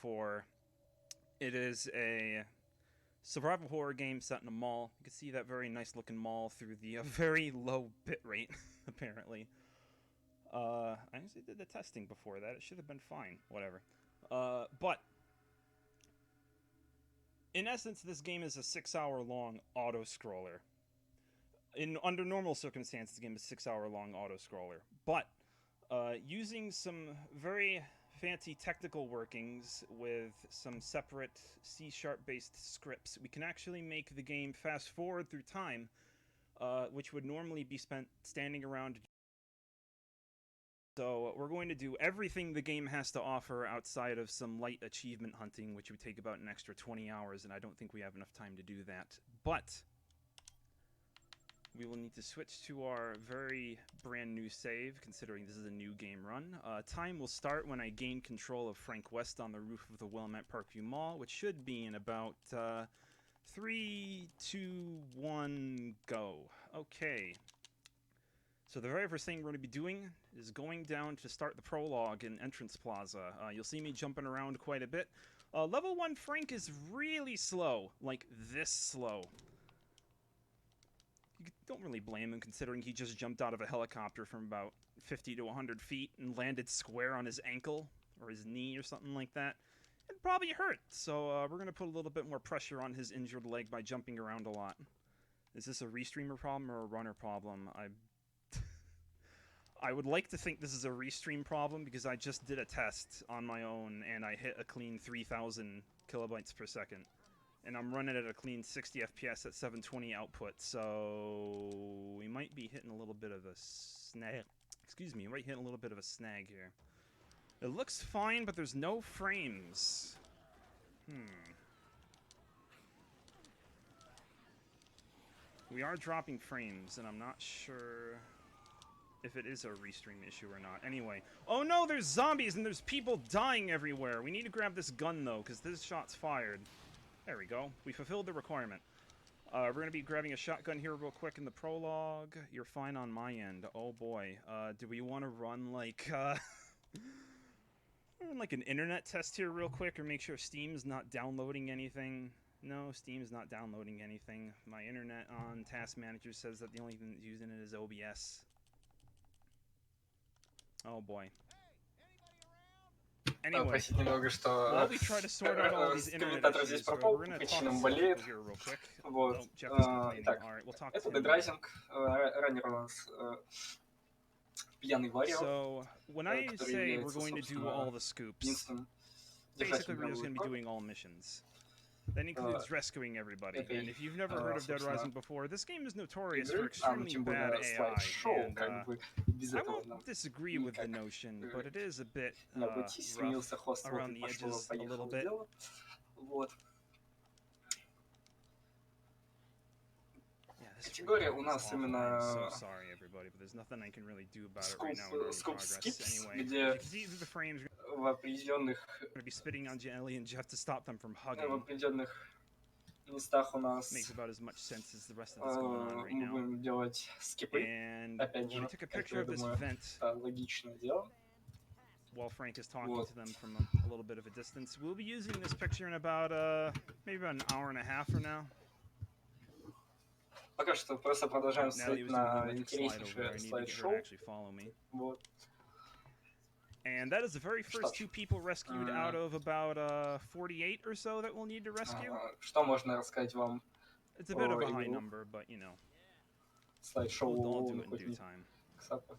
before. It is a survival horror game set in a mall. You can see that very nice looking mall through the very low bit rate, apparently. I actually did the testing before that. It should have been fine. Whatever. But in essence, this game is a 6-hour long auto scroller. Under normal circumstances, the game is a 6-hour long auto scroller. But using some very fancy technical workings with some separate C# based scripts, we can actually make the game fast forward through time, which would normally be spent standing around. So we're going to do everything the game has to offer outside of some light achievement hunting, which would take about an extra 20 hours, and I don't think we have enough time to do that. But we will need to switch to our very brand new save, considering this is a new game run. Time will start when I gain control of Frank West on the roof of the Willamette Parkview Mall, which should be in about 3, 2, 1, go. Okay. So the very first thing we're going to be doing is going down to start the prologue in Entrance Plaza. You'll see me jumping around quite a bit. Level 1 Frank is really slow, like this slow. You don't really blame him, considering he just jumped out of a helicopter from about 50 to 100 feet and landed square on his ankle or his knee or something like that. It probably hurt, so we're going to put a little bit more pressure on his injured leg by jumping around a lot. Is this a restreamer problem or a runner problem? I would like to think this is a restream problem because I just did a test on my own and I hit a clean 3,000 kilobytes per second. And I'm running at a clean 60 FPS at 720 output, so we might be hitting a little bit of a snag. Excuse me, we might hit a little bit of a snag here. It looks fine, but there's no frames. We are dropping frames, and I'm not sure if it is a restream issue or not. Anyway. Oh no, there's zombies and there's people dying everywhere. We need to grab this gun, though, because this shot's fired. There we go. We fulfilled the requirement. We're going to be grabbing a shotgun here real quick in the prologue. You're fine on my end. Oh boy. Do we want to run like, like an internet test here real quick, or make sure Steam's not downloading anything? No, Steam's not downloading anything. My internet on Task Manager says that the only thing that's using it is OBS. Oh boy. Anyway, Простите немного, while we try to sort out all these internet комментатор здесь issues, пропал, we're going to talk причинам to болеет. here real quick. Вот. Oh, Jeff is complaining. Итак, All right, we'll talk это to him. дедрайзинг. Раннер у нас пьяный варьер, So, when I который say we're является, going to do all the scoops, единственным basically держателем we're just going to be мировой doing all missions. That includes rescuing everybody. And if you've never heard of Dead Rising before, this game is notorious for игры, extremely тем bad более AI. слайд-шоу, And как бы без I этого нам won't disagree with the notion, but it is a bit не обойтись. Сменился rough хост, вот around и the edges a little пошло-поехало bit. дело. Вот. Yeah, this Категория recording у is нас awful. именно I'm so sorry, everybody, but there's nothing I can really do about it right now. We're in Scoops progress. skips, Anyway, где you can see through the frames, в определенных we're going to be spitting on Jelly and Jeff to stop them from в hugging. определенных местах у нас Makes about as much sense as the rest of that's going on right мы now. будем делать скипы. And Опять же, we took a как picture я of this думаю, vent это логичное дело. while Frank is talking Вот. to them from a little bit of a distance. We'll be using this picture in about maybe about an hour and a half from now. Пока что просто продолжаем Natalie смотреть was doing на an electric slide over there. интереснейшее I need to get her to слайд-шоу. actually follow me. Вот. And that is the very first two people rescued out of about 48 or so that we'll need to rescue. Что можно рассказать вам? It's a bit of a high number, but you know. Слайд-шоу We'll all do it in хоть due не time. Ксапа.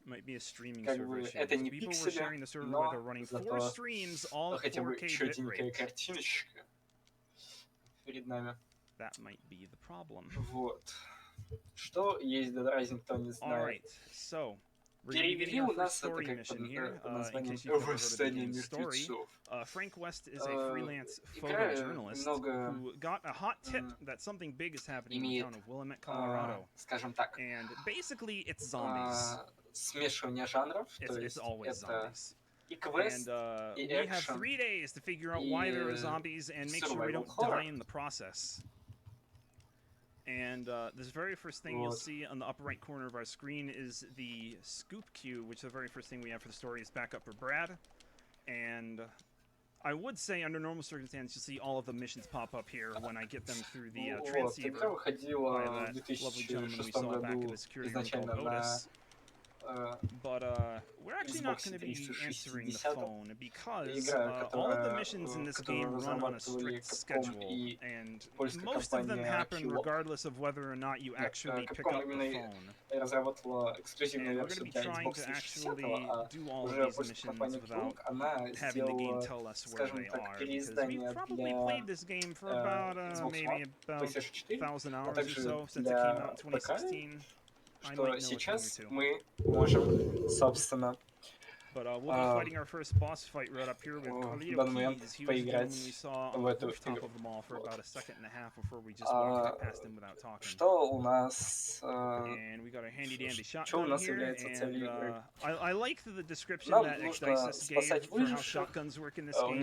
Might be a streaming Как server бы issue. это не People were пиксели, sharing the server where they're но running 4 зато streams all at хотя бы 4K чётенькая bitrate. картиночка перед нами. That might be the problem. Вот. Что есть Dead Rising, кто не знает. Alright, so Перевели у нас это как под названием «Восстание мертвецов». Frank West is a freelance Игра photojournalist много who got a hot tip that something big is happening in the имеет, town of Willamette, Colorado. скажем так, And basically, it's zombies. смешивание жанров, то It's есть always это zombies. и квест, And и we have экшен, 3 days to figure out why there are zombies and make sure we don't die in the process. And this very first thing you'll see on the upper right corner of our screen is the scoop queue, which the very first thing we have for the story is backup for Brad. And I would say under normal circumstances you'll see all of the missions pop up here when I get them through the transceiver by that lovely gentleman we saw back in the security room called Otis. But we're actually not going to be answering the phone because all of the missions in this game run on a strict schedule, and most of them happen regardless of whether or not you actually pick up the phone. And we're going to be trying to actually do all of these missions without having the game tell us where they are, because we've probably played this game for about maybe about 1,000 hours or so since it came out in 2016. Что сейчас мы можем, собственно, But we'll be fighting our first boss fight right up here with Carlito Keys. He was the gentleman we saw on the rooftop of the mall for about a second and a half before we just walked past him without talking. Что у нас? And we got a handy dandy shotgun here, and I like the description that Exdices gave for how shotguns work in this game.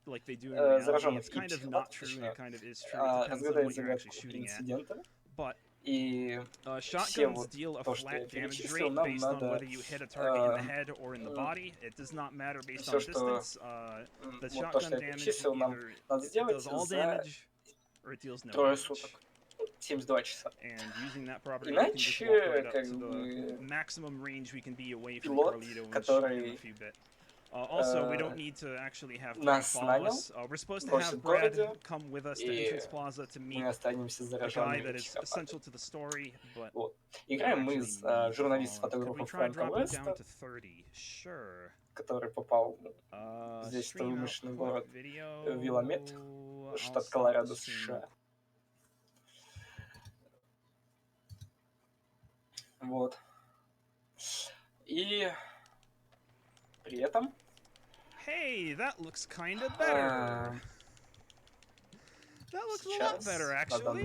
Like they do in reality. It's kind of not true, and it kind of is true. It depends on what you're actually shooting at. But shotguns deal a flat damage rate based on whether you hit a target in the head or in the body. It does not matter based on distance. The shotgun damage either does all damage or it deals no damage. 72 часа. And using that property, we can just walk right up to the maximum range we can be away from Carlito and shoot him a few bit. Also, we don't need to actually have Brad follow us. We're supposed to have Brad come with us to Entrance Plaza to meet a guy that is essential to the story, but играем мы с журналист-фотографом Фрэнка Уэста, который попал здесь в вымышленный город Виламет, штат Колорадо, США. Вот. И при этом Hey, that looks kinda better. That looks a lot better, actually.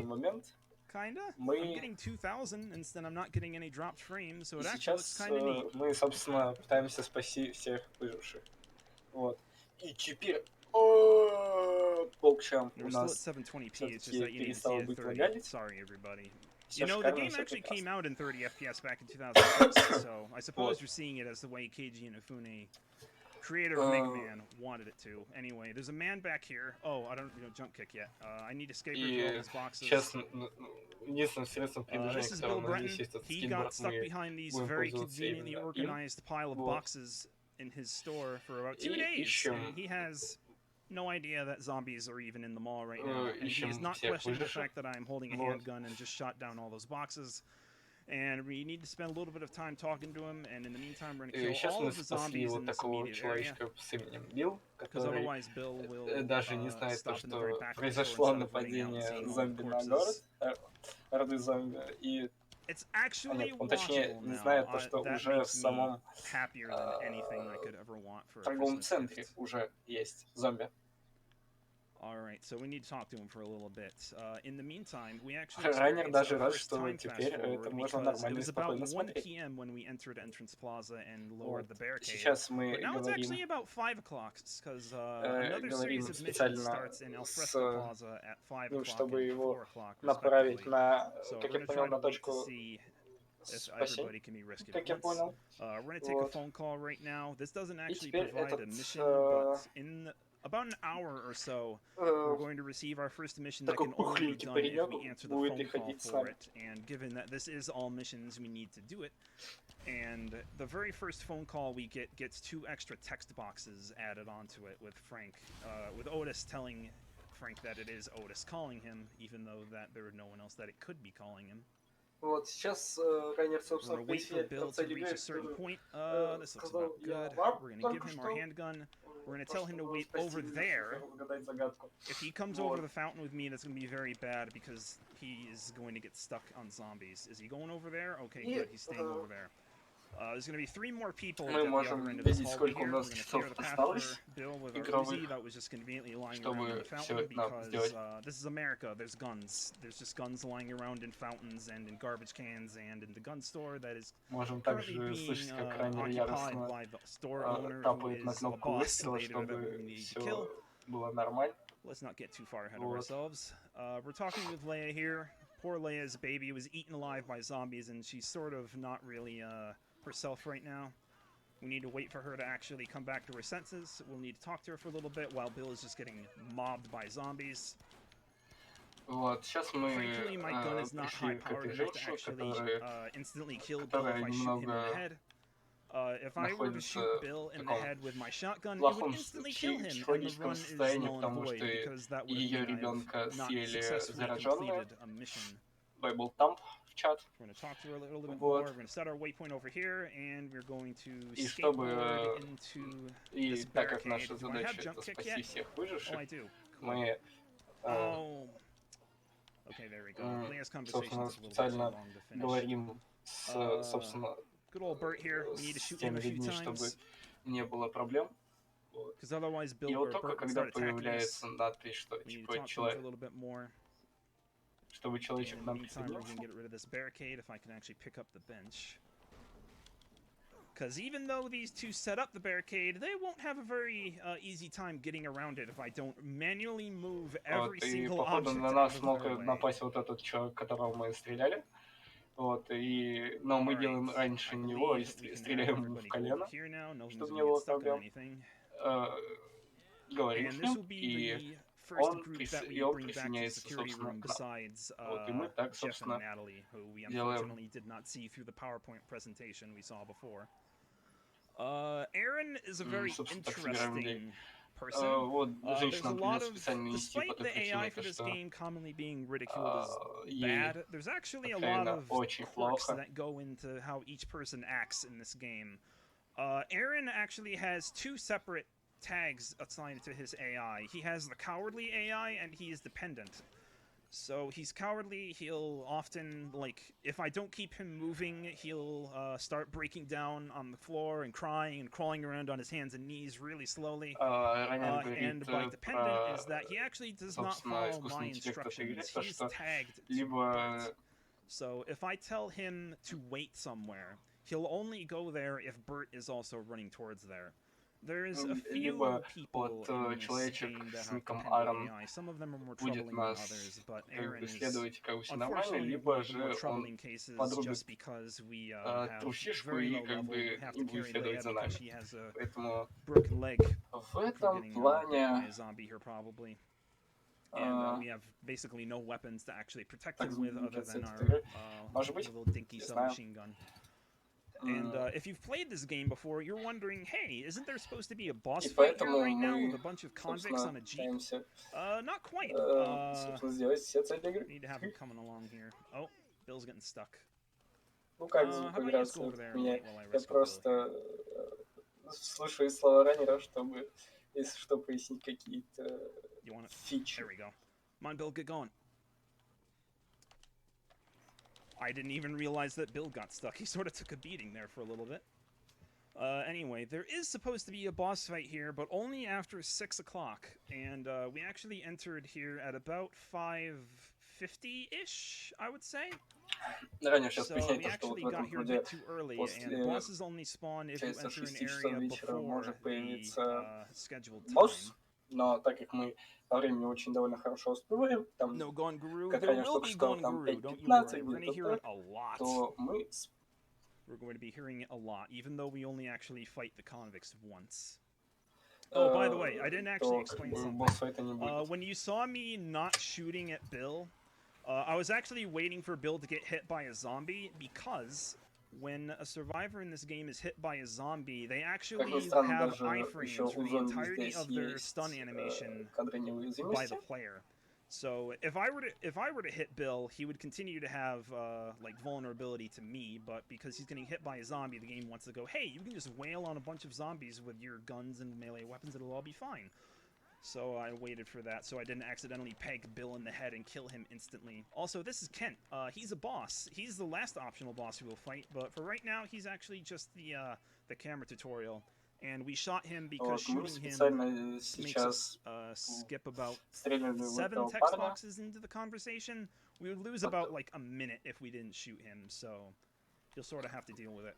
Kinda. I'm getting 2,000 instead. I'm not getting any dropped frames, so it actually looks kinda neat. Мы, собственно, пытаемся спасти всех выживших. Вот. И теперь полчам у нас 720p. It's just that you need to see it 30. Sorry, everybody. You know, the game actually came out in 30 FPS back in 2006, so I suppose you're seeing it as the way Keiji Inafune, creator of Mega Man, wanted it to. Anyway, there's a man back here. Oh, I don't jump kick yet. I need escapers with all these boxes. This is Bill Breton. He got stuck behind these very conveniently organized pile of boxes in his store for about 2 days. And he has no idea that zombies are even in the mall right now. And he is not questioning the fact that I'm holding a handgun and just shot down all those boxes. And we need to spend a little bit of time talking to him, and in the meantime, we're going to kill all of the zombies in this immediate area. Because otherwise, Bill will stop in the very back of the store instead of running out and seeing all the corpses. It's actually watchable now. That makes me happier than anything I could ever want for a Christmas gift. Alright, so we need to talk to him for a little bit. In the meantime, we actually experienced our first time fast forward because it was about 1 p.m. when we entered Entrance Plaza and lowered the barricade. But now it's actually about 5 o'clock, because another series of missions starts in El Fresco Plaza at 5 o'clock and 4 o'clock, respectively. So we're going to try to wait to see if everybody can be rescued at once. We're going to take a phone call right now. This doesn't actually provide a mission, but in about an hour or so, we're going to receive our first mission that can only be done if we answer the phone call for it. And given that this is all missions, we need to do it. And the very first phone call we get gets 2 extra text boxes added onto it with Frank, with Otis telling Frank that it is Otis calling him, even though that there was no one else that it could be calling him. Вот сейчас Райнер, собственно, поясняет в конце игры. This looks about good. We're going to give him our handgun. We're going to tell him to wait over there. If he comes over to the fountain with me, that's going to be very bad because he is going to get stuck on zombies. Is he going over there? Okay, good. He's staying over there. There's going to be 3 more people at the other end of this hallway here. We're going to clear the path for Bill with our Uzi that was just conveniently lying around in the fountain because this is America. There's guns. There's just guns lying around in fountains and in garbage cans and in the gun store that is currently being occupied by the store owner who is a boss later that we need to kill. Let's not get too far ahead of ourselves. We're talking with Leia here. Poor Leia's baby was eaten alive by zombies and she's sort of not really herself right now. We need to wait for her to actually come back to her senses. We'll need to talk to her for a little bit while Bill is just getting mobbed by zombies. Вот, сейчас мы Thankfully, my gun is not пришли к high-powered этой enough to женщине, actually instantly kill Bill if которая I shoot him in the немного head. If I were to shoot находится Bill в in the таком head with my shotgun, it would плохом instantly kill him, and the психологическом run is состоянии, null and потому void, что because that would ее mean ребенка I've not съели successfully зараженные. completed a mission. Bible Thump в чат. We're going to talk to her a little bit Вот. more. We're going to set our waypoint over here, and we're going to И skateboard into this так как barricade. наша Do I have задача jump это kick спасти yet? всех Oh, выживших, I do. Cool. мы Okay, there we go. Leah's conversation собственно, is a little bit too специально long to finish. говорим с, собственно, Good old Bert here. We need to с shoot him теми a few людьми, чтобы times. не было проблем. Because otherwise, И Bill вот or только Bert will когда start attacking us. появляется надпись, что We need to типа talk to him for a человек, little bit more. чтобы And человечек in the нам meantime, we're going to присоединился. get rid of this barricade if I can actually pick up the bench. Because even though these two set up the barricade, they won't have a very easy time getting around it if I don't manually move every Вот, и single походу object на out нас of мог their way. напасть вот этот человек, которого мы стреляли. Вот, но мы делаем раньше него и стреляем ему в колено, чтобы не было проблем. Говорим с ним, и он присоединяется, собственно, к нам. Вот, и мы так, собственно, делаем. Aaron is a very interesting person. Вот, There's a lot of, специально нести по despite той the причине, AI for то, this что game commonly being ridiculed as ей bad, there's actually a lot of очень quirks плохо. that go into how each person acts in this game. Aaron actually has two separate tags assigned to his AI. He has the cowardly AI and he is dependent. So he's cowardly, he'll often, like, if I don't keep him moving, he'll start breaking down on the floor and crying and crawling around on his hands and knees really slowly. And by dependent is that he actually does not follow my instructions. He's tagged to Bert. So if I tell him to wait somewhere, he'll only go there if Bert is also running towards there. There's a few people in this game that have dependent AI. Some of them are more troubling than others, but Aaron is unfortunately one of the more troubling cases just because we have very low level. We have to carry Leia because she has a broken leg from getting bit by a zombie here probably. And we have basically no weapons to actually protect him with other than our little dinky submachine gun. And if you've played this game before, you're wondering, hey, isn't there supposed to be a boss fight here right now with a bunch of convicts on a jeep? Not quite. Need to have him coming along here. Oh, Bill's getting stuck. Ну как звук играться у меня? Я просто слушаю слова раннера, чтобы, если что, пояснить какие-то фичи. There we go. Come on, Bill, get going. I didn't even realize that Bill got stuck. He sort of took a beating there for a little bit. Anyway, there is supposed to be a boss fight here, but only after 6 o'clock. And we actually entered here at about 5:50-ish, I would say. So we actually got here a bit too early, and bosses only spawn if you enter an area before the scheduled time. Но так как мы по времени очень довольно хорошо успеваем, там, как Раня только сказал, там 5:15 где-то, то мы... We're going to be hearing it a lot, even though we only actually fight the convicts once. Oh, by the way, I didn't actually explain something. When you saw me not shooting at Bill, I was actually waiting for Bill to get hit by a zombie, because when a survivor in this game is hit by a zombie, they actually have iframes for the entirety of their stun animation by the player. So if I were to hit Bill, he would continue to have like vulnerability to me, but because he's getting hit by a zombie, the game wants to go, hey, you can just wail on a bunch of zombies with your guns and melee weapons, it'll all be fine. So I waited for that so I didn't accidentally peg Bill in the head and kill him instantly. Also, this is Kent. He's a boss. He's the last optional boss we will fight, but for right now, he's actually just the camera tutorial. And we shot him because shooting him makes us skip about 7 text boxes into the conversation. We would lose about like a minute if we didn't shoot him, so you'll sort of have to deal with it.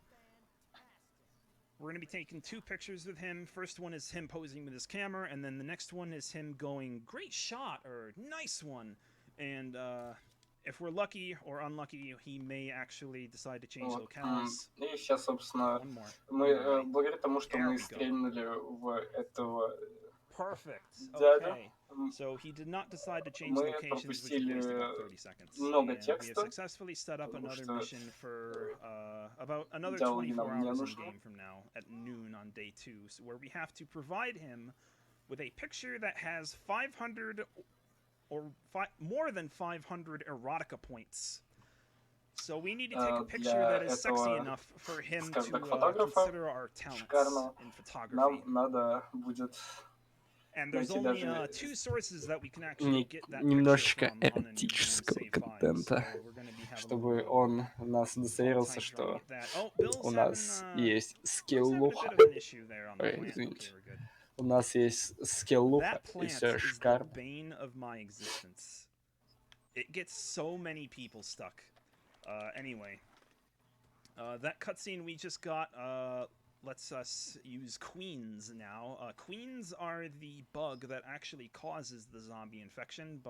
We're going to be taking 2 pictures with him. First one is him posing with his camera, and then the next one is him going, great shot, or nice one. And if we're lucky or unlucky, he may actually decide to change locales. И сейчас, собственно, мы благодаря тому, что мы стрельнули в этого дядю, So he did not decide to change мы locations, which would waste about 30 seconds. много And we have текста, successfully set up another mission for about another диалоги 24 нам не hours in нужны. game from now at noon on day 2, so where we have to provide him with a picture that has 500 or more than 500 erotica points. So we need to take a picture that is sexy enough for him to consider our talents in photography. Нам надо будет And there's only 2 sources that we can actually get that немножечко эротического контента, чтобы он у нас удостоверился, что у нас есть скиллуха. Ой, извините. У нас есть скиллуха, и все шикарно. It gets so many people stuck. Anyway, that cutscene we just got lets us use queens now. Queens are the bug that actually causes the zombie infection.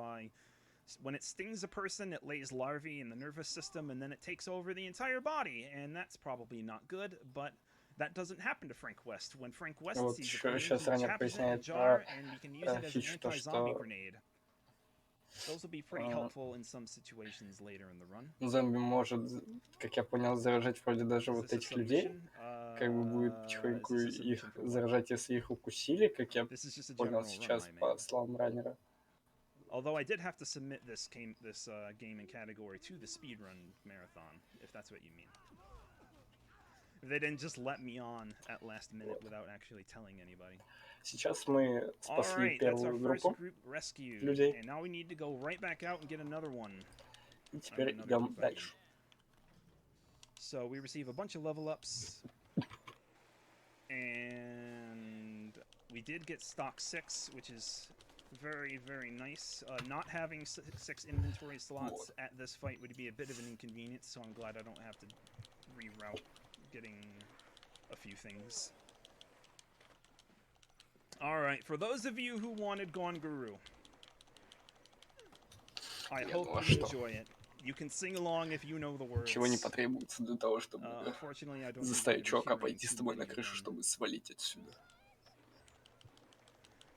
When it stings a person, it lays larvae in the nervous system, and then it takes over the entire body, and that's probably not good, but that doesn't happen to Frank West. When Frank West sees a queen, he traps it in a jar, and we can use it as an anti-zombie grenade. Those will be pretty helpful in some situations later in the run. Зомби может, как я понял, заражать вроде даже вот этих людей. Как бы будет потихоньку их заражать, если их укусили, как я понял сейчас по словам раннера. Although I did have to submit this game in category to the speedrun marathon, if that's what you mean. They didn't just let me on at last minute without actually telling anybody. Сейчас мы спасли первую группу людей. And now we need to go right back out and get another one. И теперь идем дальше. So we receive a bunch of level ups. And we did get stock 6, which is very, very nice. Not having 6 inventory slots at this fight would be a bit of an inconvenience, so I'm glad I don't have to reroute getting a few things. Alright, for those of you who wanted Gone Guru, I hope you enjoy it. You can sing along if you know the words. Чего не потребуется для того, чтобы заставить чувака пойти с тобой на крышу, чтобы свалить отсюда.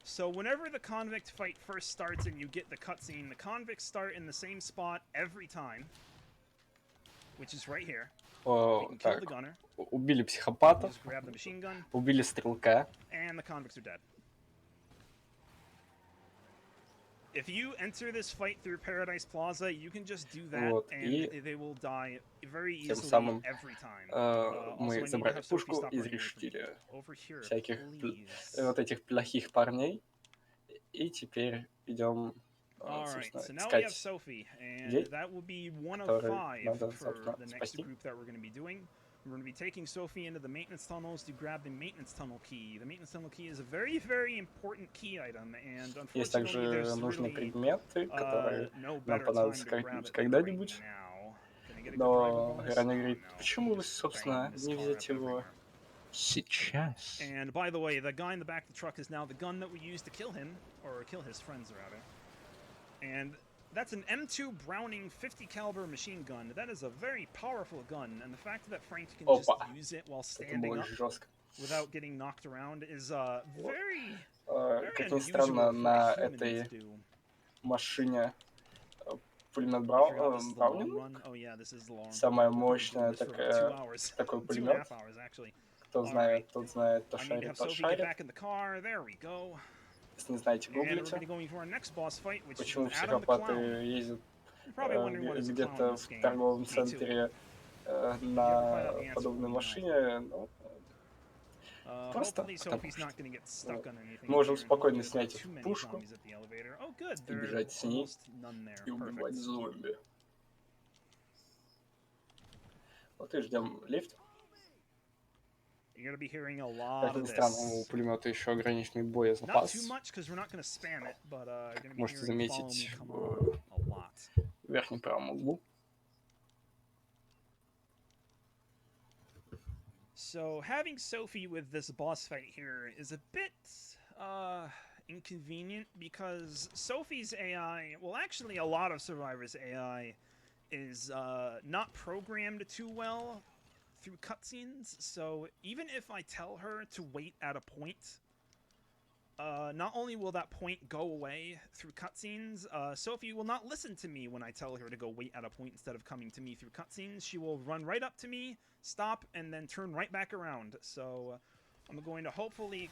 So whenever the convict fight first starts and you get the cutscene, the convicts start in the same spot every time, which is right here. Так, убили психопата, убили стрелка. And the convicts are dead. If you enter this fight through Paradise Plaza, you can just do that, and they will die very easily every time. Мы забрали пушку, изрешетили всяких вот этих плохих парней, и теперь идем, собственно, искать людей, которые надо, собственно, спасти. We're going to be taking Sophie into the maintenance tunnels to grab the maintenance tunnel key. The maintenance tunnel key is a very, very important key item, and unfortunately, есть также нужные предметы, которые нам понадобятся когда-нибудь. Но Раня говорит, почему вы, собственно, не взять его сейчас? And by the way, the guy in the back of the truck is now the gun that we used to kill him, or kill his friends, rather. And that's an M2 Browning 50 caliber machine gun. That is a very powerful gun, and the fact that Frank can just use it while standing up without getting knocked around is very Как ни странно, на этой машине пулемет Браунинг, самая мощная такой пулемет. Кто знает, тот знает, кто шарит, тот шарит. Если не знаете, гуглите. Почему психопаты ездят где-то в торговом центре на подобной машине? Ну, просто потому что мы можем спокойно снять эту пушку и бежать с ней и убивать зомби. Вот и ждем лифт. Как ни странно, у пулемета еще ограниченный боезапас. Можете заметить в верхнем правом углу. So having Sophie with this boss fight here is a bit inconvenient because Sophie's AI, well, actually, a lot of Survivor's AI is not programmed too well through cutscenes. So even if I tell her to wait at a point, not only will that point go away through cutscenes, Sophie will not listen to me when I tell her to go wait at a point instead of coming to me through cutscenes. She will run right up to me, stop, and then turn right back around. So I'm going to hopefully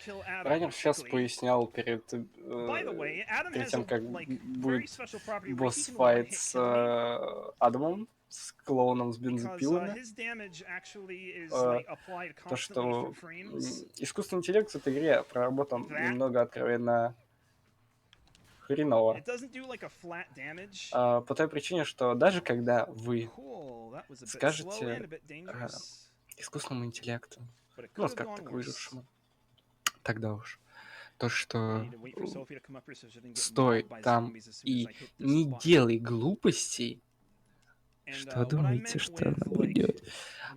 kill Adam. Раннер сейчас пояснял перед тем, как like, будет босс-файт с Адамом, с клоуном с бензопилами. То, что искусственный интеллект в этой игре проработан немного откровенно хреново. По той причине, что даже когда вы скажете искусственному интеллекту, ну, как так выжившему, тогда уж то, что стой там и не делай глупостей, что думаете, что она будет?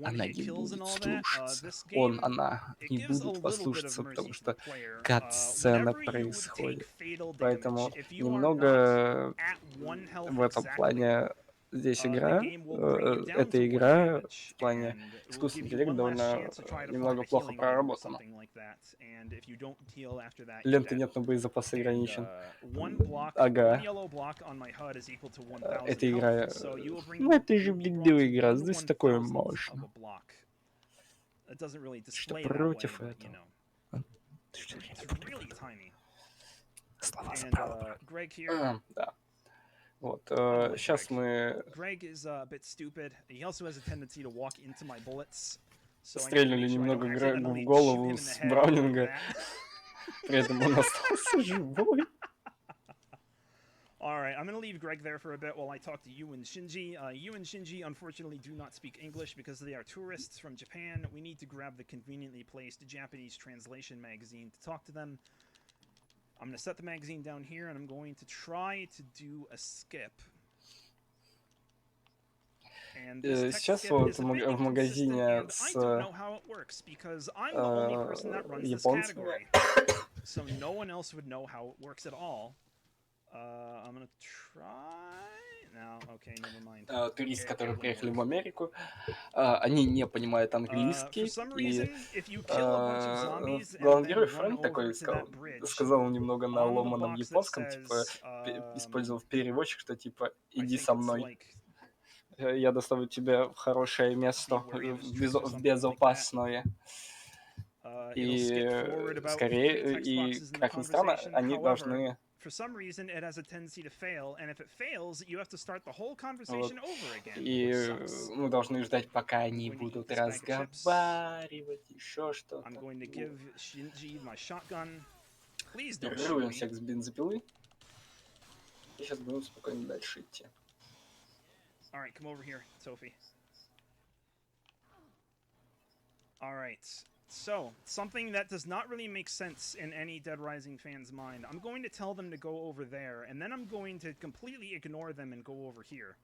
Она не будет слушаться. Она не будут послушаться, потому что кат-сцена происходит. Поэтому немного в этом плане здесь игра, эта игра в плане искусственного интеллекта довольно немного плохо проработана. Ленты нет, но боезапас ограничен. Ага. Эта игра... Ну, это же блядовая игра, здесь такое можно. Что против этого? Ты что, не против этого? Слова забрала. Да. Вот, сейчас мы стрельнули немного Грегу в голову с Браунинга, при этом он остался живой. Alright, I'm going to leave Greg there for a bit while I talk to Yu and Shinji. Yu and Shinji unfortunately do not speak English because they are tourists from Japan. We need to grab the conveniently placed Japanese translation magazine to talk to them. I'm going to set the magazine down here and I'm going to try to do a skip. Сейчас вот в магазине с японцами. So no one else would know how it works at all. I'm gonna try now. Okay, never mind. Туристы, которые приехали в Америку, они не понимают английский. И главный герой Фрэнк такой сказал немного на ломаном японском, типа использовал переводчик, что типа иди со мной. Я доставлю тебя в хорошее место, в безопасное. И скорее, и как ни странно, они должны... И мы должны ждать, пока они будут разговаривать, еще что-то. Регулируем всех с бензопилы. И сейчас будем спокойно дальше идти. Alright, come over here, Sophie. Alright, so, something that does not really make sense in any Dead Rising fan's mind. I'm going to tell them to go over there, and then I'm going to completely ignore them and go over here.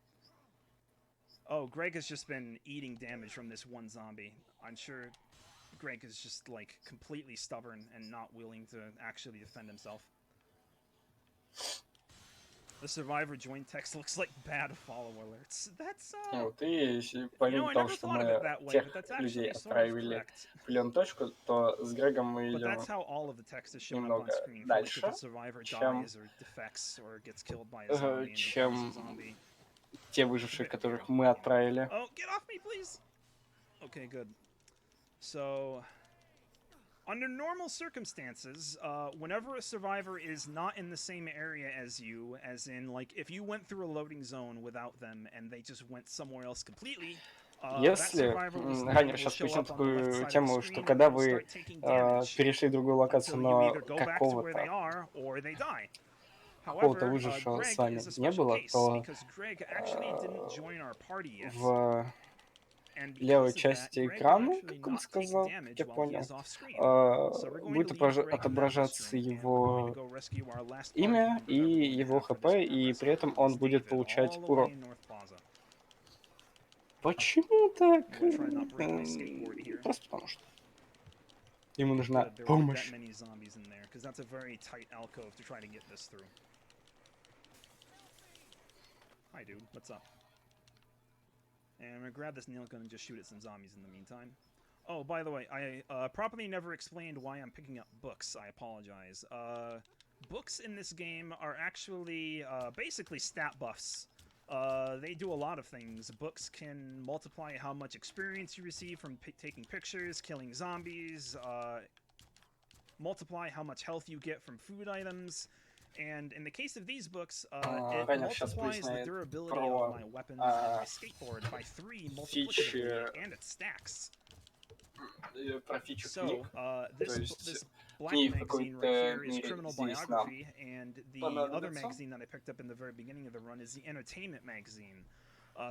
Oh, Greg has just been eating damage from this one zombie. I'm sure Greg is just, like, completely stubborn and not willing to actually defend himself. The survivor join text looks like bad follow alerts. That's Вот, и помимо того, что мы тех людей отправили в пленочку, то с Грегом мы идем немного дальше, чем те выжившие, которых мы отправили. Okay, good. So, under normal circumstances, whenever a survivor is not in the same area as you, as in, like, if you went through a loading zone without them and they just went somewhere else completely, Если ранее сейчас поясню такую тему, что когда вы перешли в другую локацию, но какого-то выжившего с вами не было, то в левой части экрана, как он сказал, как я понял, будет отображаться его имя и его ХП, и при этом он будет получать урон. Почему так? Просто потому что ему нужна помощь. because that's a very tight alcove to try to get this through. Hi, dude. What's up? And I'm gonna grab this nail gun and just shoot at some zombies in the meantime. Oh, by the way, I properly never explained why I'm picking up books. I apologize. Books in this game are actually basically stat buffs. They do a lot of things. Books can multiply how much experience you receive from taking pictures, killing zombies, multiply how much health you get from food items, and in the case of these books, it multiplies the durability of my weapons and my skateboard by 3 multiplicatively, and it stacks. So, this black magazine right here is Criminal Biography, and the other magazine that I picked up in the very beginning of the run is the Entertainment magazine.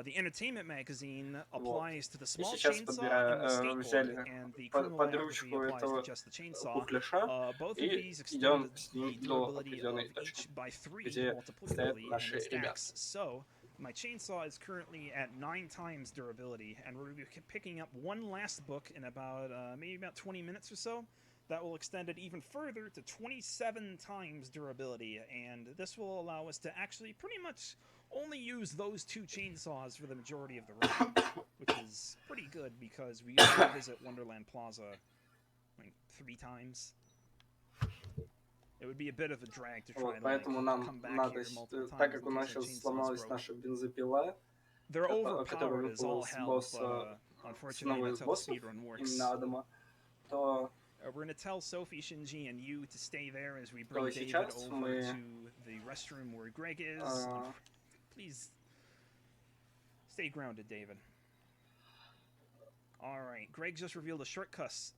The Entertainment magazine applies to the small chainsaw and the skateboard, and the Criminal Biography applies to just the chainsaw. Both of these extend the durability of each by 3 multiplicatively, and it stacks. So, my chainsaw is currently at 9 times durability, and we're picking up one last book in about maybe about 20 minutes or so. That will extend it even further to 27 times durability, and this will allow us to actually pretty much only use those 2 chainsaws for the majority of the run, which is pretty good because we usually visit Wonderland Plaza like 3 times. It would be a bit of a drag to try to like, come back here multiple times. Так как у нас сейчас сломалась наша бензопила, they're overpowered as all hell, but unfortunately that's how the speedrun works. То we're going to tell Sophie, Shinji, and you to stay there as we bring David over to the restroom where Greg is. Please stay grounded, David. Alright, Greg just revealed a shortcut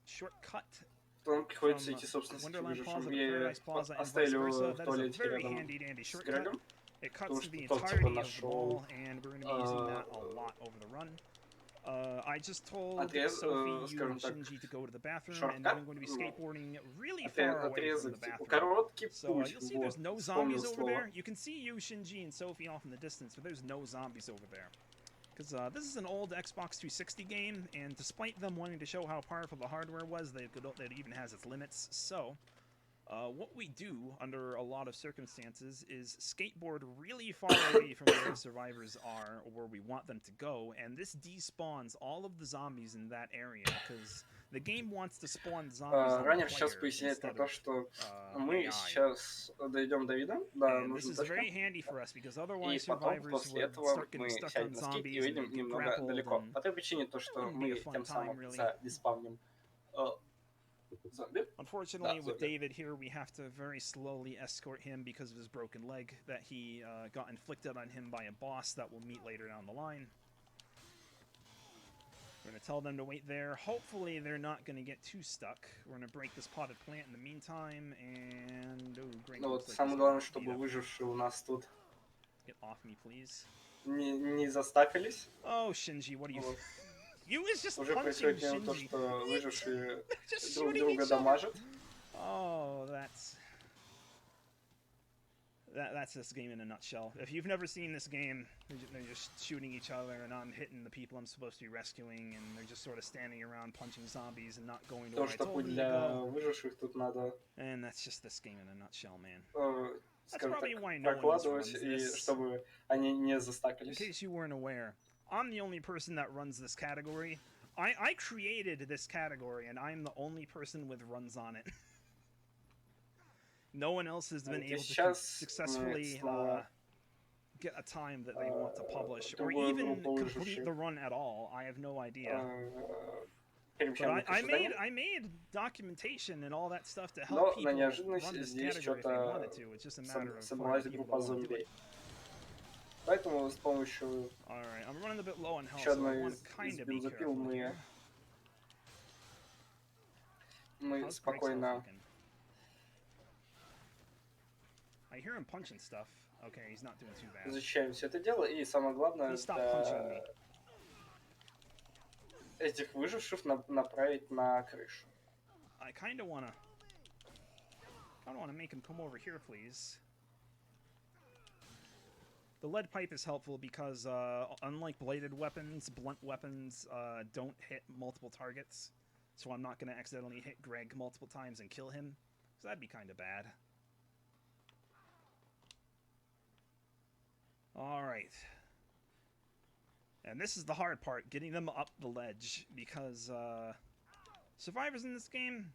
Потом приходится идти, собственно, с выжившим. И оставили его в туалете рядом с Грегом. It cuts the entirety of the ball, and we're going to be using that a lot over the run. I just told Sophie, you, and Shinji to go to the bathroom, and I'm going to be skateboarding really far away from the bathroom. So you'll see there's no zombies over there. You can see you, Shinji, and Sophie off in the distance, but there's no zombies over there. Because this is an old Xbox 360 game, and despite them wanting to show how powerful the hardware was, it even has its limits. So, what we do under a lot of circumstances is skateboard really far away from where the survivors are, or where we want them to go, and this despawns all of the zombies in that area, because the game wants to spawn zombies on the Раннер сейчас поясняет про то, что мы сейчас дойдем до вида, до нужной точки, и потом после этого мы сядем на скейт и выйдем немного далеко. По той причине, то, что мы тем самым задиспавним zombie. Unfortunately, with David here, we have to very slowly escort him because of his broken leg that he got inflicted on him by a boss that we'll meet later down the line. We're going to tell them to wait there. Hopefully, they're not going to get too stuck. We're going to break this potted plant in the meantime, and... Oh, great. Ну вот самое главное, чтобы выжившие у нас тут Get off me, please. не застакались. Oh, Shinji, what are you... You was just уже punching происходит то, Shinji. что выжившие друг друга дамажат. Oh, that's this game in a nutshell. If you've never seen this game, they're just shooting each other, and I'm hitting the people I'm supposed to be rescuing, and they're just sort of standing around punching zombies and not going to where I told them to go. Выживших тут надо. And that's just this game in a nutshell, man. That's Скажем probably так, why no one else runs прокладывать, и this. чтобы они не застакались. In case you weren't aware, I'm the only person that runs this category. I created this category, and I'm the only person with runs on it. No one else has been able to successfully get a time that they want to publish, or even complete the run at all. I have no idea. But I made documentation and all that stuff to help people run this category if they wanted to. It's just a matter of finding people who want to do it. Поэтому с помощью еще одной из бензопил мы спокойно защищаем все это дело, и самое главное это этих выживших направить на крышу. I kind of wanna make him come over here, please. The lead pipe is helpful because, unlike bladed weapons, blunt weapons don't hit multiple targets. So I'm not going to accidentally hit Greg multiple times and kill him. because that'd be kind of bad. All right. And this is the hard part, getting them up the ledge, because survivors in this game,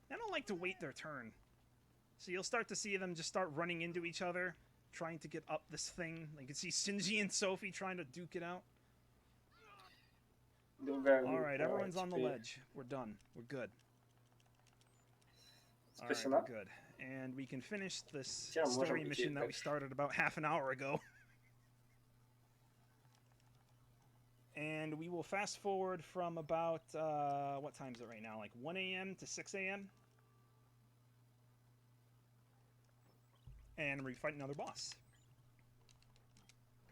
they don't like to wait their turn. So you'll start to see them just start running into each other, trying to get up this thing. You can see Shinji and Sophie trying to duke it out. Alright, everyone's on the ledge. We're done. We're good. Alright, we're good. And we can finish this story mission that we started about half an hour ago. And we will fast forward from about, what time is it right now? Like 1 a.m. to 6 a.m.? And we fight another boss.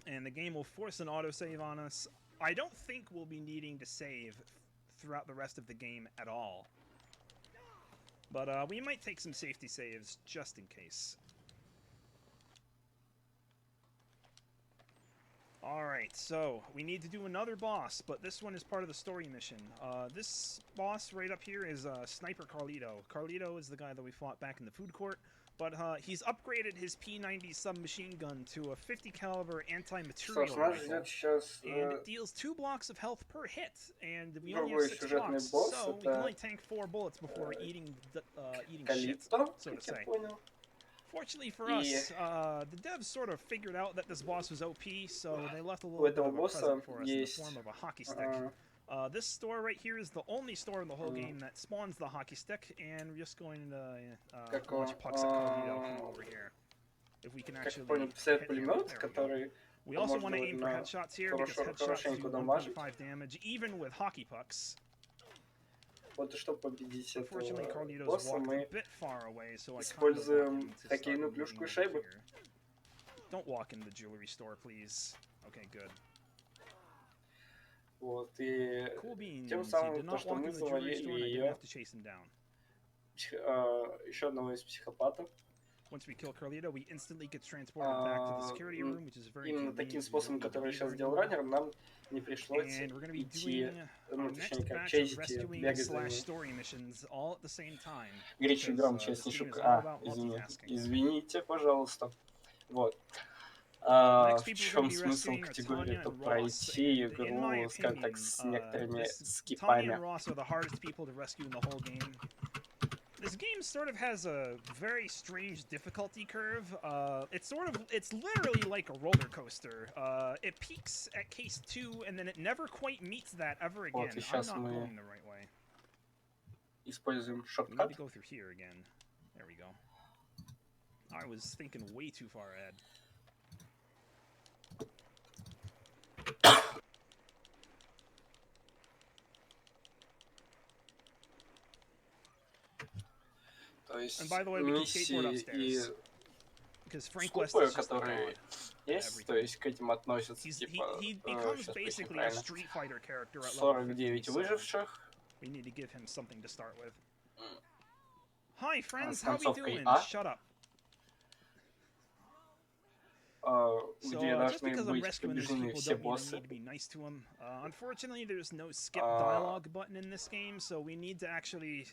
And the game will force an autosave on us. I don't think we'll be needing to save throughout the rest of the game at all. But we might take some safety saves just in case. Alright, so we need to do another boss, but this one is part of the story mission. This boss right up here is Sniper Carlito. Carlito is the guy that we fought back in the food court, but he's upgraded his P90 submachine gun to a 50 caliber anti-material rifle, and it deals 2 blocks of health per hit, and we only have 6 blocks, so we can only tank 4 bullets before eating shit, so to say. Fortunately for us, the devs sort of figured out that this boss was OP, so they left a little bit of a present for us in the form of a hockey stick. This store right here is the only store in the whole game that spawns the hockey stick, and we're just going to launch pucks at Carlito from over here. If we can actually hit him. We also want to aim for headshots here, because headshots do 1.5 damage, even with hockey pucks. Вот и чтобы победить Unfortunately, этого Carlito's босса, walked мы a bit far away, so I используем хоккейную клюшку и шайбу. Don't walk in the jewelry store, please. Okay, good. Вот, и Cool beans. тем самым то, что мы завалили ее, еще одного из психопатов. Once we kill Carlito, we instantly get transported back to the security room, which is very именно таким способом, который сейчас сделал раннер, нам не пришлось идти, ну, точнее, как чейзить, бегать за ним. Горячий громче, снежок. Извините, пожалуйста. Вот. В чем смысл категории? Это пройти игру, скажем так, с некоторыми скипами. This game sort of has a very strange difficulty curve. It's literally like a roller coaster. It peaks at case 2, and then it never quite meets that ever again. I'm not going the right way. Используем We шорткат. need to go through here again. There we go. I was thinking way too far ahead. То есть And by the way, we can skateboard миссии because и Frank West скупы, is just которые есть, то есть к этим относятся, типа, he becomes сейчас basically a Street Fighter character at level 49 50, выживших. We need to give him something to start with. Hi friends, С how we концовкой doing? А. Shut up. Где just должны because I'm быть rescuing these побеждены people все don't mean I боссы. need to be nice to them. Unfortunately, there's no skip dialogue button in this game, so we need to actually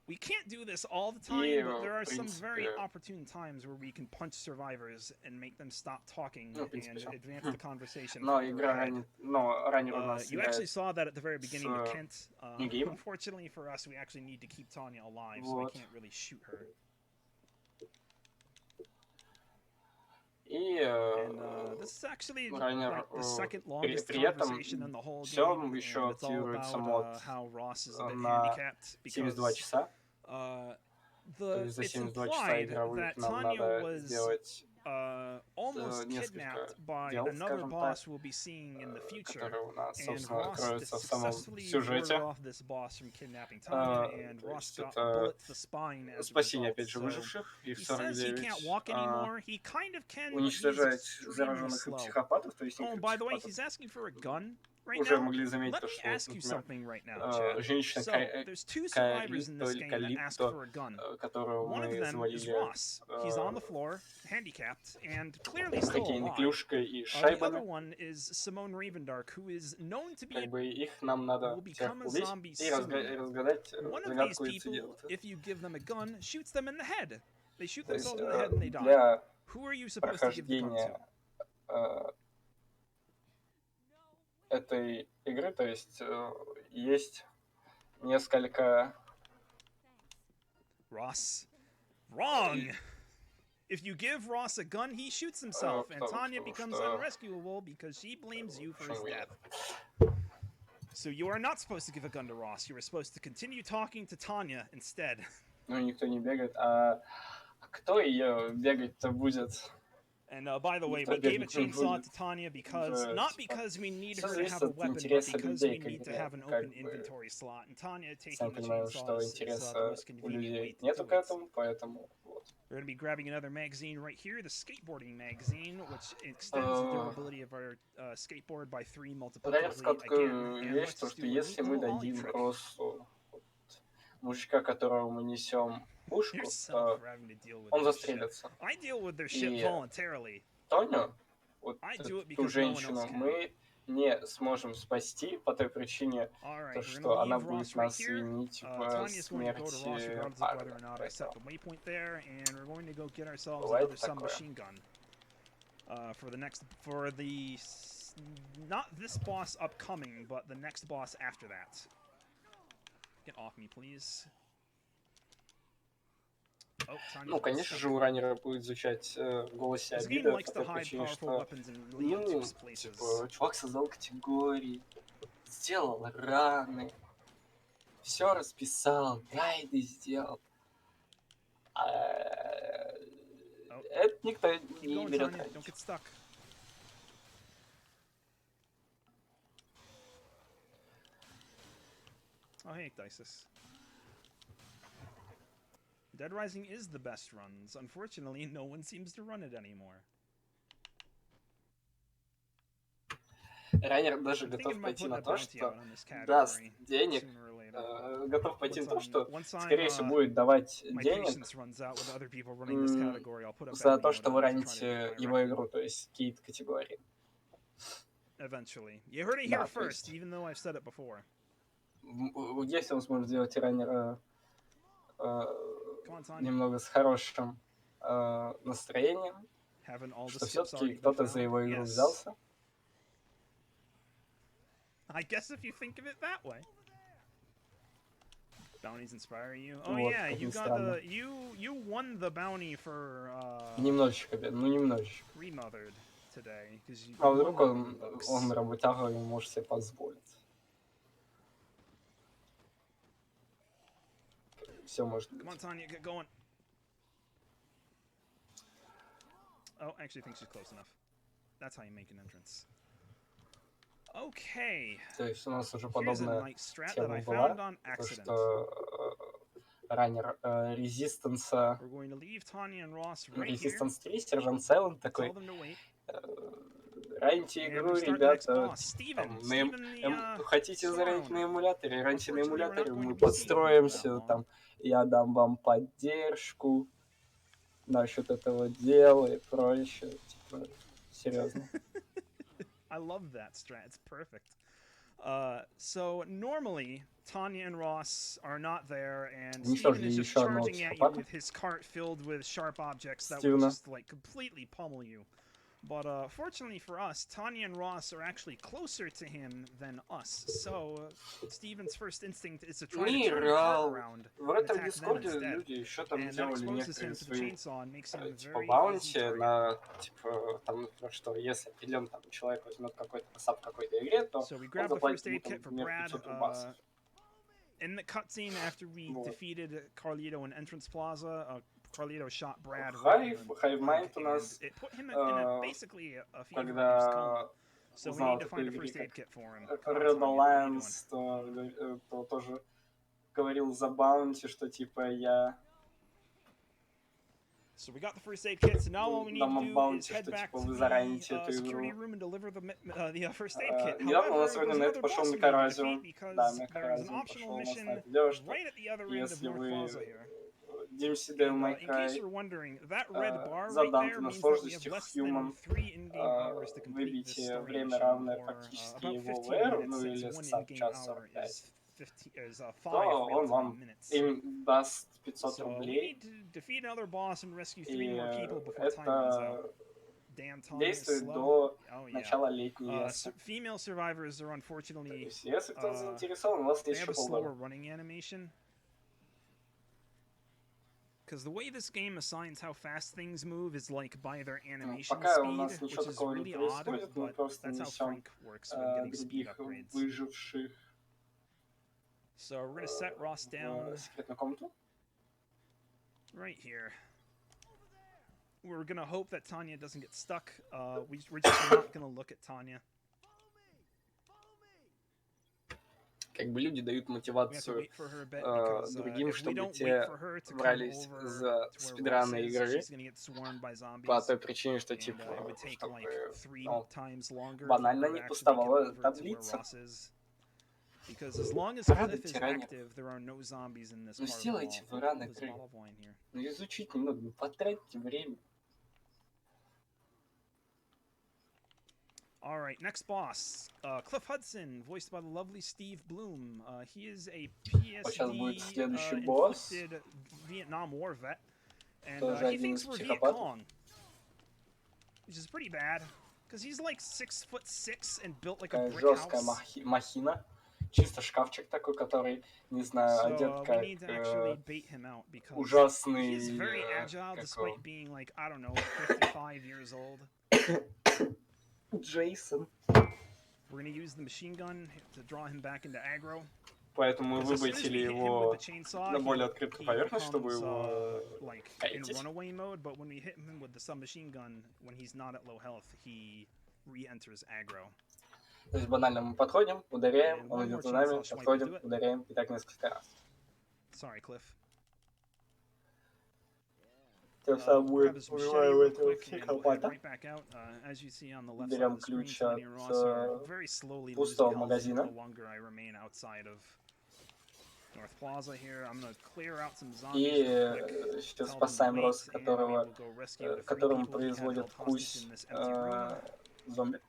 we can't do this all the time, but there are some very opportune times where we can punch survivors and make them stop talking and advance the conversation. Но игра ранее у нас you actually saw that at the very beginning with Kent. game. Unfortunately for us, we actually need to keep Tanya alive, so I can't really shoot her. И this is actually раннер like the second longest при этом conversation in the whole всем game, еще and it's all активируется about мод how Ross is a bit на handicapped 72 because часа. То есть за it's 72 часа implied игровых that нам Tanya надо was сделать almost несколько kidnapped by дел, another скажем boss так, we'll be seeing in the future. которые у нас, And собственно, Ross откроются в самом successfully сюжете. warded off this boss from kidnapping Tanya, and Ross got a bullet to the spine as a Спасение, result. опять же, So выживших. И в he says he 49 can't walk anymore. He kind of can, but he's уничтожать extremely зараженных и slow. психопатов, то есть Oh, by the way, he's asking for a gun right уже now, могли заметить let то, me что, ask you например, something right now, Chad. женщина So, there's two survivors in this game that ask for a gun. которую One of мы them is завалили Ross. He's on the floor, handicapped, and clearly still хоккейной alive. клюшкой и The other шайбами. one is Simone Ravendark, who is known to be Как бы их нам надо will всех become a убить zombie и soon. разгадать One of these загадку people, инцидента. if you give them a gun, shoots them in the head. They shoot То есть themselves in the head and they die. для Who are you supposed to give the gun to? прохождения этой игры, то есть есть несколько... Ross. Wrong! If you give Ross a gun, he shoots himself, and Tanya becomes unrescuable because she blames you for his death. So you are not supposed to give a gun to Ross. You are supposed to continue talking to Tanya instead. Ну, никто не бегает, а кто ее бегать-то будет? And by the way, we gave a chainsaw to Tanya because, not because we need her to have a weapon, but because we need to have an open inventory slot. And Tanya taking the chainsaw is the most convenient way to do it. We're going to be grabbing another magazine right here, the skateboarding magazine, which extends the durability of our skateboard by 3 multiplicatively again. And let's do a neat little ollie trick. Мужика, которого мы несем пушку, он застрелится. И Тоню, вот эту женщину, мы не сможем спасти по той причине, то, что она будет нас винить в смерти Павла. Бывает такое. For the not this boss upcoming, but the next boss after that. Get off me, please. Ну, конечно же, у раннера будет звучать в голосе обида по той причине, что типа, чувак создал категории, сделал раны, все расписал, гайды сделал. Это никто не берет. Oh, hey, Dices. Dead Rising is the best runs. Unfortunately, no one seems to run it anymore. Раннер даже готов пойти на то, что даст денег, готов пойти на то, что, скорее всего, будет давать денег за то, что вы раните его игру, то есть какие-то категории. Eventually. You heard it here first, even though I've said it before. Если он сможет сделать раннера немного с хорошим настроением, что все-таки кто-то за его игру взялся. I guess if you think of it that way. Bounties inspire you. Oh yeah, you got the you won the bounty for немножечко, ну немножечко. Remothered today, because you. А вдруг он работяга и может себе позволить. Все может быть. Come on, Tanya, get going. Oh, I actually think she's close enough. That's how you make an entrance. Okay. То есть у нас уже подобная тема была, то что раннер Резистанса, Резистанс 3, Сержант Сайлент такой, раньте игру, ребята, хотите заранить на эмуляторе, раньте на эмуляторе, мы подстроимся, там, я дам вам поддержку насчет этого дела и прочее, типа, серьезно. I love that strat. It's perfect. So normally Tanya and Ross are not there, and Steven is just charging at you with his cart filled with sharp objects that will just like completely pummel you. But fortunately for us, Tanya and Ross are actually closer to him than us. So Steven's first instinct is to try to turn his cart around and attack them instead. And that exposes him to the chainsaw and makes him very easy target. Что если определенно там человек возьмет какой-то посап в какой-то игре, то so we grab the first aid kit for Brad. In the cutscene after we defeated Carlito in Entrance Plaza, Carlito shot Brad. Hive Mind у нас, it put him in basically a fever coma. So we need to find a first aid kit for him. Red Alliance, то тоже говорил за баунти, что типа я So we got the first aid kit, so now all we need to do is head back to the security room and deliver the first aid kit. Недавно у нас However, сегодня there's на это another пошел boss we need to Микаразио. defeat because Да, there's an Микаразио optional пошел у нас mission на это девушка. right at the other end of Если North вы Plaza here. DMC Devil May In case Cry you're wondering, that red bar right заданты there на means that we have сложности less than Human, 3 in-game hours to complete this выбейте story время, mission, равное or практически about его 15 VR, minutes, ну since или 1 in-game час hour 45, is 5 то он вам real-time minutes. им даст 500 So we рублей. need to defeat another boss and rescue 3 И more people before time runs out. это Damn, Tanya is действует slow. до Oh, yeah. начала летней весы. Female survivors are То unfortunately есть, если кто-то заинтересован, у вас they есть have еще a slower полгода. running animation. Because the way this game assigns how fast things move is like by their animation Пока у speed, нас which ничего is такого не really odd, происходит, мы but просто that's how несем Frank works when getting speed других upgrades. выживших So we're gonna set Ross down в секретную комнату. right here. We're gonna hope that Tanya doesn't get stuck. We're just not gonna look at Tanya. Как бы люди дают мотивацию другим, чтобы те брались за спидраны игры по той причине, что типа чтобы банально не пустовала таблица. Порадуйте ранее. Ну сделайте вы ран игры. Ну изучить немного, ну потратьте время. All right, next boss, Cliff Hudson, voiced by the lovely Steve Bloom. He is a PSD-inflicted Vietnam War vet, and he thinks we're Viet Cong, which is pretty bad, because he's like 6'6" and built like a brick house. Жесткая махина, чисто шкафчик такой, который, не знаю, одет как ужасный, he's very agile, despite being like, I don't know, 55 years old. Джейсон. We're gonna use the machine gun to draw him back into aggro. Поэтому мы выбросили его на более открытую поверхность, чтобы его кайтить. In runaway mode, but when we hit him with the submachine gun, when he's not at low health, he re-enters aggro. То есть банально мы подходим, ударяем, он идет за нами, подходим, ударяем, и так несколько раз. Sorry, Cliff. Тем самым мы убиваем этого психопата. Берем ключ от пустого магазина. И сейчас спасаем Росса, которому производят кусь зомби.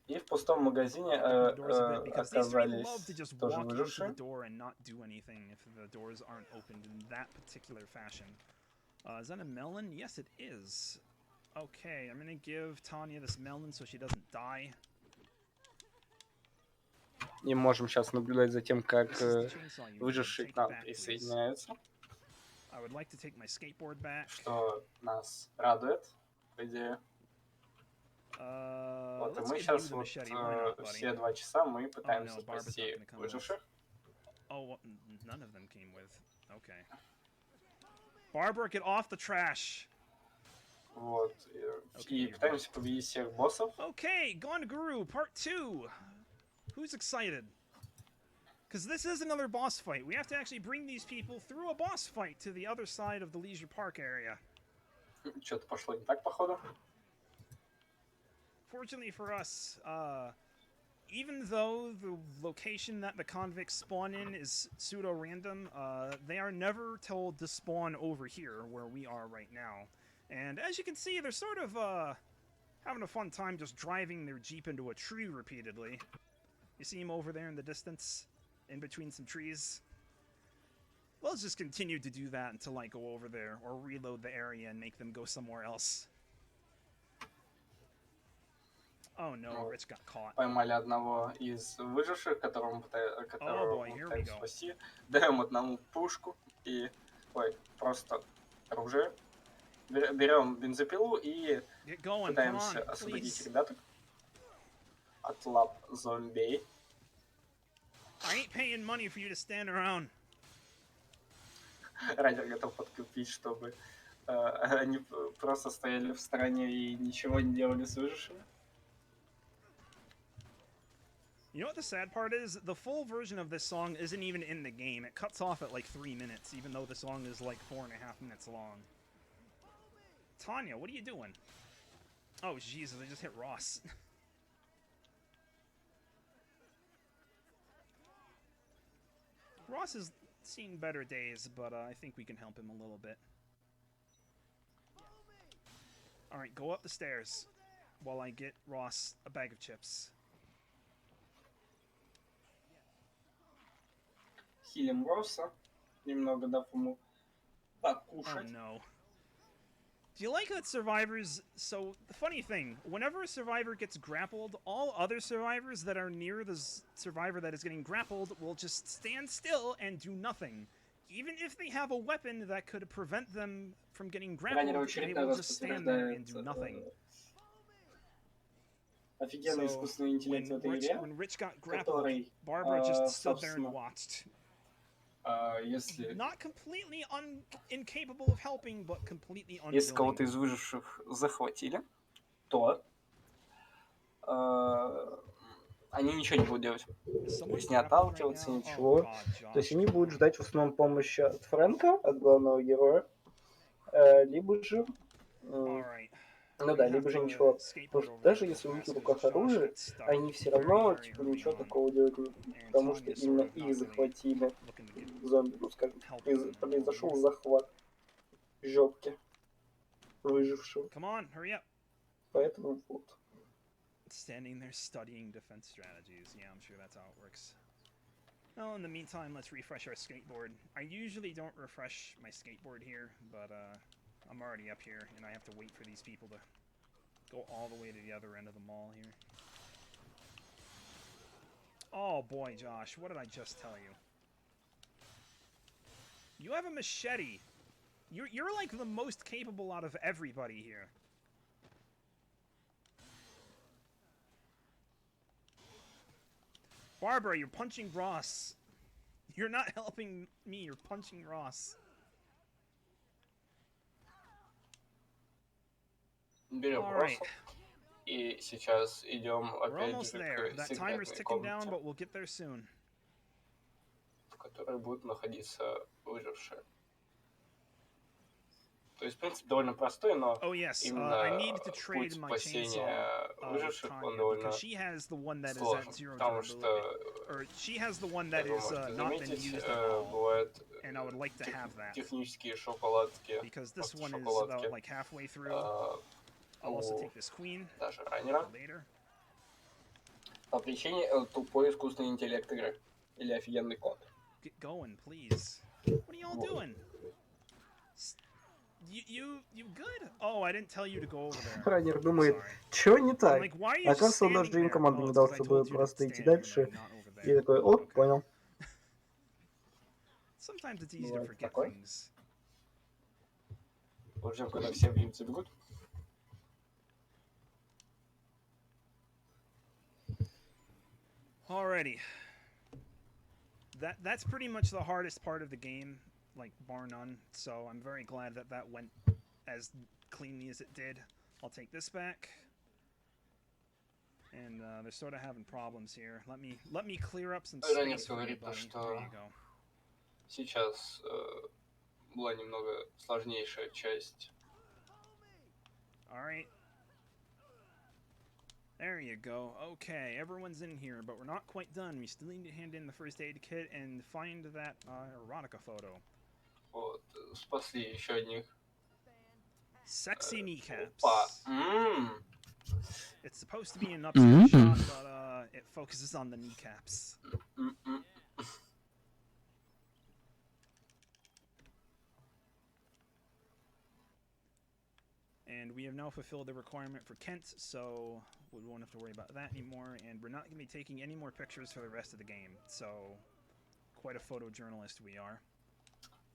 И в пустом магазине оказались тоже выжившие. Is that a melon? Yes, it is. Okay, I'm gonna give Tanya this melon so she doesn't die. И можем сейчас наблюдать за тем, как выжившие к нам присоединяются. Что нас радует, по идее. Вот, и мы сейчас вот все 2 часа мы пытаемся спасти выживших. Oh, none of them came with. Okay. Barbara, get off the trash. Вот, и пытаемся победить всех боссов. Okay, Gone Guru, Part 2. Who's excited? Because this is another boss fight. We have to actually bring these people through a boss fight to the other side of the Leisure Park area. Что-то пошло не так, походу. Fortunately for us, even though the location that the convicts spawn in is pseudo-random, they are never told to spawn over here, where we are right now. And as you can see, they're sort of having a fun time just driving their Jeep into a tree repeatedly. You see him over there in the distance, in between some trees? Let's just continue to do that until I go over there, or reload the area and make them go somewhere else. Oh no, Rich got caught. Поймали одного из выживших, которого пытаются спасти. Даем одному пушку и... Ой, просто оружие. Берем бензопилу и пытаемся освободить ребяток от лап зомби. I ain't paying money for you to stand around. Райдер готов подкупить, чтобы они просто стояли в стороне и ничего не делали с выжившими. You know what the sad part is? The full version of this song isn't even in the game. It cuts off at like 3 minutes, even though the song is like 4.5 minutes long. Tanya, what are you doing? Oh, Jesus, I just hit Ross. Ross has seen better days, but I think we can help him a little bit. Alright, go up the stairs while I get Ross a bag of chips. Хилим Росса, немного дав ему покушать. Oh no. Do you like that survivors... So, the funny thing, whenever a survivor gets grappled, all other survivors that are near the survivor that is getting grappled will just stand still and do nothing. Even if they have a weapon that could prevent them from getting grappled, they will just stand there and do nothing. Офигенный искусственный интеллект в этой игре, when Rich got grappled, Barbara just stood there and watched. Если... Not completely incapable of helping, but completely unwilling. Если кого-то из выживших захватили, то они ничего не будут делать. То есть не отталкиваться, ничего. То есть они будут ждать в основном помощи от Фрэнка, от главного героя, либо же... Ну да, либо же ничего. Потому что даже если у них в руках оружие, они все равно типа ничего такого делать не будут. Потому что именно их захватили зомби, ну скажем. Произошел захват жопки выжившего. Поэтому вот. Standing there studying defense strategies. Yeah, I'm sure that's how it works. Well, in the meantime, let's refresh our skateboard. I usually don't refresh my skateboard here, but I'm already up here, and I have to wait for these people to go all the way to the other end of the mall here. Oh boy, Josh, what did I just tell you? You have a machete. You're like the most capable out of everybody here. Barbara, you're punching Ross. You're not helping me, you're punching Ross. Берем Росса. И сейчас идем опять же к секретной комнате, в которой будут находиться выжившие. То есть, в принципе, довольно простой, но именно путь спасения выживших, он довольно сложный, потому что, я думаю, можете заметить, бывают технические шоколадки, даже раннера, по причине тупой искусственный интеллект игры или офигенный код. You good? Oh, I didn't tell you to go over there. Раннер думает, чё не так? Оказывается, он даже им команду не дал, чтобы просто идти дальше. И такой, о, понял. Sometimes it's easy to forget things. В общем, когда все в Римце бегут. Alrighty. That's pretty much the hardest part of the game. Like, bar none, so I'm very glad that that went as cleanly as it did. I'll take this back. And they're sort of having problems here. Let me clear up some space for you, buddy. There you go. Сейчас была немного сложнейшая часть. Alright. There you go. Okay, everyone's in here, but we're not quite done. We still need to hand in the first aid kit and find that erotica photo. Вот, спасли еще одних. Sexy kneecaps. Опа. It's supposed to be an upscale shot, but it focuses on the kneecaps. And we have now fulfilled the requirement for Kent, so we won't have to worry about that anymore. And we're not going to be taking any more pictures for the rest of the game. So, quite a photojournalist we are.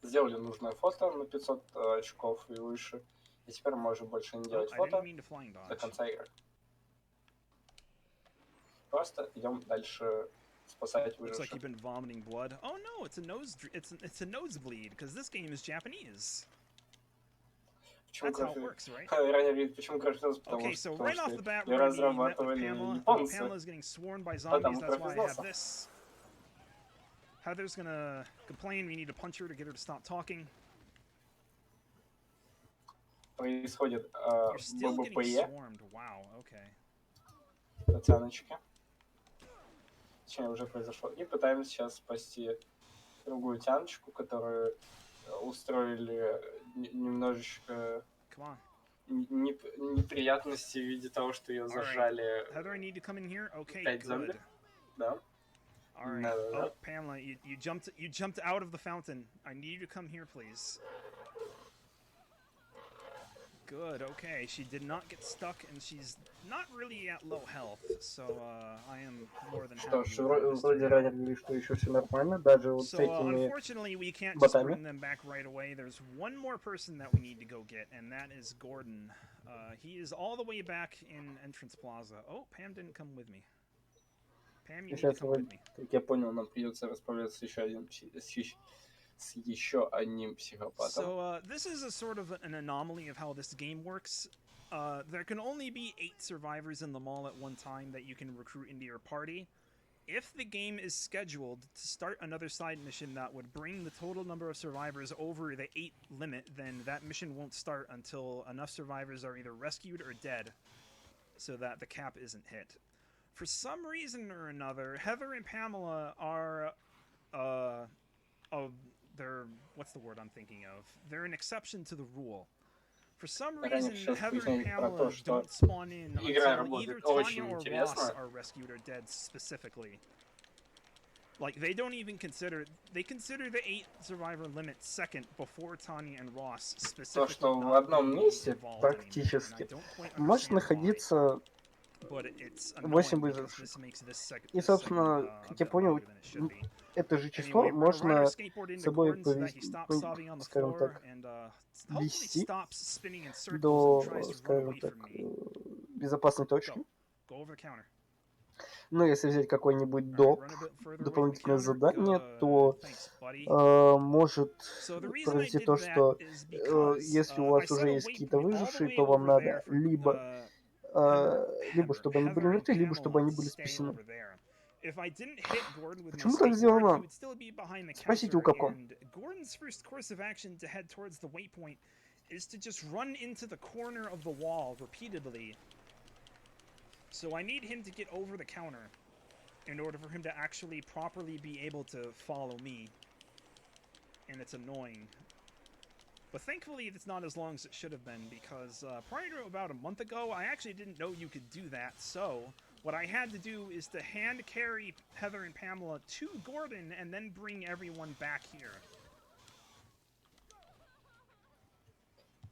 Сделали нужное фото на 500 очков и выше. И теперь можем больше не делать фото до конца игры. Просто идем дальше спасать выживших. Looks like you've been vomiting blood. Oh no, it's a nosebleed because this game is Japanese. Почему ранее говорит, почему гражданство? Потому что ее разрабатывали японцы. Потому пропиздался. Heather's gonna complain. We need to punch her to get her to stop talking. Происходит ББПЕ. Wow, okay. Татьяночки. Точнее, уже произошло. И пытаемся сейчас спасти другую Тяночку, которую устроили немножечко неприятности в виде того, что ее зажали 5 зомби. Да. All right. Oh, Pamela, you jumped out of the fountain. I need you to come here, please. Good. Okay. She did not get stuck, and she's not really at low health, so I am more than happy. Что ж, вроде ранее говорили, что еще все нормально, даже вот с этими unfortunately, we can't just bring them back right away. There's one more person that we need to go get, and that is Gordon. He is all the way back in Entrance Plaza. Oh, Pam didn't come with me. Pam, you need to come with me. Как я понял, нам придется расправляться с еще одним психопатом. So this is a sort of an anomaly of how this game works. There can only be 8 survivors in the mall at one time that you can recruit into your party. If the game is scheduled to start another side mission that would bring the total number of survivors over the 8 limit, then that mission won't start until enough survivors are either rescued or dead, so that the cap isn't hit. For some reason or another, Heather and Pamela are, they're, what's the word I'm thinking of? They're an exception to the rule. For some reason, Heather and Pamela don't spawn in until either Tanya or Ross are rescued or dead specifically. Like, they don't even consider, they consider the 8 survivor limit second before Tanya and Ross specifically. То, что в одном месте практически может находиться 8 выживших. И, собственно, как я понял, это же число можно с собой повести, скажем так, вести до, скажем так, безопасной точки. Но если взять какой-нибудь дополнительное задание, то может произойти то, что если у вас уже есть какие-то выжившие, то вам надо либо чтобы они были мертвы, либо чтобы они были спасены. Почему так сделано? Спросите у Capcom. Gordon's first course of action to head towards the waypoint is to just run into the corner of the wall repeatedly. So I need him to get over the counter in order for him to actually properly be able to follow me. And it's annoying. But thankfully, it's not as long as it should have been, because prior to about a month ago, I actually didn't know you could do that. So what I had to do is to hand carry Heather and Pamela to Gordon and then bring everyone back here.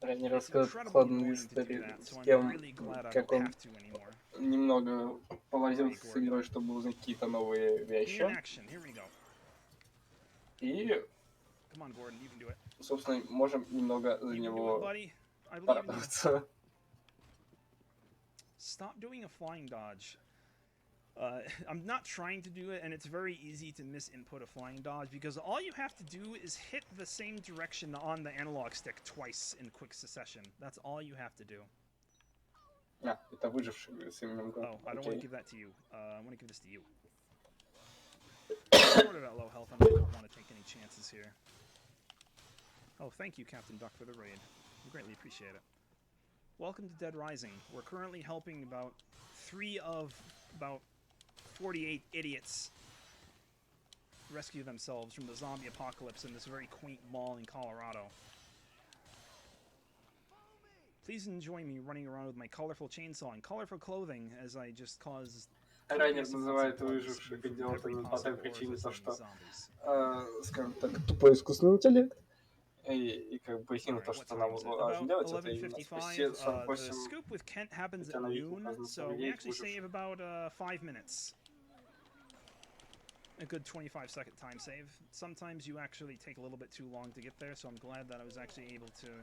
Ранее рассказал хладную историю с кем, как он немного повозился с игрой, чтобы узнать какие-то новые вещи. И, собственно, можем немного за него порадоваться. Stop doing a flying dodge. I'm not trying to do it, and it's very easy to misinput a flying dodge, because all you have to do is hit the same direction on the analog stick twice in quick succession. That's all you have to do. Это выживший с именем Год. Oh, I don't want to give that to you. I want to give this to you. I'm sort of at low health, and I don't want to take any chances here. Oh, thank you, Captain Duck, for the raid. We greatly appreciate it. Welcome to Dead Rising. We're currently helping about 3 of about 48 idiots rescue themselves from the zombie apocalypse in this very quaint mall in Colorado. Please enjoy me running around with my colorful chainsaw and colorful clothing as I just caused... Ранее называют выживших идиотами по той причине, то что, скажем так, тупой искусственный интеллект. И как бы им то, что нам важно делать, это именно спасти 48 A good 25-second time save. Sometimes you actually take a little bit too long to get there, so I'm glad that I was actually able to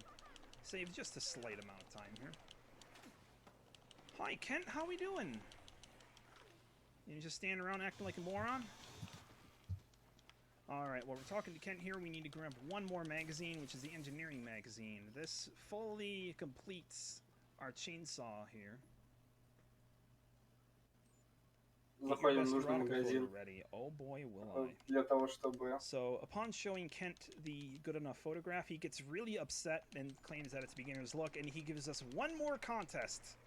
save just a slight amount of time here. Hi, Kent. How we doing? You just standing around acting like a moron? Alright, well, we're talking to Kent here. We need to grab one more magazine, which is the engineering magazine. This fully completes our chainsaw here. Заходим в нужный магазин. Oh boy, will I. Для того, чтобы... So, upon showing Kent the good enough photograph, he gets really upset and claims that it's beginner's luck, and he gives us one more contest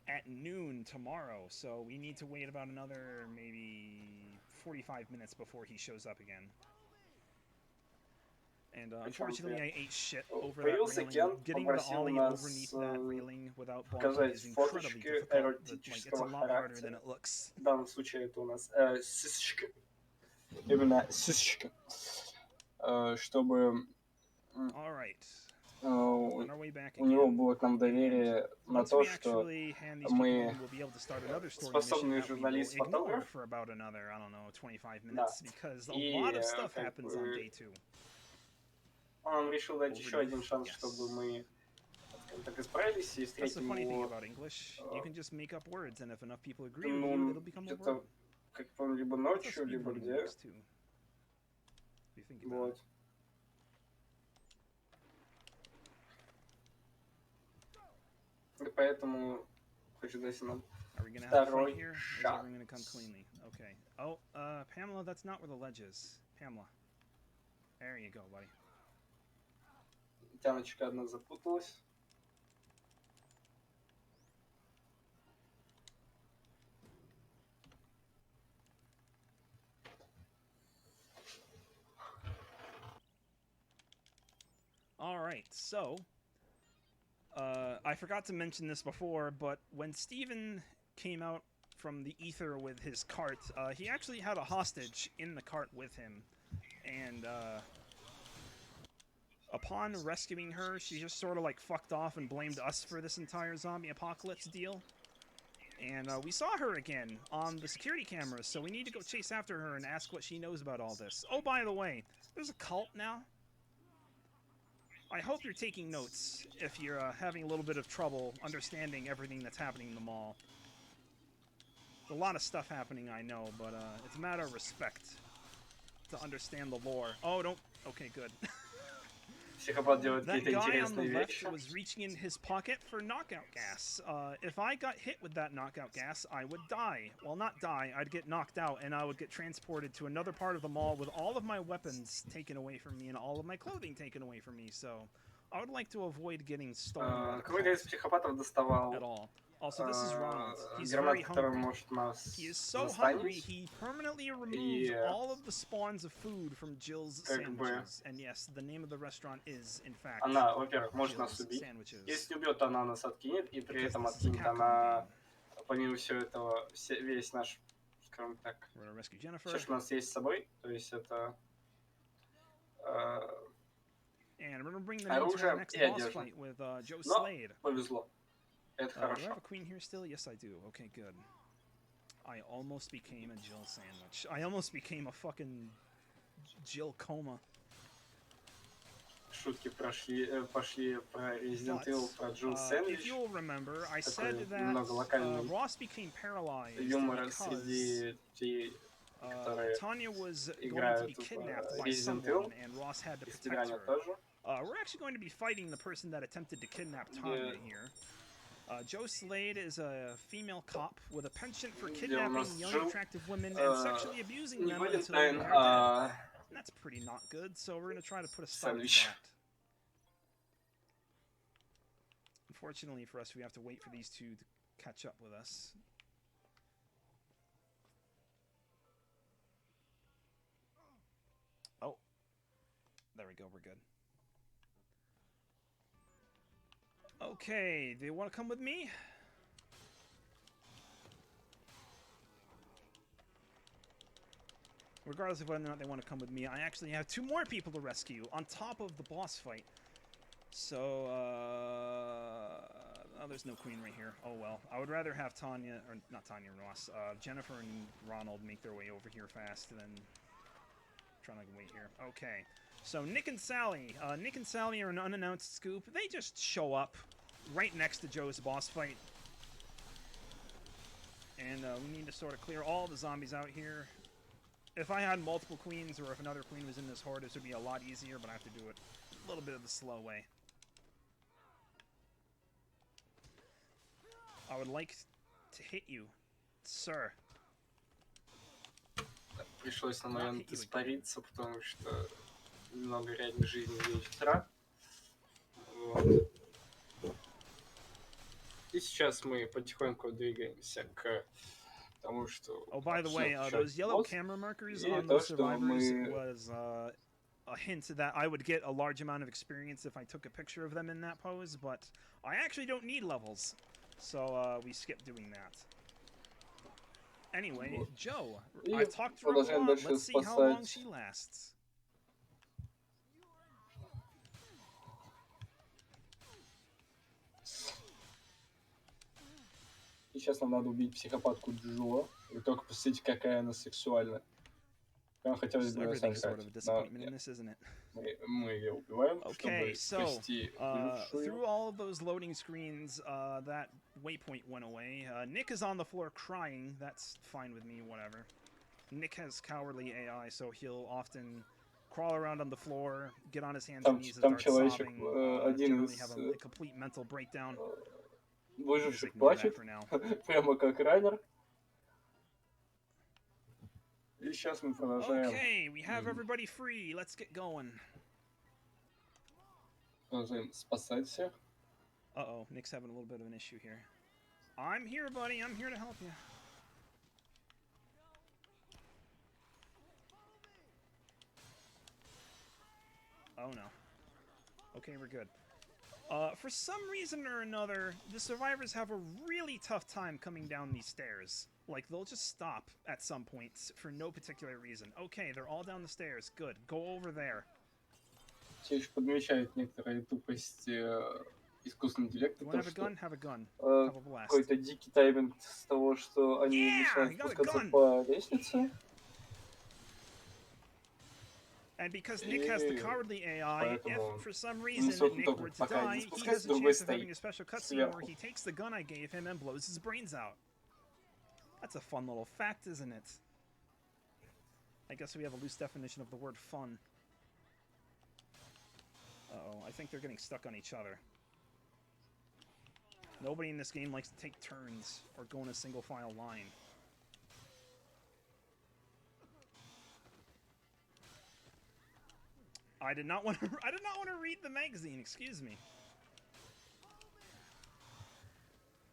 at noon tomorrow. So we need to wait about another maybe 45 minutes before he shows up again. And unfortunately, I ate shit over that railing. Getting the ollie underneath that railing without bonking is incredibly difficult. Like, it's a lot harder than it looks. В данном случае это у нас сисечка. Именно сисечка. Чтобы у него было к нам доверие на то, что мы способный журналист-фотограф. Он решил дать еще один шанс, чтобы мы так исправились и встретим его, где-то, как помню, либо ночью, либо где. Вот. И поэтому хочу дать нам второй шанс. Pamela, that's not where the ledge is. Pamela. There you go, buddy. Тяночка одна запуталась. Alright, so I forgot to mention this before, but when Steven came out from the ether with his cart, he actually had a hostage in the cart with him, and upon rescuing her, she just sort of like fucked off and blamed us for this entire zombie apocalypse deal. And we saw her again on the security cameras, so we need to go chase after her and ask what she knows about all this. Oh, by the way, there's a cult now. I hope you're taking notes if you're having a little bit of trouble understanding everything that's happening in the mall. There's a lot of stuff happening, I know, but it's a matter of respect to understand the lore. Oh, don't... Okay, good. That guy on the left was reaching in his pocket for knockout gas. If I got hit with that knockout gas, I would die. Well, not die, I'd get knocked out, and I would get transported to another part of the mall with all of my weapons taken away from me and all of my clothing taken away from me, so I would like to avoid getting stolen at all. Also, this is Ronald. He's very hungry. He is so hungry, he permanently removed all of the spawns of food from Jill's sandwiches. And yes, the name of the restaurant is, in fact, она, во-первых, может нас убить. Если убьет, она нас откинет, и при этом откинет она, помимо всего этого, весь наш, скажем так, все, что у нас есть с собой, то есть это оружие и одежда. Но повезло. Это хорошо. Do I have a queen here still? Yes, I do. Okay, good. I almost became a Jill sandwich. I almost became a fucking Jill coma. Шутки пошли про Resident Evil, про Jill Sandwich. If you'll remember, I said that Ross became paralyzed because Tanya was going to be kidnapped by someone, and Ross had to protect her. We're actually going to be fighting the person that attempted to kidnap Tanya here. Joe Slade is a female cop with a penchant for kidnapping young, attractive women and sexually abusing them until they're dead. That's pretty not good, so we're going to try to put a stop to that. Unfortunately for us, we have to wait for these two to catch up with us. Oh. There we go, we're good. Okay, they want to come with me? Regardless of whether or not they want to come with me, I actually have 2 more people to rescue on top of the boss fight. So, oh, there's no queen right here. Oh well. I would rather have Tanya, or not Tanya, Ross, Jennifer and Ronald make their way over here fast than trying to wait here. Okay. So Nick and Sally are an unannounced scoop. They just show up right next to Joe's boss fight. And we need to sort of clear all the zombies out here. If I had multiple queens, or if another queen was in this horde, this would be a lot easier, but I have to do it a little bit of the slow way. I would like to hit you, sir. Пришлось на момент испариться, потому что много реальной жизни вечера. Вот. И сейчас мы потихоньку двигаемся к тому, что... Oh, by the way, those yellow camera markers on those survivors was a hint that I would get a large amount of experience if I took a picture of them in that pose, but I actually don't need levels, so we skipped doing that. Anyway, Joe, I've talked to her a lot. Let's see how long she lasts. Сейчас нам надо убить психопатку Джо, и только посмотрите, какая она сексуальная. Прям хотелось бы мы ее убиваем, чтобы спасти выжившую. Through all of those loading screens, that waypoint went away. Nick is on the floor crying. That's fine with me, whatever. Nick has cowardly AI, so he'll often crawl around on the floor, get on his hands and knees and start sobbing, generally have a complete mental breakdown. Выживших плачет, прямо как раннер. И сейчас мы продолжаем. Okay, we have everybody free. Let's get going. Продолжаем спасать всех. Uh-oh, Nick's having a little bit of an issue here. I'm here, buddy. I'm here to help you. Oh no. Okay, we're good. For some reason or another, the survivors have a really tough time coming down these stairs. Like, they'll just stop at some points for no particular reason. Okay, they're all down the stairs. Good. Go over there. Все еще подмечают некоторые тупости искусственного интеллекта. Have a gun? Have a gun. Have a blast. Какой-то дикий тайминг с того, что они начинают спускаться по лестнице. And because Nick has the cowardly AI, if for some reason Nick were to die, he has a chance of having a special cutscene where he takes the gun I gave him and blows his brains out. That's a fun little fact, isn't it? I guess we have a loose definition of the word fun. Uh-oh, I think they're getting stuck on each other. Nobody in this game likes to take turns or go in a single file line. I did not want to read the magazine, excuse me.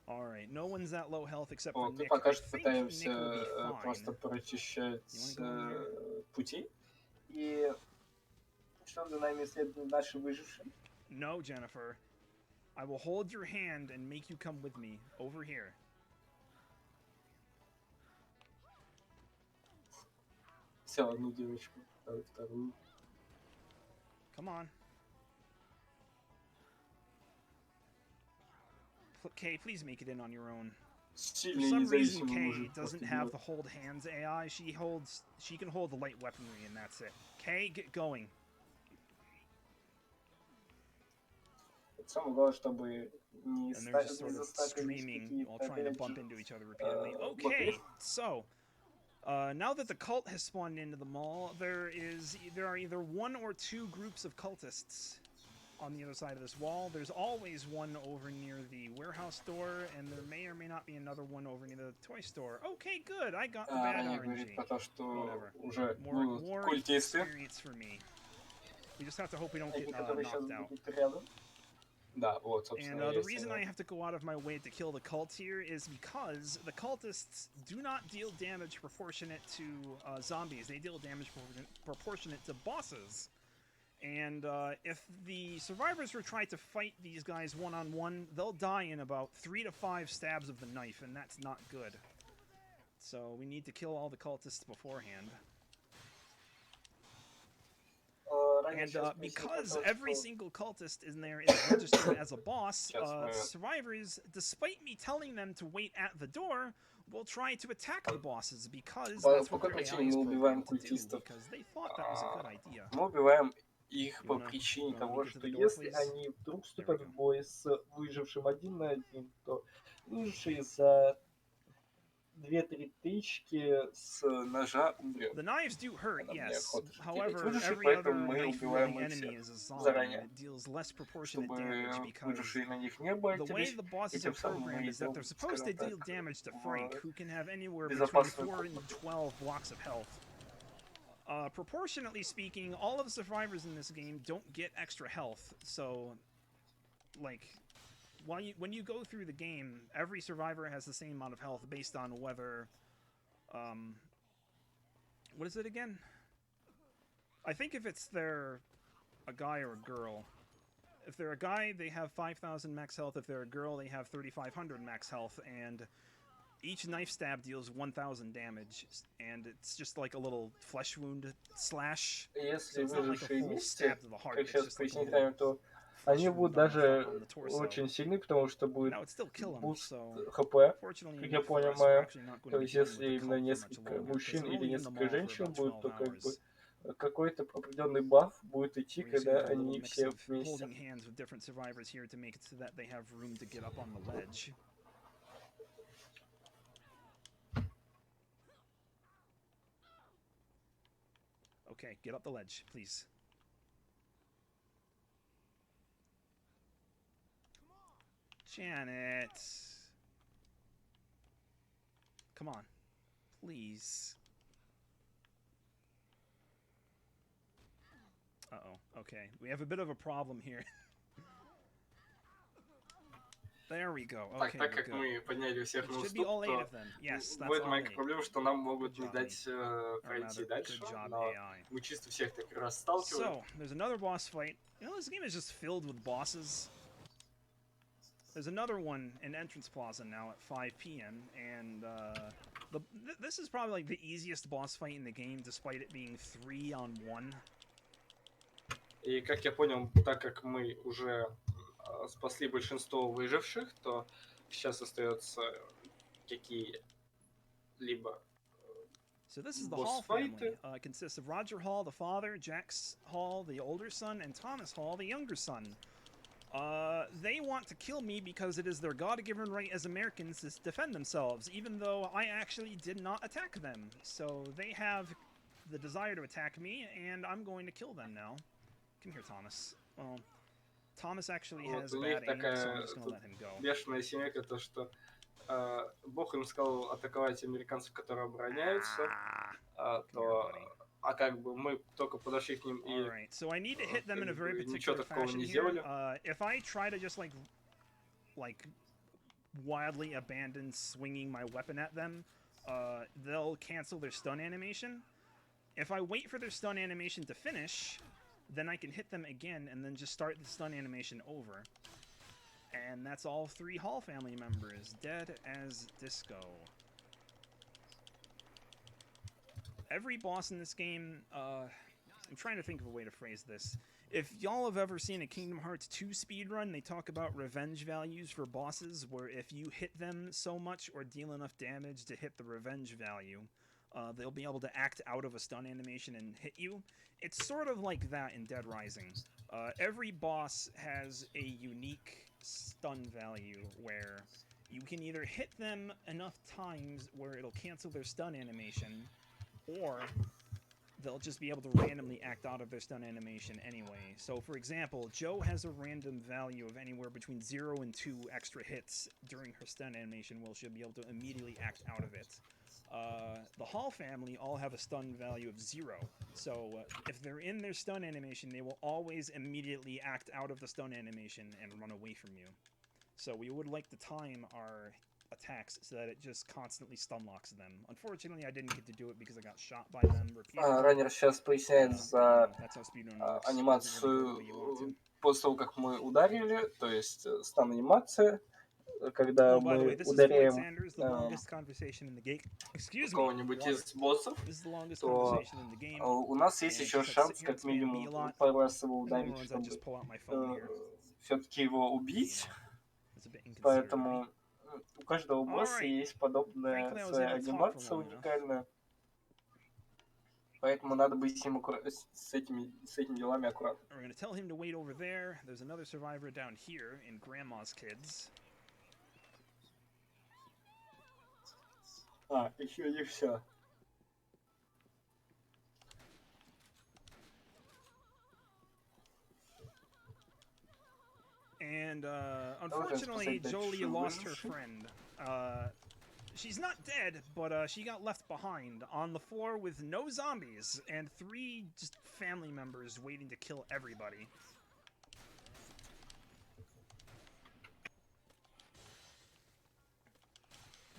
Alright, no one's at low health except for Nick. Пока что пытаемся просто прочищать пути. И что за нами следуют наши выжившие? No, Jennifer. I will hold your hand and make you come with me over here. Взял одну девочку, вторую. Come on. Kay, please make it in on your own. For some reason, Kay doesn't have the hold hands AI. She can hold the light weaponry, and that's it. Kay, get going. Самое главное, чтобы не and they're just sort of screaming while trying to bump into each other repeatedly. Okay, so now that the cult has spawned into the mall, there are either one or two groups of cultists on the other side of this wall. There's always one over near the warehouse store, and there may or may not be another one over near the toy store. Okay, good. I got the bad RNG. Whatever. More experience for me. We just have to hope we don't get knocked out. And the reason I have to go out of my way to kill the cult here is because the cultists do not deal damage proportionate to zombies. They deal damage proportionate to bosses. And if the survivors were trying to fight these guys one-on-one, they'll die in about 3 to 5 stabs of the knife, and that's not good. So we need to kill all the cultists beforehand. And because every single cultist in there is registered as a boss, survivors, despite me telling them to wait at the door, will try to attack the bosses because that's what their AI is programmed to do, because they thought that was a good idea. Мы убиваем их по причине того, что если они вдруг вступят в бой с выжившим 1 на 1, то выжившие 2-3 тычки с ножа умрет. The knives do hurt, Она мне yes. охота эти However, выжившие, every other поэтому мы убиваем knife-wielding их enemy всех is a zombie, and заранее, it deals less proportionate чтобы damage because выжившие на них не the way байтились, the и bosses тем are самым мы programmed is that идем, they're supposed to скажем deal так, damage to Frank, в who can have anywhere between безопасную 4 and комнату. 12 blocks of health. Proportionately speaking, all of the survivors in this game don't get extra health, so, like, when you go through the game, every survivor has the same amount of health based on whether, what is it again? I think if it's a guy or a girl. If they're a guy, they have 5,000 max health. If they're a girl, they have 3,500 max health, and each knife stab deals 1,000 damage, and it's just like a little flesh wound slash. Если So it's not like a выжившие full вместе, stab to the heart. как It's сейчас just like a пояснить, little то flesh они будут wound даже on the torso. очень сильны, потому что будет Now it still kill them, буст so ХП, fortunately как я for us, we're понимаю. actually not going То to be есть dealing with если the именно cult for much несколько longer, because мужчин they're или only in the несколько mall for женщин about будет, 12 то как бы hours. какой-то определенный баф будет идти, We're using когда a little они mix все of вместе. holding hands with different survivors here to make it so that they have room to get up on the ledge. Okay, get up the ledge, please. Janet. Come on. Please. Uh-oh. Okay. We have a bit of a problem here. There we go. Так, Okay, так we're как good. мы подняли всех It на should be уступ, all 8 то of them. Yes, that's будет all маленькая 8. проблема, что нам могут не job, дать пройти rather, дальше, good job, но AI. мы чисто всех так раз сталкиваем. So, there's another boss fight. You know, this game is just filled with bosses. There's another one in Entrance Plaza now at 5 p.m. And this is probably like the easiest boss fight in the game, despite it being 3-on-1. И как я понял, так как мы уже спасли большинство выживших, то сейчас остается какие-либо So this is the Hall family. It consists of Roger Hall, the father, Jack Hall, the older son, and Thomas Hall, the younger son. They want to kill me because it is their God-given right as Americans to defend themselves, even though I actually did not attack them. So they have the desire to attack me, and I'm going to kill them now. Come here, Thomas. Well, Thomas actually has bad aim, so I'm just going to let him go. Бешеная семейка, то что Бог им сказал атаковать американцев, которые обороняются, то как бы мы только подошли к ним и Alright, so I need to hit them in a very ничего particular такого fashion не here. сделали. If I try to just like wildly abandon swinging my weapon at them, they'll cancel their stun animation. If I wait for their stun animation to finish, then I can hit them again and then just start the stun animation over. And that's all 3 Hall family members, dead as disco. Every boss in this game, I'm trying to think of a way to phrase this. If y'all have ever seen a Kingdom Hearts 2 speedrun, they talk about revenge values for bosses, where if you hit them so much or deal enough damage to hit the revenge value, they'll be able to act out of a stun animation and hit you. It's sort of like that in Dead Rising. Every boss has a unique stun value where you can either hit them enough times where it'll cancel their stun animation, or they'll just be able to randomly act out of their stun animation anyway. So, for example, Joe has a random value of anywhere between 0 and 2 extra hits during her stun animation, where she'll be able to immediately act out of it. The Hall family all have a stun value of 0. So, if they're in their stun animation, they will always immediately act out of the stun animation and run away from you. So, we would like to time our attacks so that it just constantly stun locks them. Unfortunately, I didn't get to do it because I got shot by them repeatedly. Раннер сейчас поясняет за анимацию после того, как мы ударили, то есть стан-анимация, когда мы ударяем кого-нибудь из боссов, то у нас есть еще шанс как минимум пару раз его ударить, чтобы все-таки его убить. Поэтому у каждого босса есть подобная своя анимация уникальная. Поэтому надо быть с этими делами аккуратным. We're going to tell him to wait over there. There's another survivor down here in Grandma's Kids. А, еще не все. And unfortunately, Jolie lost her friend. She's not dead, but she got left behind on the floor with no zombies and 3 just family members waiting to kill everybody.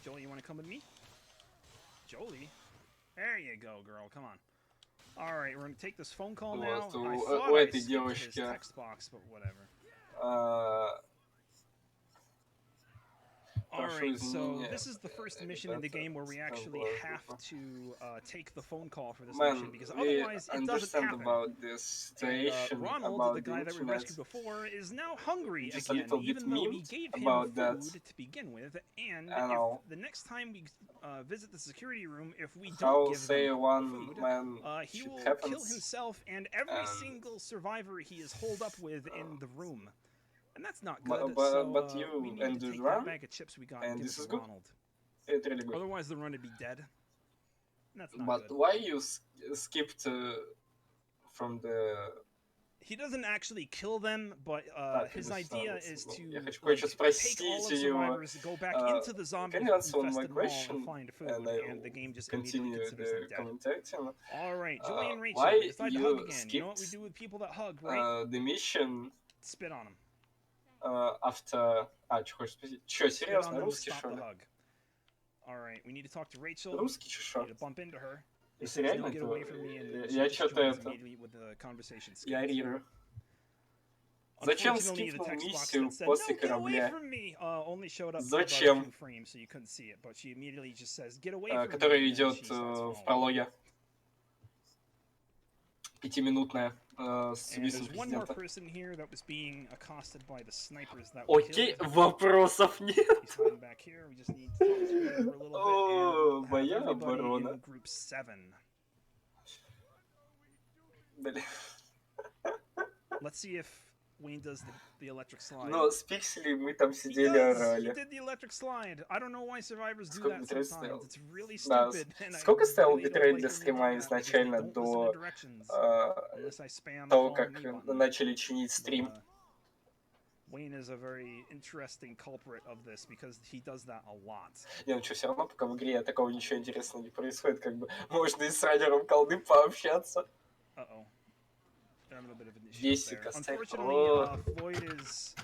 Jolie, you want to come with me? Jolie? There you go, girl. Come on. All right, we're going to take this phone call now. I thought I skipped his text box, but whatever. Alright, so this is the first mission in the game where we actually have to take the phone call for this mission, because otherwise it doesn't happen. About this situation, Ronald, about the guy that we rescued before, is now hungry just again, even though we gave him food to begin with, and if the next time we visit the security room, if we don't give him food, he will kill himself and every single survivor he is holed up with in the room. And that's not good, but so you we need to take that bag of chips we got and give it to Ronald. Really good. Otherwise the run would be dead. And that's not but good. Why you skipped from the... He doesn't actually kill them, but his idea is to take all of the survivors, go back into the zombie-infested mall and find food, and the game just immediately considers them dead. Alright, Jolie and Rachel, decide to hug again. You know what we do with people that hug, right? The mission... Spit on them. After... что хочешь спросить? Чё, серьезно, русский, что ли? Alright, we need to talk to Rachel. Русский, чё? We need to bump into her. Если реально, то я что-то это... Я рирую. Зачем скипнул миссию после корабля? Зачем? Который идет в прологе. 5-минутная с убийством президента. Окей, вопросов нет. О, моя оборона. Блин. Let's see if Wayne does the electric slide. Но с пикселей мы там сидели, орали. He did the electric slide. I don't know why survivors do that sometimes. It's really Да, stupid. сколько стоял битрейт для стрима изначально до того, как начали чинить стрим? Wayne is a very interesting culprit of this because he does that a lot. Не, ну что, все равно пока в игре такого ничего интересного не происходит, как бы можно и с раннером колды пообщаться. Uh-oh. Having a bit of an issue Бесик, there. Unfortunately, Floyd is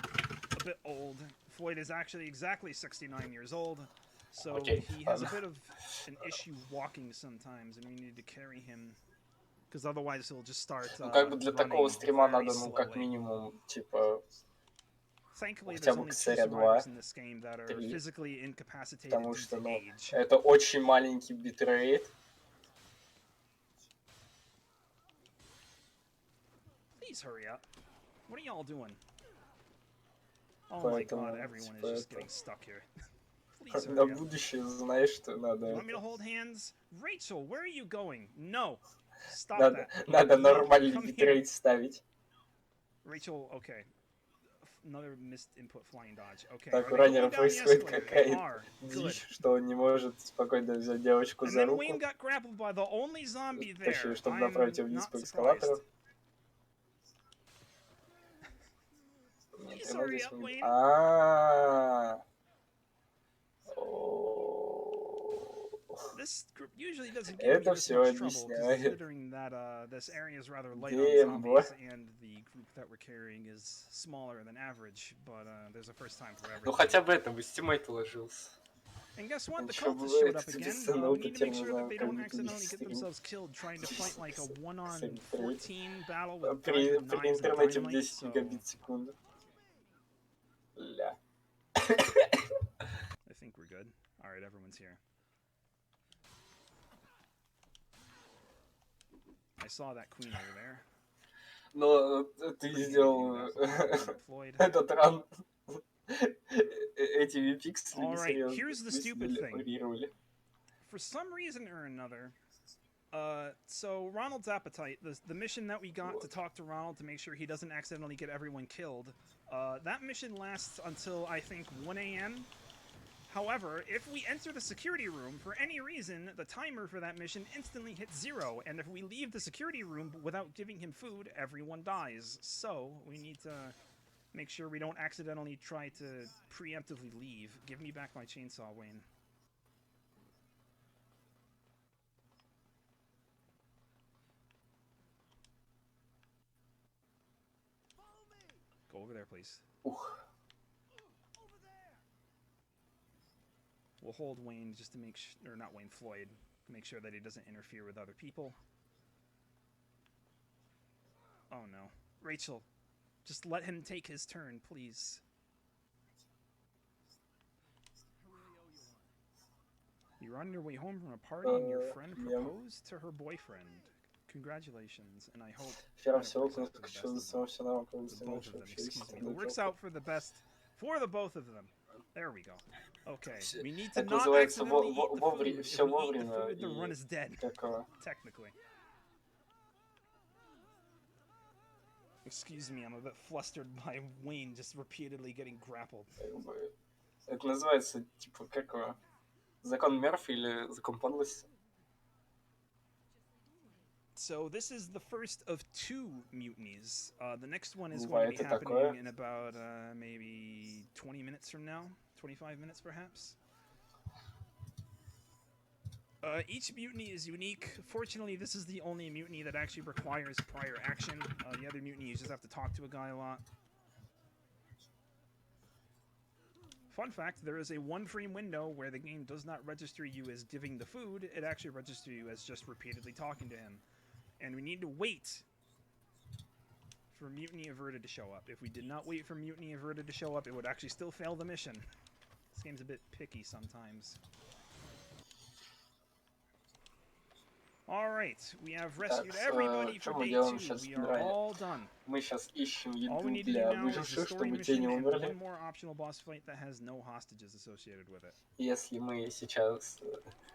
a bit old. Floyd is actually exactly 69 years old, so he has a bit of an issue walking sometimes, and we need to carry him, because otherwise he'll just start Ну, как бы для такого стрима надо, ну, как минимум, типа, хотя бы косаря 2-3, потому что, ну, это очень маленький битрейт. Please hurry up. What are y'all doing? Oh my god, everyone is just getting stuck here. Please hurry up. На будущее знаешь, что надо... You want me to hold hands? Rachel, where are you going? No. Stop that. Надо нормальный битрейт ставить. Rachel, okay. Another missed input flying dodge. Okay. Так, у раннера происходит какая-то дичь, что он не может спокойно взять девочку за руку. Точнее, чтобы направить ее вниз по эскалатору. Это все объясняет. Ну хотя бы это, бы стимейт уложился. And guess what? The cultists showed up again. We need to make sure that they don't accidentally get themselves killed trying to fight like a 1-on-14 battle with при интернете в 10 мегабит в секунду. Ля. I think we're good. Alright, everyone's here. I saw that queen over there. Но ты сделал этот ран этими пикселями серьезно. Here's the stupid thing. For some reason or another, so Ronald's appetite, the mission that we got to talk to Ronald to make sure he doesn't accidentally get everyone killed, that mission lasts until I think 1 a.m. However, if we enter the security room, for any reason, the timer for that mission instantly hits 0, and if we leave the security room without giving him food, everyone dies. So, we need to make sure we don't accidentally try to preemptively leave. Give me back my chainsaw, Wayne. Go over there, please. We'll hold Wayne just to make sure, or not Wayne, Floyd, to make sure that he doesn't interfere with other people. Oh no. Rachel, just let him take his turn, please. You're on your way home from a party and your friend proposed to her boyfriend. Congratulations, and I hope it works out for the best for the both of them. There we go. Okay, we need to not accidentally eat the food. If we eat the food, the run is dead, technically. Excuse me, I'm a bit flustered by Wayne just repeatedly getting grappled. Это называется, типа, как его? Закон Мерфи или закон подлости? So this is the first of 2 mutinies. The next one is going to be happening in about maybe 20 minutes from now. 25 minutes, perhaps. Each mutiny is unique. Fortunately, this is the only mutiny that actually requires prior action. The other mutiny, you just have to talk to a guy a lot. Fun fact, there is a 1 frame window where the game does not register you as giving the food. It actually registers you as just repeatedly talking to him. And we need to wait for Mutiny Averted to show up. If we did not wait for Mutiny Averted to show up, it would actually still fail the mission. This game's a bit picky sometimes. Alright, we have rescued everybody for day 2. We are all done. Мы сейчас ищем All we еду need to do для now is the выживших, story чтобы те mission не and умерли. one more optional boss fight that has no hostages associated with it. Если мы сейчас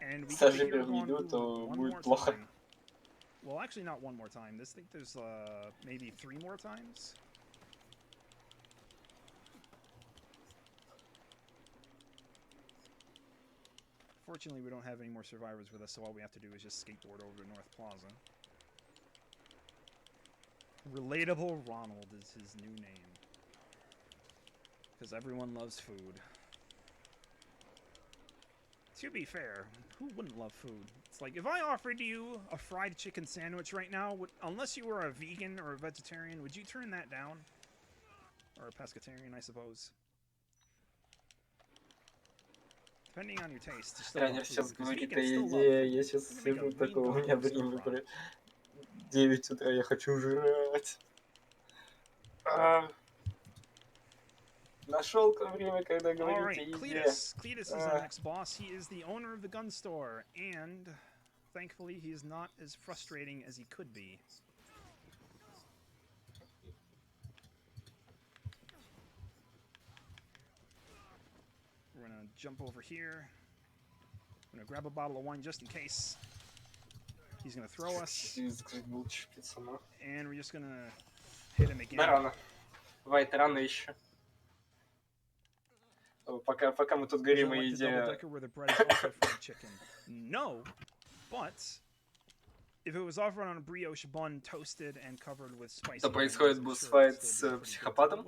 And we сожрем еду, то будет плохо. Well, actually not one more time. I think there's maybe 3 more times. Fortunately, we don't have any more survivors with us, so all we have to do is just skateboard over to North Plaza. Relatable Ronald is his new name. Because everyone loves food. To be fair, who wouldn't love food? It's like, if I offered you a fried chicken sandwich right now, unless you were a vegan or a vegetarian, would you turn that down? Or a pescatarian, I suppose. Depending on your taste. Ранее сейчас говорит о еде, я сейчас сижу такого, у меня время 9 утра, я хочу жрать. Нашел время, когда говорить о еде. Cletus is our next boss. He is the owner of the gun store, and thankfully he is not as frustrating as he could be. We're gonna jump over here. I'm gonna grab a bottle of wine just in case. He's gonna throw us. And we're just gonna hit him again. Да, рано. Бывает рано еще. Пока мы тут горим и едим. No, but if it was offered on a brioche bun, toasted and covered with spicy. Это происходит босс-файт с психопатом,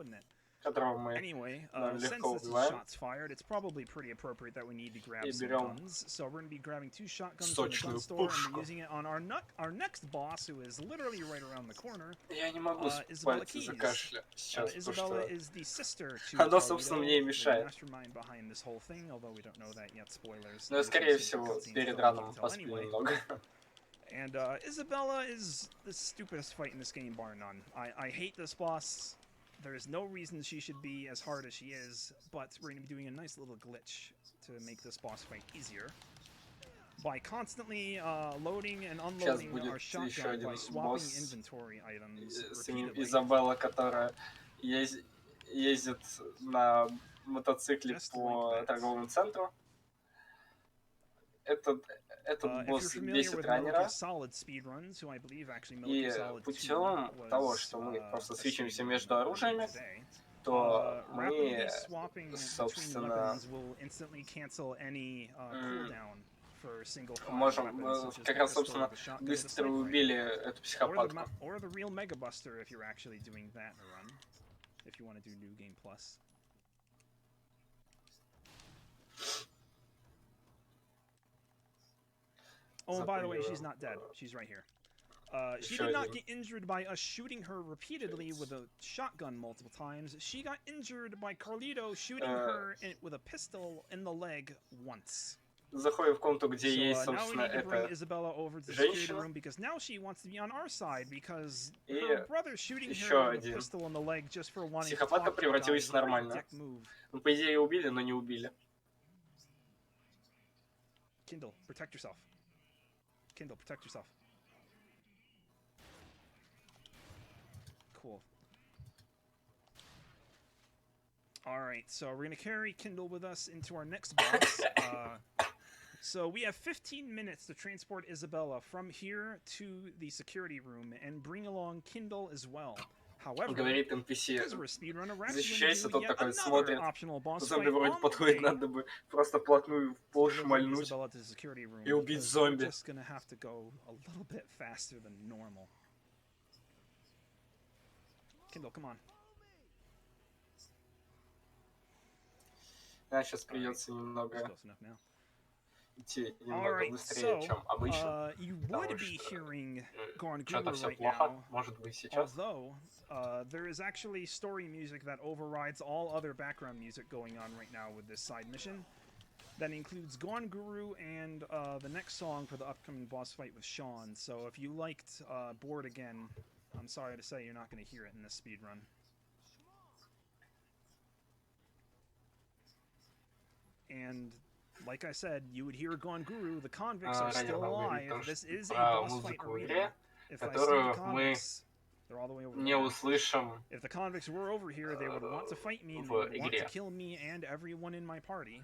которого мы легко убиваем. Shots fired, it's probably pretty appropriate that we need to grab some guns. So we're going to be grabbing 2 shotguns from the gun store and using it on our next boss, who is literally right around the corner. Я не могу спать из-за кашля сейчас, Isabella is the sister to она, собственно, мне и мешает. mastermind behind this whole thing, although we don't know that yet. Spoilers. Но, скорее всего, перед раном посплю немного. And Isabella is the stupidest fight in this game, bar none. I hate this boss. There is no reason she should be as hard as she is, but we're going to be doing a nice little glitch to make this boss fight easier. By constantly loading and unloading our shotgun by swapping inventory items repeatedly. Изабелла, которая ездит на мотоцикле по торговому центру. Этот босс бесит раннера, и путем того, что мы просто свечимся между оружиями, то мы, rapidly swapping between собственно, weapons will instantly cancel any cooldown for single fire можем, weapons, such as как the раз, pistol or собственно, the shotgun or the быстро sniper убили rifle. эту психопатку. Or the real Mega Buster if you're actually doing that in a run, if you want to do New Game Plus. Oh, by the way, she's not dead. She's right here. She did not get injured by us shooting her repeatedly with a shotgun multiple times. She got injured by Carlito shooting her with a pistol in the leg once. Заходим в комнату, где есть, Now we собственно, need to bring эта Isabella over to the security женщина. room because now she wants to be on our side because И her brother shooting еще her with a один. pistol in the leg just for wanting to Психопатка talk to a guy превратилась is в a very нормальную. dick move. Ну, по идее, ее убили, но не убили. Kindle, protect yourself. Kindle, protect yourself. Cool. Alright, so we're going to carry Kindle with us into our next boss. So we have 15 minutes to transport Isabella from here to the security room and bring along Kindle as well. However, говорит NPC, because we're a speedrunner, we're защищайся, going to тот do такой yet смотрит. another optional boss Зомби fight вроде on the подходит, way. надо бы просто вплотную в пол шмальнуть Isabella to the security room и убить because we're зомби. just going to have to go a little bit faster than normal. Kindle, come on. Сейчас придется немного идти немного быстрее, so, чем обычно. You would be hearing Что-то Gornguru все right плохо, now, может быть сейчас. although there is actually story music that overrides all other background music going on right now with this side mission. That includes Gornguru and the next song for the upcoming boss fight with Sean. So if you liked Bored Again, I'm sorry to say you're not going to hear it in this speed run. And like I said, you would hear Gornguru, the convicts are still alive. This is a boss fight arena. If I see the convicts, they're all the way over there. If the convicts were over here, they would want to fight me and they would want to kill me and everyone in my party.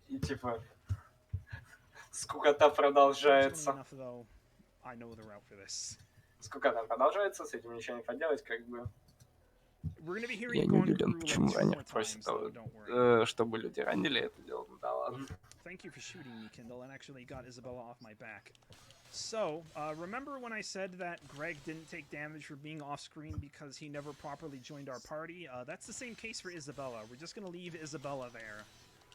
И типа скукота продолжается. I know the route for this. Скукота продолжается, с этим ничего не поделать, как бы. Я не удивлен, почему раннер просит того, чтобы люди ранили это дело. Да ладно. Thank you for shooting me, Kindle, and actually got Isabella off my back. So, remember when I said that Greg didn't take damage for being off-screen because he never properly joined our party? That's the same case for Isabella. We're just going to leave Isabella there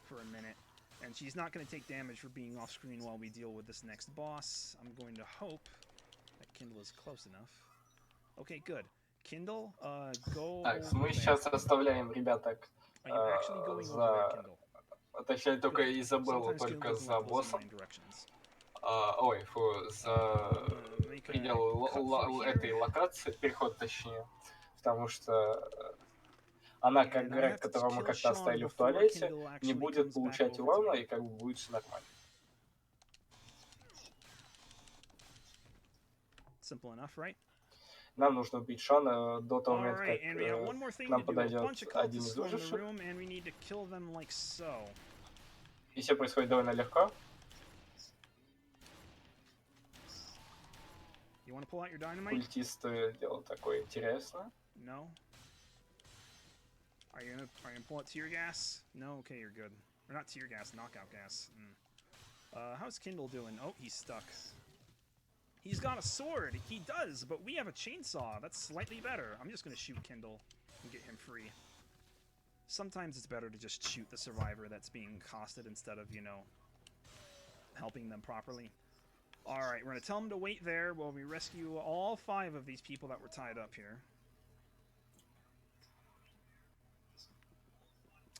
for a minute. And she's not going to take damage for being off-screen while we deal with this next boss. I'm going to hope that Kindle is close enough. Okay, good. Kindle, go. Так, мы сейчас расставляем ребяток за... Точнее, только Изабеллу только за боссом. Ой, фу, за предел этой локации, переход точнее. Потому что она, как Грег, которого мы как-то оставили в туалете, не будет получать урона и как бы будет все нормально. Simple enough, right? Нам нужно убить Шона до того момента, как к нам подойдет один из выживших. И все происходит довольно легко. Культисты делают такое интересное. No. Are you gonna pull out tear gas? No, okay, you're good. Or not tear gas, knockout gas. How's Kindle doing? Oh, he's stuck. He's got a sword. He does, but we have a chainsaw. That's slightly better. I'm just gonna shoot Kindle and get him free. Sometimes it's better to just shoot the survivor that's being accosted instead of, you know, helping them properly. Alright, we're gonna tell him to wait there while we rescue all 5 of these people that were tied up here.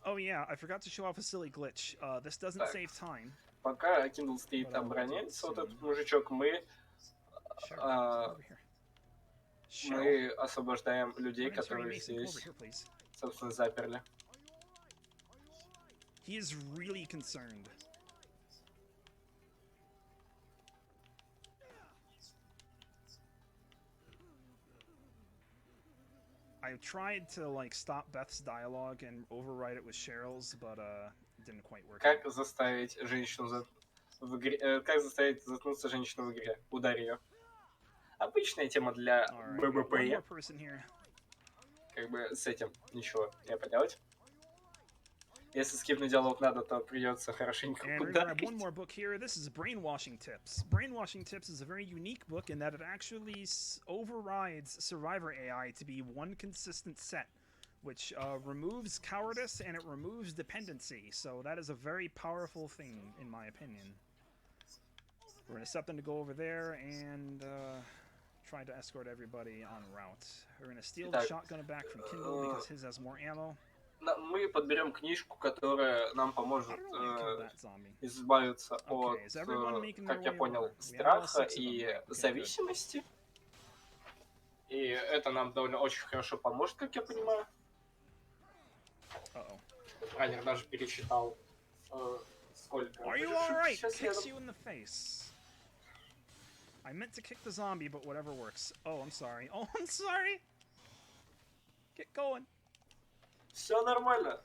Oh yeah, I forgot to show off a silly glitch. This doesn't save time. Пока Kindle стоит обороняется, вот этот мужичок, мы освобождаем людей, которые здесь, собственно, заперли. He is really concerned. I tried to like stop Beth's dialogue and override it with Cheryl's, but it didn't quite work. Как заставить женщину в игре? Как заставить заткнуться женщину в игре? Ударь ее. Обычная тема для ББП. как бы с этим ничего не поделать. Если скипнуть диалог надо, то придется хорошенько ударить. One more book here. This is Brainwashing Tips. Brainwashing Tips is a very unique book in that it actually overrides Survivor AI to be one consistent set, which removes cowardice and it removes dependency. So that is a very powerful thing, in my opinion. We're going to set them to go over there and try to escort everybody en route. We're going to steal the shotgun back from Kindle because his has more ammo. Мы подберем книжку, которая нам поможет избавиться от, как я понял, страха и зависимости. И это нам довольно очень хорошо поможет, как я понимаю. Раннер даже пересчитал, сколько. Are you alright? Kicks you in the face. I meant to kick the zombie, but whatever works. Oh, I'm sorry. Oh, I'm sorry. Get going. Все нормально.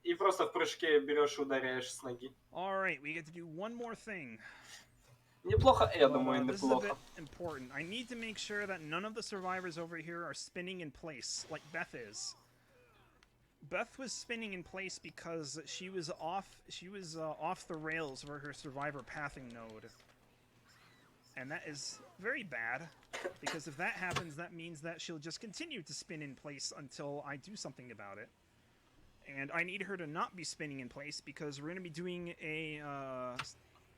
И просто в прыжке берешь и ударяешь с ноги. Alright, we get to do one more thing. Неплохо, я думаю, неплохо. This is a bit important. I need to make sure that none of the survivors over here are spinning in place, like Beth is. Beth was spinning in place because she was off the rails for her survivor pathing node. And that is very bad, because if that happens, that means that she'll just continue to spin in place until I do something about it. And I need her to not be spinning in place, because we're going to be doing a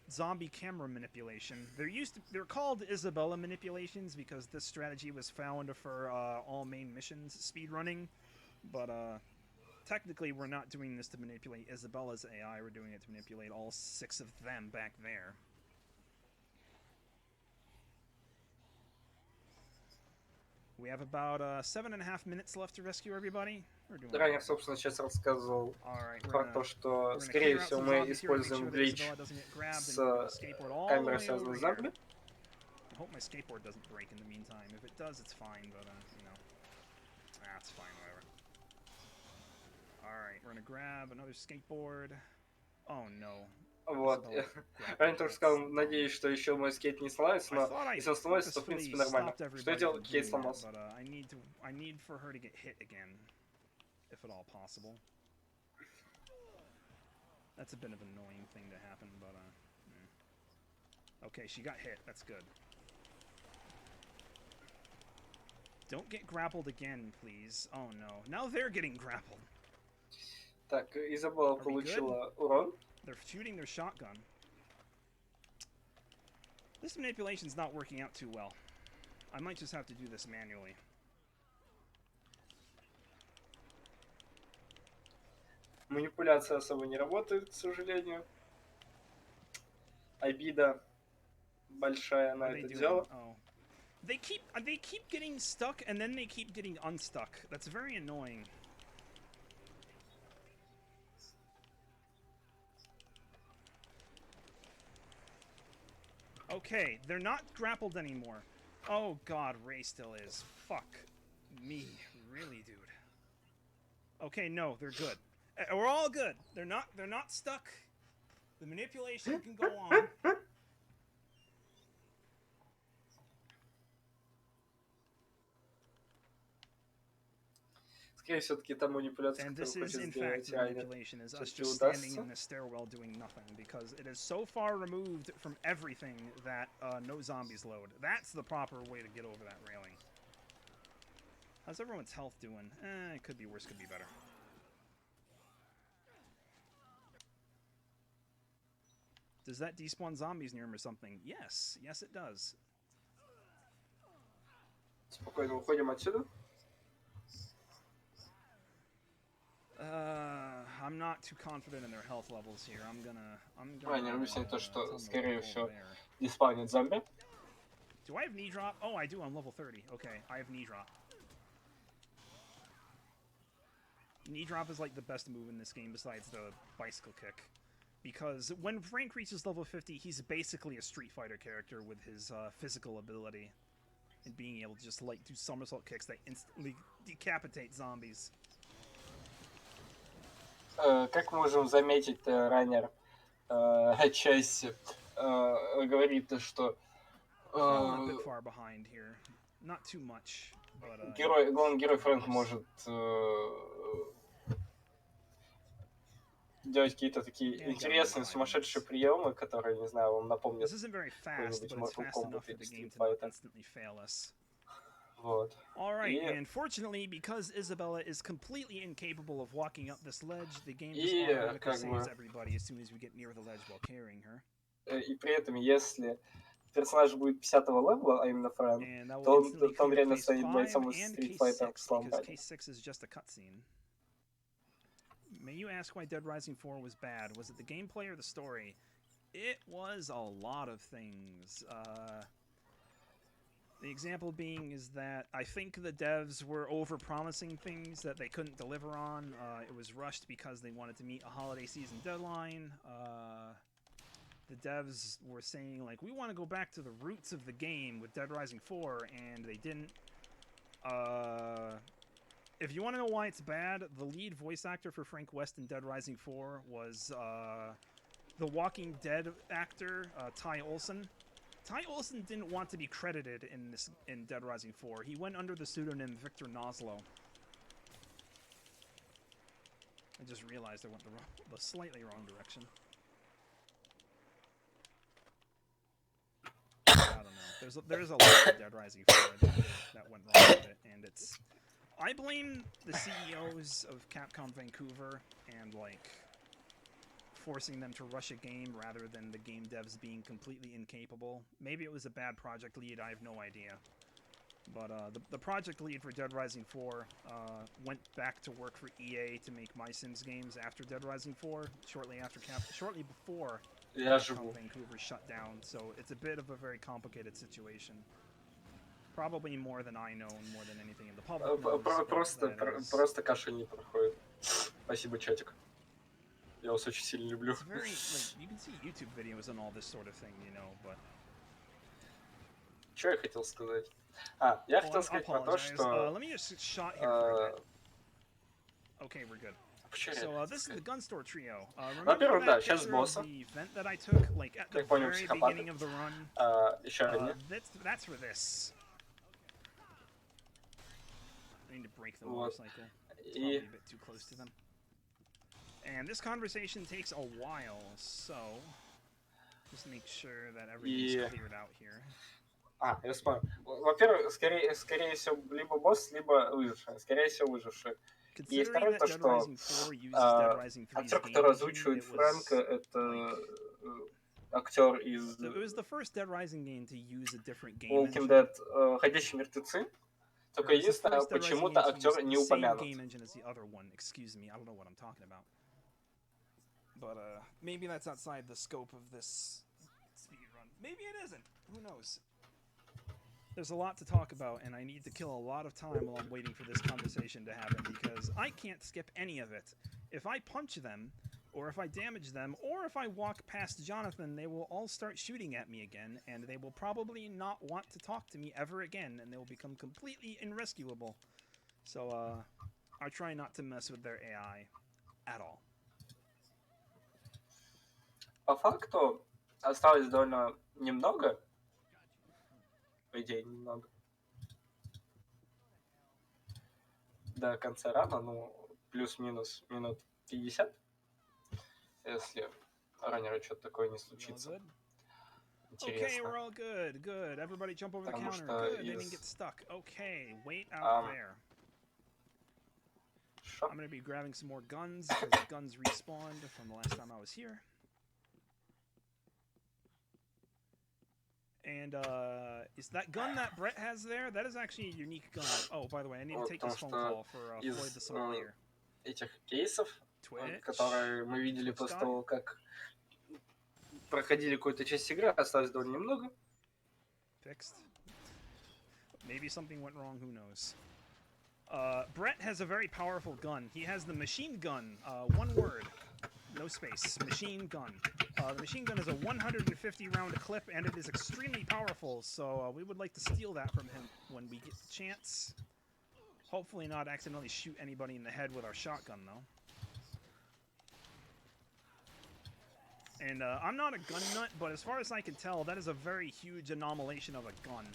zombie camera manipulation. They're called Isabella manipulations, because this strategy was found for all main missions speedrunning. But technically, we're not doing this to manipulate Isabella's AI, we're doing it to manipulate all 6 of them back there. We have about 7.5 minutes left to rescue everybody. Ранее, собственно, сейчас рассказывал про то, что, скорее всего, мы используем глич с камерой, связанной с зомби. I hope my skateboard doesn't break in the meantime. If it does, it's fine, but, you know. It's fine, whatever. Alright, we're gonna grab another skateboard. Oh, no. Вот. Ранее тоже сказал, надеюсь, что еще мой скейт не сломается, но если он сломается, то в принципе нормально. Что я делал, скейт сломался? I need for her to get hit again, if at all possible. That's a bit of an annoying thing to happen, but okay, she got hit. That's good. Don't get grappled again, please. Oh no. Now they're getting grappled. Так, Изабелла получила урон. They're shooting their shotgun. This manipulation's not working out too well. I might just have to do this manually. Манипуляция особо не работает, к сожалению. Обида большая на это дело. Oh. They keep getting stuck and then they keep getting unstuck. That's very annoying. Okay, they're not grappled anymore. Oh god, Ray still is. Fuck me, really, dude. Okay, no, they're good. We're all good. They're not stuck. The manipulation can go on. Скорее все-таки та манипуляция, которую хочет сделать manipulation is us just standing in the stairwell doing nothing, because it is so far removed from everything that no zombies load. That's the proper way to get over that railing. How's everyone's health doing? It could be worse, could be better. Does that despawn zombies near him or something? Yes. Yes, it does. Спокойно уходим отсюда. I'm not too confident in their health levels here. I'm gonna. Ранее объяснить то, что, скорее всего, деспаунит зомби. Do I have knee drop? Oh, I do. I'm level 30. Okay, I have knee drop. Knee drop is like the best move in this game besides the bicycle kick. Because when Frank reaches level 50, he's basically a Street Fighter character with his physical ability. And being able to just, like, do somersault kicks that instantly decapitate zombies. Как можем заметить, раннер отчасти говорит, что... a bit far behind here. Not too much. Главный герой Фрэнк может делать какие-то такие интересные, сумасшедшие приемы, которые, не знаю, вам напомнят какой-нибудь Mortal Kombat или Street Fighter. Вот. Alright, and fortunately, because Isabella is completely incapable of walking up this ledge, the game just И automatically как бы saves everybody as soon as we get near the ledge while carrying her. И при этом, если персонаж будет 50-го левела, а именно Фрэнк, то он реально станет бойцом из Street Fighter в сломбаде. Case 6 is just a cutscene. May you ask why Dead Rising 4 was bad? Was it the gameplay or the story? It was a lot of things. The example being is that I think the devs were over-promising things that they couldn't deliver on. It was rushed because they wanted to meet a holiday season deadline. The devs were saying, like, we want to go back to the roots of the game with Dead Rising 4, and they didn't. If you want to know why it's bad, the lead voice actor for Frank West in Dead Rising 4 was the Walking Dead actor, Ty Olsson. Ty Olsson didn't want to be credited in Dead Rising 4. He went under the pseudonym Victor Noslow. I just realized I went the slightly wrong direction. I don't know. There's a lot of Dead Rising 4 that went wrong with it, and it's. I blame the CEOs of Capcom Vancouver and like forcing them to rush a game rather than the game devs being completely incapable. Maybe it was a bad project lead, I have no idea. But the project lead for Dead Rising 4 went back to work for EA to make My Sims games after Dead Rising 4, shortly before Capcom Vancouver shut down. So it's a bit of a very complicated situation. Probably more than I know and more than anything in the public knows. Просто кашель не проходит. Спасибо, чатик. Я вас очень сильно люблю. It's very, like, you can see YouTube videos and all this sort of thing, you know, but... Что я хотел сказать? Я хотел сказать про то, что... Let me just shot here for a bit. Okay, we're good. So, this is the gun store trio. Во-первых, да, сейчас босса. The event that I took, like, at the very beginning of the run. Еще одни. That's for this. I need to break the motorcycle. It's probably a bit too close to them. And this conversation takes a while, so just make sure that everything's cleared out here. Я вспомнил. Во-первых, скорее всего, либо босс, либо выживший. Скорее всего, выживший. И второе, то, что актер, который озвучивает Фрэнка, это актер из Walking Dead, Ходячие мертвецы. Только единственное, почему-то актер не упомянут. But maybe that's outside the scope of this speedrun. Maybe it isn't. Who knows? There's a lot to talk about, and I need to kill a lot of time while I'm waiting for this conversation to happen, because I can't skip any of it. If I punch them, or if I damage them, or if I walk past Jonathan, they will all start shooting at me again, and they will probably not want to talk to me ever again, and they will become completely irrescuable. So, I try not to mess with their AI at all. По факту осталось довольно немного. По идее, немного. До конца рана, ну, плюс-минус минут 50. Если раннера что-то такое не случится. Интересно. Okay, we're all good. Good. Everybody jump over the counter. Good. They didn't get stuck. Okay, wait out there. I'm going to be grabbing some more guns because the guns respawned from the last time I was here. And is that gun that Brett has there? That is actually a unique gun. Oh, by the way, I need to take this phone call for Floyd the Sommelier. Этих кейсов, которые мы видели после того, как проходили какую-то часть игры, осталось довольно немного. Fixed. Maybe something went wrong, who knows. Brett has a very powerful gun. He has the machine gun, one word, no space, machine gun. The machine gun is a 150 round clip, and it is extremely powerful, so we would like to steal that from him when we get the chance. Hopefully not accidentally shoot anybody in the head with our shotgun, though. And I'm not a gun nut, but as far as I can tell, that is a very huge anomalation of a gun.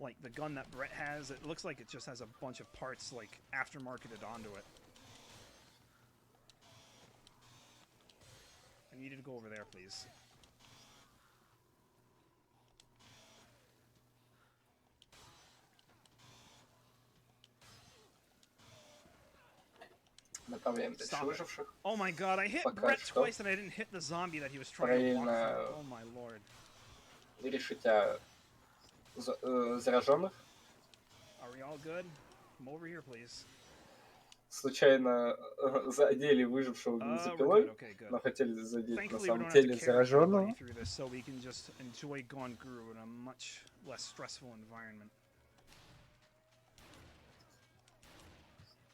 Like the gun that Brett has, it looks like it just has a bunch of parts like aftermarketed onto it. I need you to go over there, please. Oh my god, I hit Brett twice and I didn't hit the zombie that he was trying to walk through. Oh my lord. Решить зараженных. Are we all good? Come over here, please. Случайно задели выжившего бензопилой, но хотели задеть на самом деле зараженного. So we can just enjoy going through in a much less stressful environment.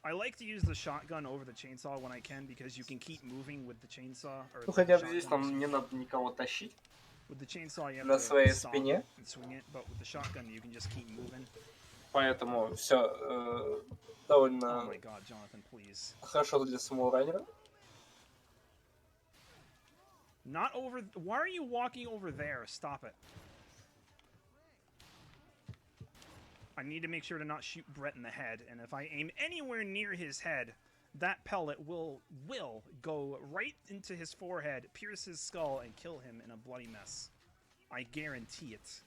I like to use the shotgun over the chainsaw when I can because you can keep moving with the chainsaw. Ну хотя бы здесь нам не надо никого тащить. With the chainsaw, you have на своей спине. And swing it, but with the shotgun, you can just keep moving. Поэтому все довольно oh my God, Jonathan, please. Хорошо для самого раннера. Not over. Why are you walking over there? Stop it. I need to make sure to not shoot Brett in the head, and if I aim anywhere near his head, that pellet will go right into his forehead, pierce his skull, and kill him in a bloody mess. I guarantee it.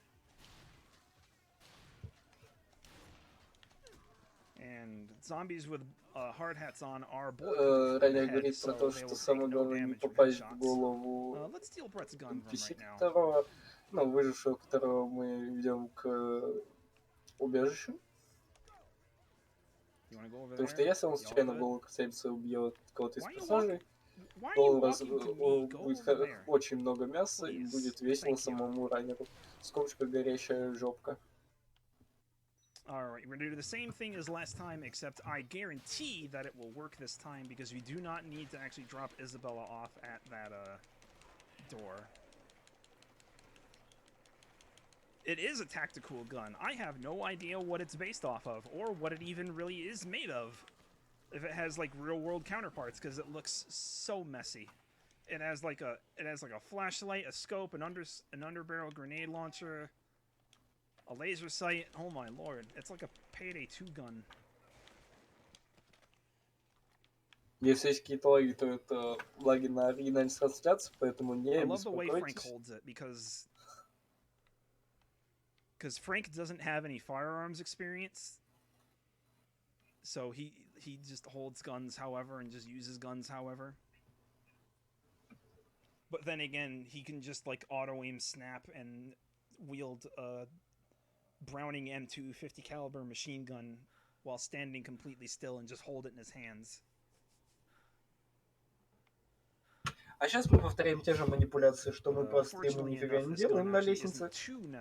And zombies with hard hats on are bored. Ранее говорит про то, что самое главное не попасть в голову второго, ну, выжившего, которого мы ведем к убежищу. Потому что если он случайно в голову касается и убьет кого-то из персонажей, то будет очень много мяса и будет весело самому раннеру. Скобочка горящая жопка. Alright, we're going to do the same thing as last time, except I guarantee that it will work this time because we do not need to actually drop Isabella off at that door. It is a tactical gun. I have no idea what it's based off of, or what it even really is made of. If it has like real-world counterparts, because it looks so messy. It has like a flashlight, a scope, an underbarrel grenade launcher, a laser sight. Oh my lord, it's like a Payday 2 gun. Если есть какие-то лаги, то это лаги на оригинальной трансляции, поэтому не беспокойтесь. I love the way Frank holds it because Frank doesn't have any firearms experience, so he just holds guns however and just uses guns however. But then again, he can just like auto aim snap and wield a Browning M2 50 caliber machine gun while standing completely still and just hold it in his hands. А сейчас мы повторяем те же манипуляции, что мы по стриму нифига не делаем на лестнице,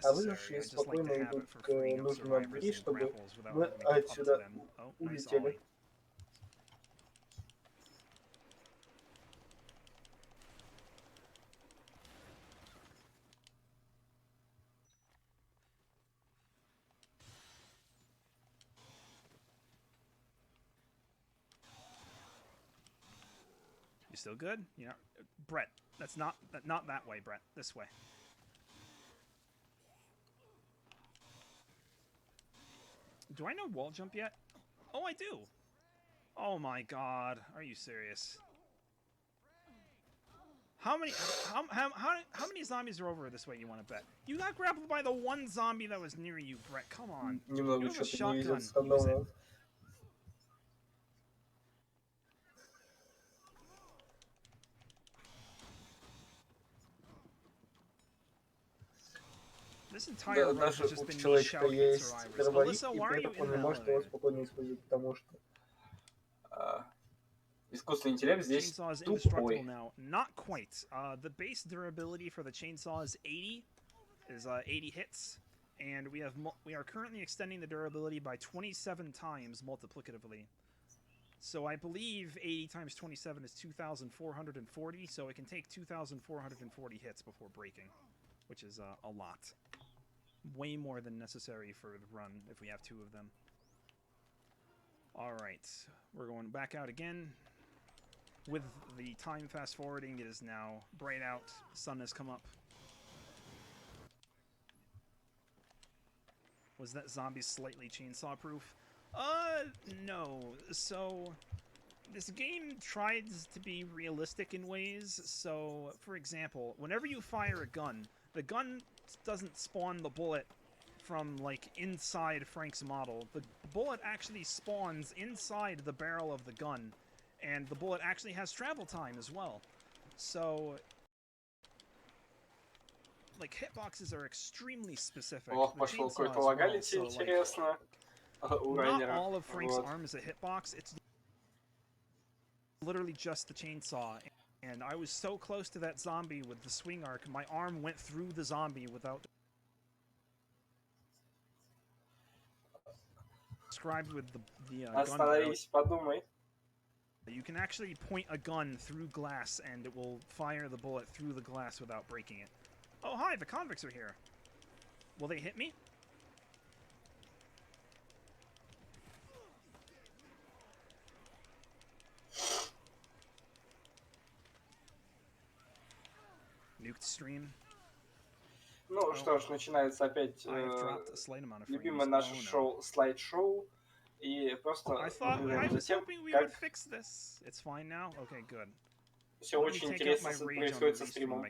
а выжившие спокойно идут к нужному нам двери, чтобы мы отсюда улетели. You still good? You know, Brett, that's not that way, Brett. This way. Do I know wall jump yet? Oh, I do. Oh my god, are you serious? How many zombies are over this way, you want to bet? You got grappled by the one zombie that was near you, Brett. Come on. Немного You have a что-то не shotgun. видел с рандомом. This entire run has just been me shouting at survivors. Alyssa, why are you in the elevator? Спокойно использовать, потому что искусственный интеллект здесь Chainsaw is тупой. indestructible now. Not quite. The base durability for the chainsaw is 80 hits, and we are currently extending the durability by 27 times multiplicatively. So I believe 80 times 27 is 2,440, so it can take 2,440 hits before breaking, which is a lot. Way more than necessary for the run if we have two of them. Alright, we're going back out again. With the time fast forwarding, it is now bright out, the sun has come up. Was that zombie slightly chainsaw-proof? No. So, this game tries to be realistic in ways. So, for example, whenever you fire a gun, the gun doesn't spawn the bullet from, like, inside Frank's model. The bullet actually spawns inside the barrel of the gun, and the bullet actually has travel time as well. So, like, hitboxes are extremely specific. Ох, пошел какой-то лагалити, интересно. У not Райнера. all of Frank's Вот. arm is a hitbox. It's literally just the chainsaw. And I was so close to that zombie with the swing arc, my arm went through the zombie without... Described with the gun barrel. Подумай. You can actually point a gun through glass and it will fire the bullet through the glass without breaking it. Oh, hi, the convicts are here. Will they hit me? Nuked stream. Ну что ж, начинается опять любимое наше шоу, слайд-шоу. И просто наблюдаем за тем, как все очень интересно происходит со стримом.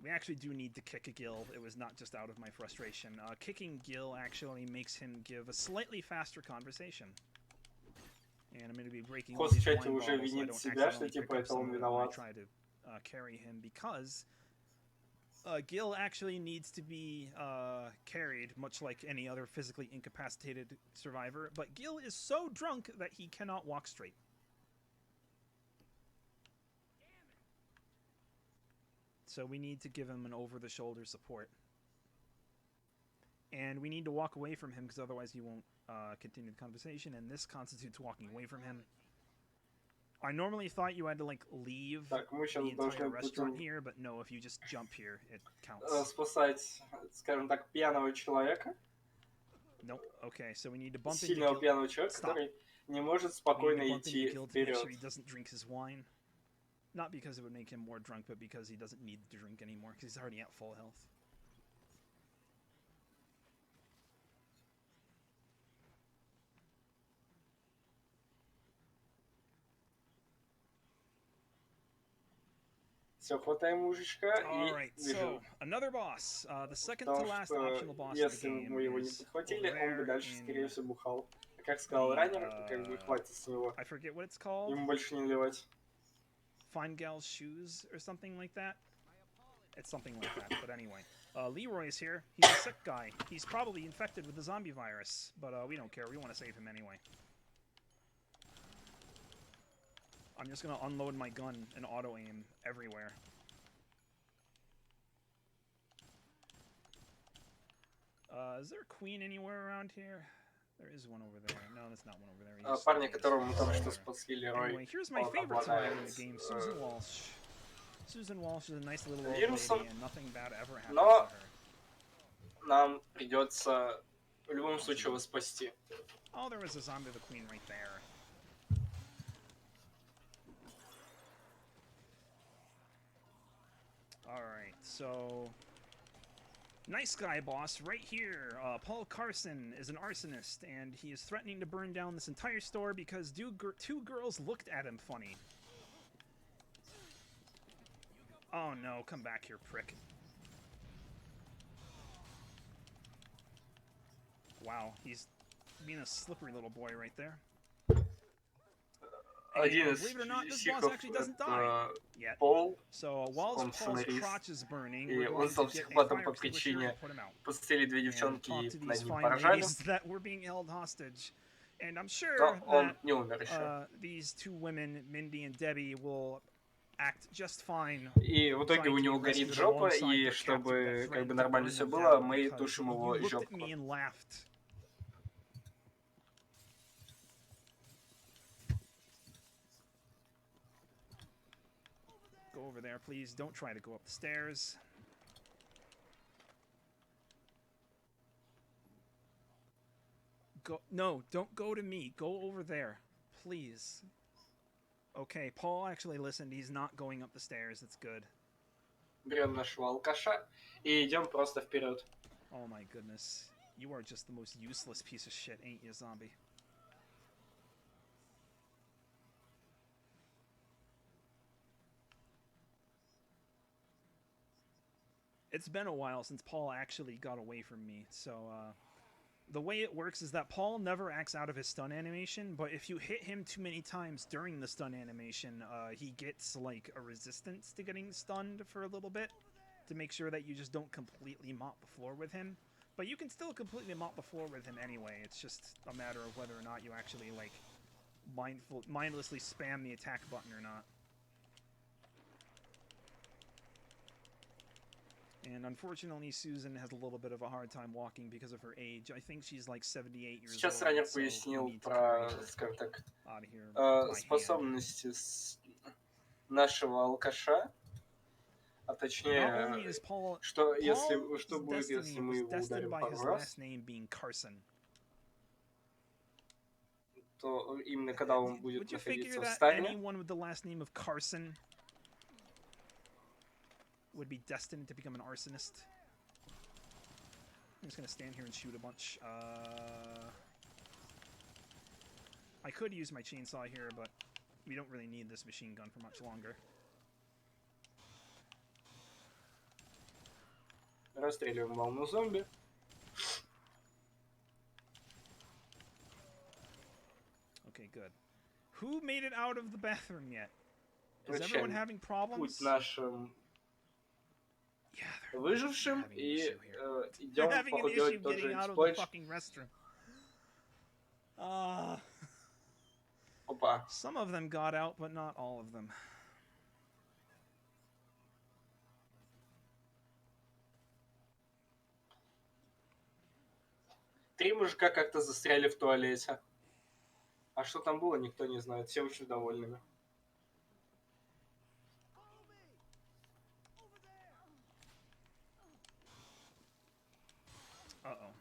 We actually do need to kick a Gil. It was not just out of my frustration. Kicking Gil actually makes him give a slightly faster conversation. And I'm going to be breaking all these wine bottles so I don't accidentally pick up some of them when I try to carry him, because Gil actually needs to be carried, much like any other physically incapacitated survivor, but Gil is so drunk that he cannot walk straight. So we need to give him an over-the-shoulder support. And we need to walk away from him, because otherwise he won't continue the conversation, and this constitutes walking away from him. I normally thought you had to, like, leave the entire restaurant here, but no, if you just jump here, it counts. Спасать, скажем так, пьяного человека. Nope. Okay, so we need to bump into Сильного пьяного человека, который не может спокойно идти вперед. Make sure he doesn't drink his wine. Not because it would make him more drunk, but because he doesn't need to drink anymore, because he's already at full health. Все, хватаем мужичка и so, another boss. The second to last optional boss of the game. Если мы его не подхватили, он бы дальше, скорее всего, бухал. Как сказал Райнер, как бы хватит своего. I forget what it's called. Ему больше не наливать. Fine Gal's shoes or something like that. It's something like that, but anyway. Leroy is here. He's a sick guy. He's probably infected with the zombie virus, but we don't care. We want to save him anyway. I'm just gonna unload my gun and auto-aim everywhere. Is there a queen anywhere around here? There is one over there. No, that's not one over there. Парня, которого мы только что спасли, Лерой. Anyway, here's my favorite time in the game, Susan Walsh. Susan Walsh is a nice little old lady, and nothing bad ever happens to her. Нам придется в любом случае его спасти. Oh, there was a zombie of the queen right there. Alright, so... Nice guy, boss, right here. Paul Carson is an arsonist, and he is threatening to burn down this entire store because two girls looked at him funny. Oh no, come back here, prick. Wow, he's being a slippery little boy right there. Один believe it or not, this boss actually doesn't die yet. So while Paul's crotch is burning, и он стал психопатом по причине пустили две девчонки и над ним поражали. That were being held hostage. And I'm sure that these two women, Mindy and Debbie, will act just fine. И в итоге у него горит жопа, и чтобы как бы нормально все было, мы тушим его жопу. Go over there, please. Don't try to go up the stairs. Go. No, don't go to me. Go over there, please. Okay, Paul actually listened. He's not going up the stairs. It's good. Берем нашего алкаша и идем просто вперед. Oh my goodness. You are just the most useless piece of shit, ain't you, zombie? It's been a while since Paul actually got away from me, so the way it works is that Paul never acts out of his stun animation, but if you hit him too many times during the stun animation, he gets like a resistance to getting stunned for a little bit to make sure that you just don't completely mop the floor with him. But you can still completely mop the floor with him anyway. It's just a matter of whether or not you actually like mindlessly spam the attack button or not. And unfortunately, Susan has a little bit of a hard time walking because of her age. I think she's like 78 years Сейчас old. Ранер пояснил про, скажем так, способности нашего алкаша, а точнее, что будет, если мы его ударим пару раз, то именно когда он будет находиться в стане. Would be destined to become an arsonist. I'm just gonna stand here and shoot a bunch. I could use my chainsaw here, but we don't really need this machine gun for much longer. Расстреливаем волну зомби. Okay, good. Who made it out of the bathroom yet? Is everyone having problems? Путь нашим выжившим и идем походу делать тот же эксплойт. Опа. Some of them got out, but not all of them. Три мужика как-то застряли в туалете. А что там было, никто не знает. Все очень довольными. Uh-oh.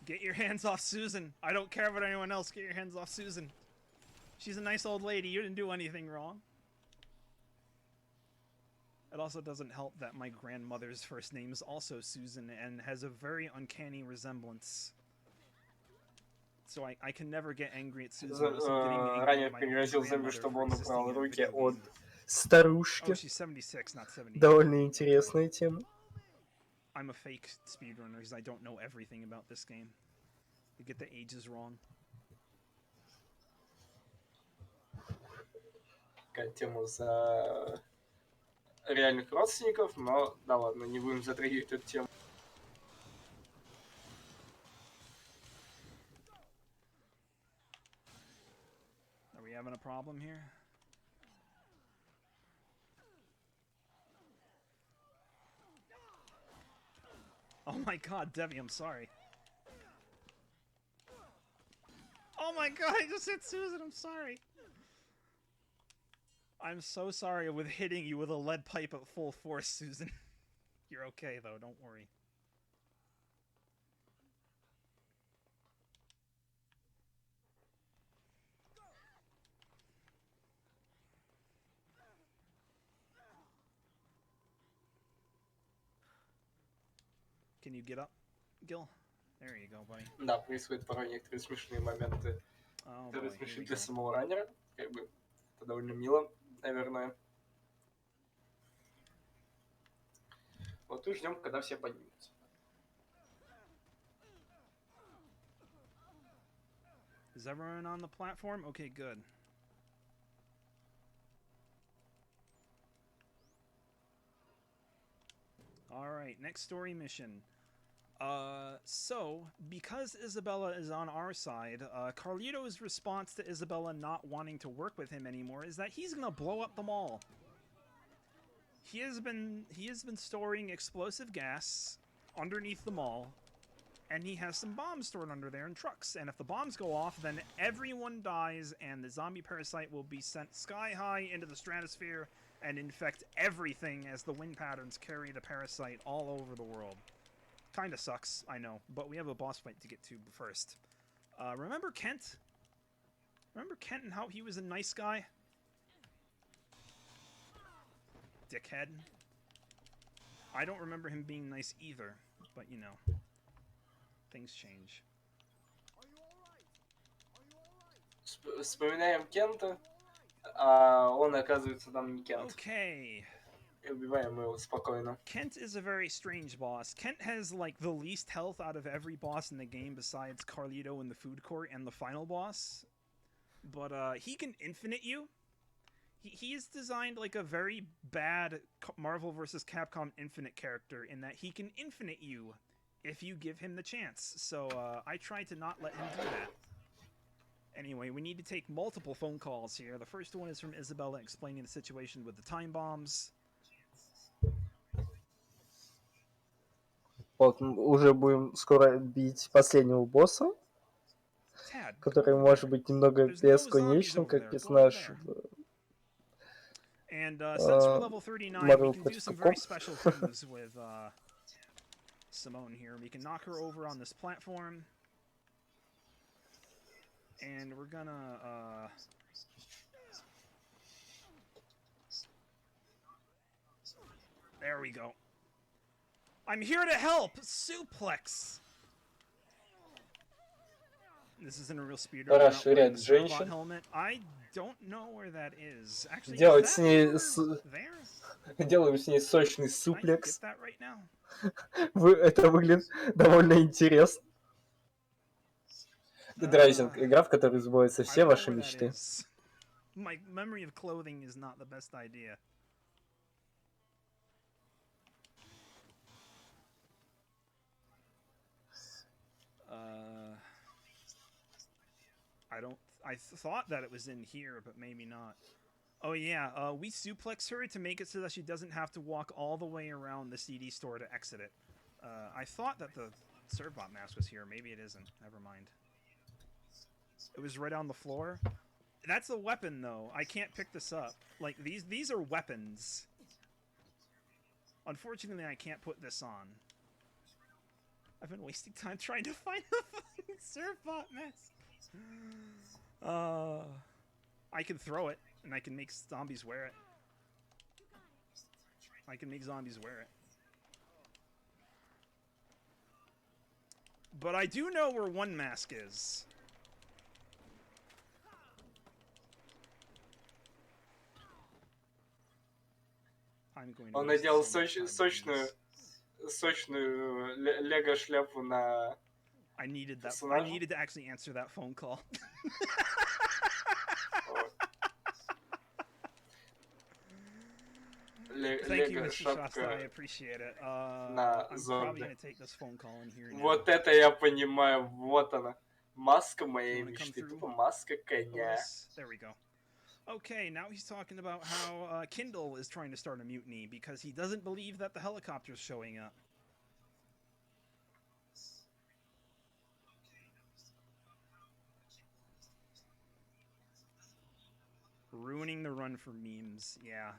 Get your hands off Susan. I don't care about anyone else. Get your hands off Susan. She's a nice old lady. You didn't do anything wrong. It also doesn't help that my grandmother's first name is also Susan and has a very uncanny resemblance. So I can never get angry at Susan. Ранее пригрозил зомби, чтобы он убрал руки от старушки. Oh, she's 76, not 70. Довольно интересная тема. I'm a fake speedrunner because I don't know everything about this game. You get the ages wrong. Такая тема за реальных родственников, но да ладно, не будем затрагивать эту тему. Are we having a problem here? Oh my god, Debbie, I'm sorry. Oh my god, I just hit Susan, I'm sorry. I'm so sorry with hitting you with a lead pipe at full force, Susan. You're okay, though, don't worry. Can you get up, Gil? There you go, buddy. Да, происходят порой некоторые смешные моменты, которые смешны для самого раннера. Как бы это довольно мило, наверное. Вот и ждем, когда все поднимутся. Is everyone on the platform? Okay, good. Alright, next story mission. So, because Isabella is on our side, Carlito's response to Isabella not wanting to work with him anymore is that he's gonna blow up the mall. He has been storing explosive gas underneath the mall, and he has some bombs stored under there in trucks. And if the bombs go off, then everyone dies, and the zombie parasite will be sent sky high into the stratosphere and infect everything as the wind patterns carry the parasite all over the world. Kinda sucks, I know, but we have a boss fight to get to first. Remember Kent? Remember Kent and how he was a nice guy? Dickhead. I don't remember him being nice either, but you know, things change. Вспоминаем Кента, а он оказывается там не Кент. Okay. И убиваем его спокойно. Kent is a very strange boss. Kent has like the least health out of every boss in the game besides Carlito in the food court and the final boss. But he can infinite you. He is designed like a very bad Marvel vs. Capcom Infinite character in that he can infinite you if you give him the chance. So I try to not let him do that. Anyway, we need to take multiple phone calls here. The first one is from Isabella explaining the situation with the time bombs. Вот, уже будем скоро бить последнего босса, который может быть немного бесконечным, как персонаж. And since we're level 39, we can do some very special things with Simone here. We can knock her over on this platform. And we're gonna... There we go. I'm here to help! Suplex! This isn't a real speedrun. Расширять женщин. I don't know where that is. Actually, Делать is с ней... there? Делаем с ней сочный суплекс. Can I get that right now? Это выглядит довольно интересно. Dead Rising — игра, в которой сбываются все ваши мечты. My memory of clothing is not the best idea. I thought that it was in here, but maybe not. Oh yeah, we suplex her to make it so that she doesn't have to walk all the way around the CD store to exit it. I thought that the Servbot mask was here. Maybe it isn't. Never mind. It was right on the floor. That's a weapon, though. I can't pick this up. Like, these are weapons. Unfortunately, I can't put this on. I've been wasting time trying to find the fucking Servbot mask. I can throw it, and I can make zombies wear it. I can make zombies wear it. But I do know where one mask is. Он надел сочную лего-шляпу на I needed to actually answer that phone call. Thank you, Mr. Shasta. I appreciate it. I'm probably going to take this phone call in here now. Вот это я понимаю. Вот она. Маска моей мечты. Тупо маска коня. There we go. Okay, now he's talking about how Kindle is trying to start a mutiny because he doesn't believe that the helicopter's showing up. Ruining the run for memes, yeah.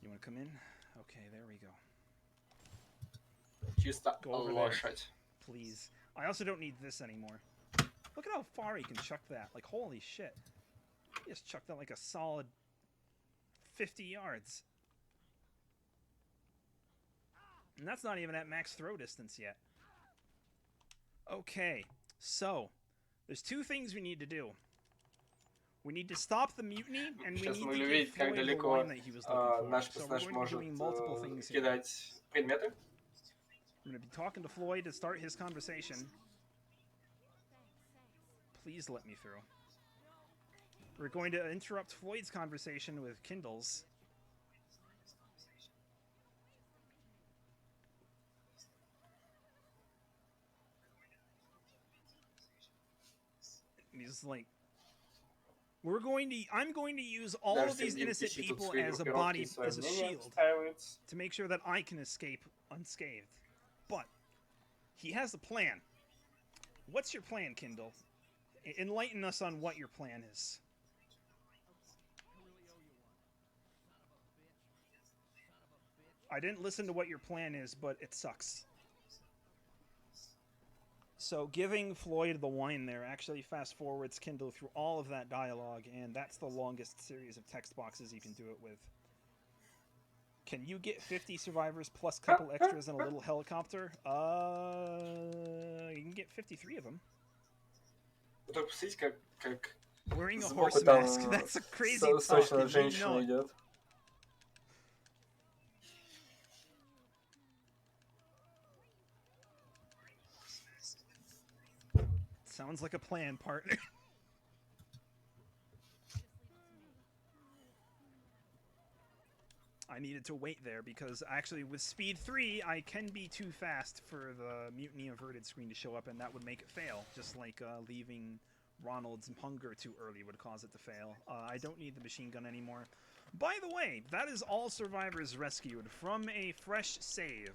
You want to come in? Okay, there we go. Чисто лошадь. Please. I also don't need this anymore. Look at how far he can chuck that. Like, holy shit. He just chucked that like a solid 50 yards. And that's not even at max throw distance yet. Okay, so there's two things we need to do. We need to stop the mutiny, and we need to give Floyd the line that he was looking for. So we're going to be doing multiple things here. I'm going to be talking to Floyd to start his conversation. Please let me through. We're going to interrupt Floyd's conversation with Kindle's. He's like, I'm going to use all of these innocent people as a body, as a shield, to make sure that I can escape unscathed. But he has a plan. What's your plan, Kindle? Enlighten us on what your plan is. I didn't listen to what your plan is, but it sucks. So giving Floyd the wine there actually fast forwards Kindle through all of that dialogue, and that's the longest series of text boxes you can do it with. Can you get 50 survivors plus couple extras and a little helicopter? You can get 53 of them. Wearing a horse mask. That's a crazy talk. You know it. Sounds like a plan, partner. I needed to wait there because actually with speed 3 I can be too fast for the mutiny averted screen to show up, and that would make it fail, just like leaving Ronald's hunger too early would cause it to fail. I don't need the machine gun anymore. By the way, that is all survivors rescued from a fresh save.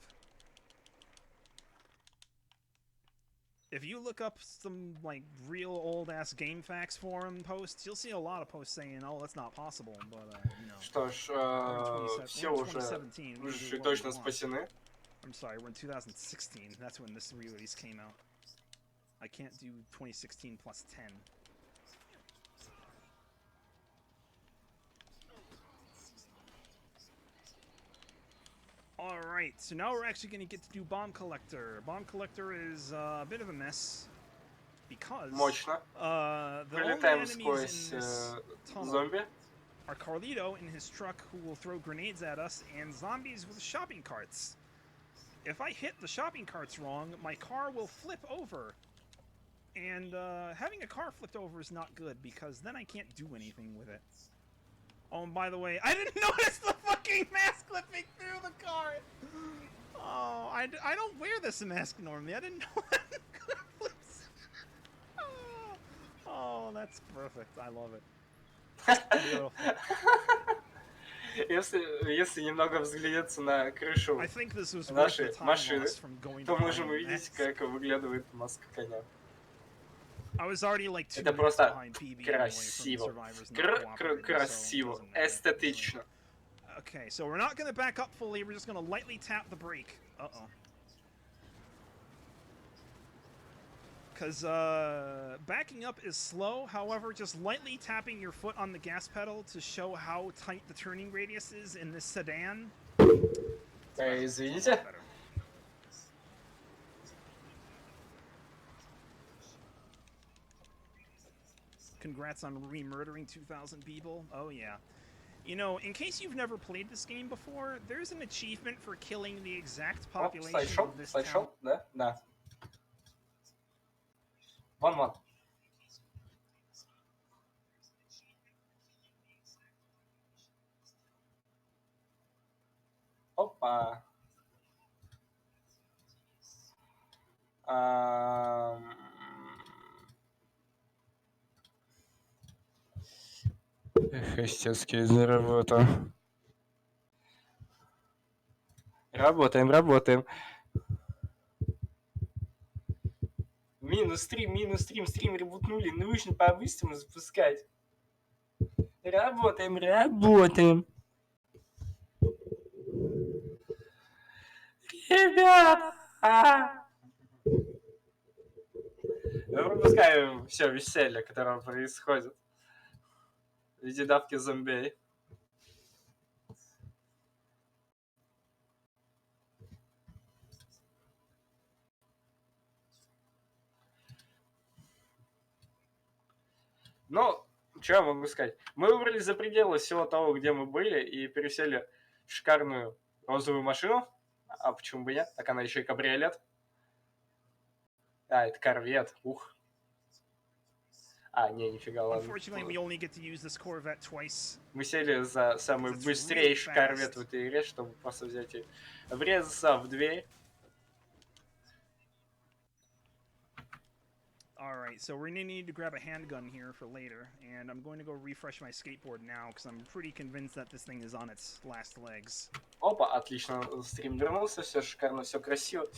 If you look up some, like, real old-ass GameFAQs forum posts, you'll see a lot of posts saying, oh, that's not possible, but, you know. Что ж, все уже выжившие точно спасены. I'm sorry, we're in 2016. That's when this re-release came out. I can't do 2016 plus 10. Alright, so now we're actually going to get to do Bomb Collector. Bomb Collector is a bit of a mess because the only enemies in this tunnel are Carlito in his truck who will throw grenades at us and zombies with shopping carts. If I hit the shopping carts wrong, my car will flip over. And having a car flipped over is not good because then I can't do anything with it. Oh, and by the way, I didn't notice the fucking mask clipping through the car! Oh, I don't wear this mask normally. I didn't know that. Oh, that's perfect. I love it. Beautiful. Если немного взглянуться на крышу нашей машины, то можем увидеть, как выглядывает маска коня. Это просто красиво. Красиво. Эстетично. Okay, so we're not going to back up fully. We're just going to lightly tap the brake. Uh-oh. Because backing up is slow. However, just lightly tapping your foot on the gas pedal to show how tight the turning radius is in this sedan. Извините. Congrats on re-murdering 2,000 people. Oh, yeah. You know, in case you've never played this game before, there's an achievement for killing the exact population of this town. Да, да. Вон. Опа. Хостецкий заработал. Работаем. -3, стрим ребутнули. Нужно по-быстрому запускать. Работаем. Ребята! Мы пропускаем все веселье, которое происходит в виде давки зомби. Ну, что я могу сказать? Мы выбрались за пределы всего того, где мы были, и пересели в шикарную розовую машину. А почему бы нет? Так она еще и кабриолет. А, это корвет. Ух. А, не, нифига, ладно. Мы сели за самый быстрейший корвет в этой игре, чтобы просто взять и врезаться в дверь. Alright, so we're gonna need to grab a handgun here for later, and I'm going to go refresh my skateboard now, because I'm pretty convinced that this thing is on its last legs. Опа, отлично, стрим вернулся, все шикарно, все красиво.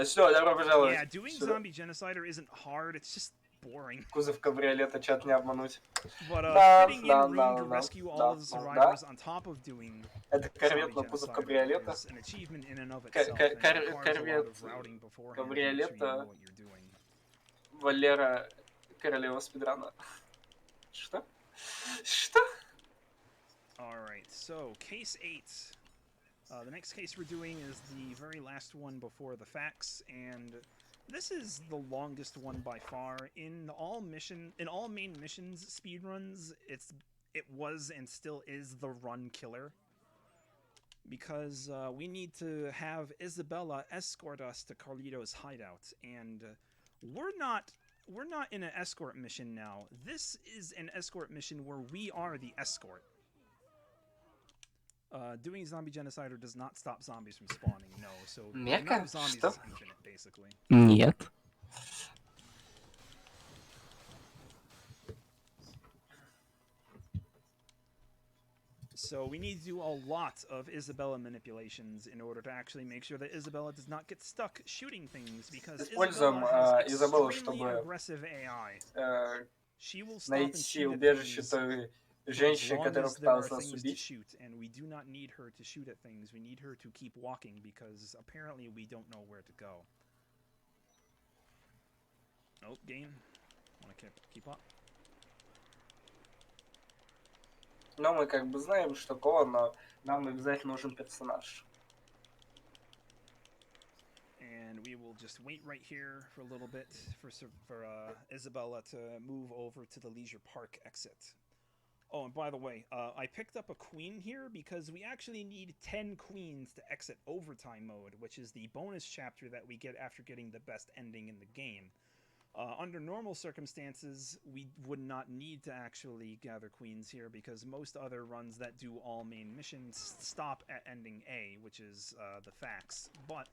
Все, добро пожаловать. Yeah, doing zombie genocider isn't hard, it's just boring. Кузов кабриолета, чат не обмануть. But fitting in room to rescue all of the survivors on top of doing это корвет на кузов кабриолета. An achievement in and of itself. Корвет кабриолета Валера, королева спидрана. Что? Что? Alright, so case 8. The next case we're doing is the very last one before the facts, and this is the longest one by far. In all main missions speedruns, it was and still is the run killer. Because we need to have Isabella escort us to Carlito's hideout, and we're not in an escort mission now. This is an escort mission where we are the escort. Doing zombie genocider does not stop zombies from spawning, no. So the amount of zombies is infinite, basically. Нет. So we need to do a lot of Isabella manipulations in order to actually make sure that Isabella does not get stuck shooting things, because Isabella has extremely aggressive AI. She will stop and shoot at things женщине, которая пыталась нас убить. убить. And we do not need her to shoot at things. We need her to keep walking because apparently we don't know where to go. Nope, game. Wanna keep up? Но мы как бы знаем, что Кола, но нам обязательно нужен персонаж. And we will just wait right here for a little bit for Isabella to move over to the Leisure Park exit. Oh, and by the way, I picked up a queen here because we actually need 10 queens to exit overtime mode, which is the bonus chapter that we get after getting the best ending in the game. Under normal circumstances, we would not need to actually gather queens here because most other runs that do all main missions stop at ending A, which is the facts. But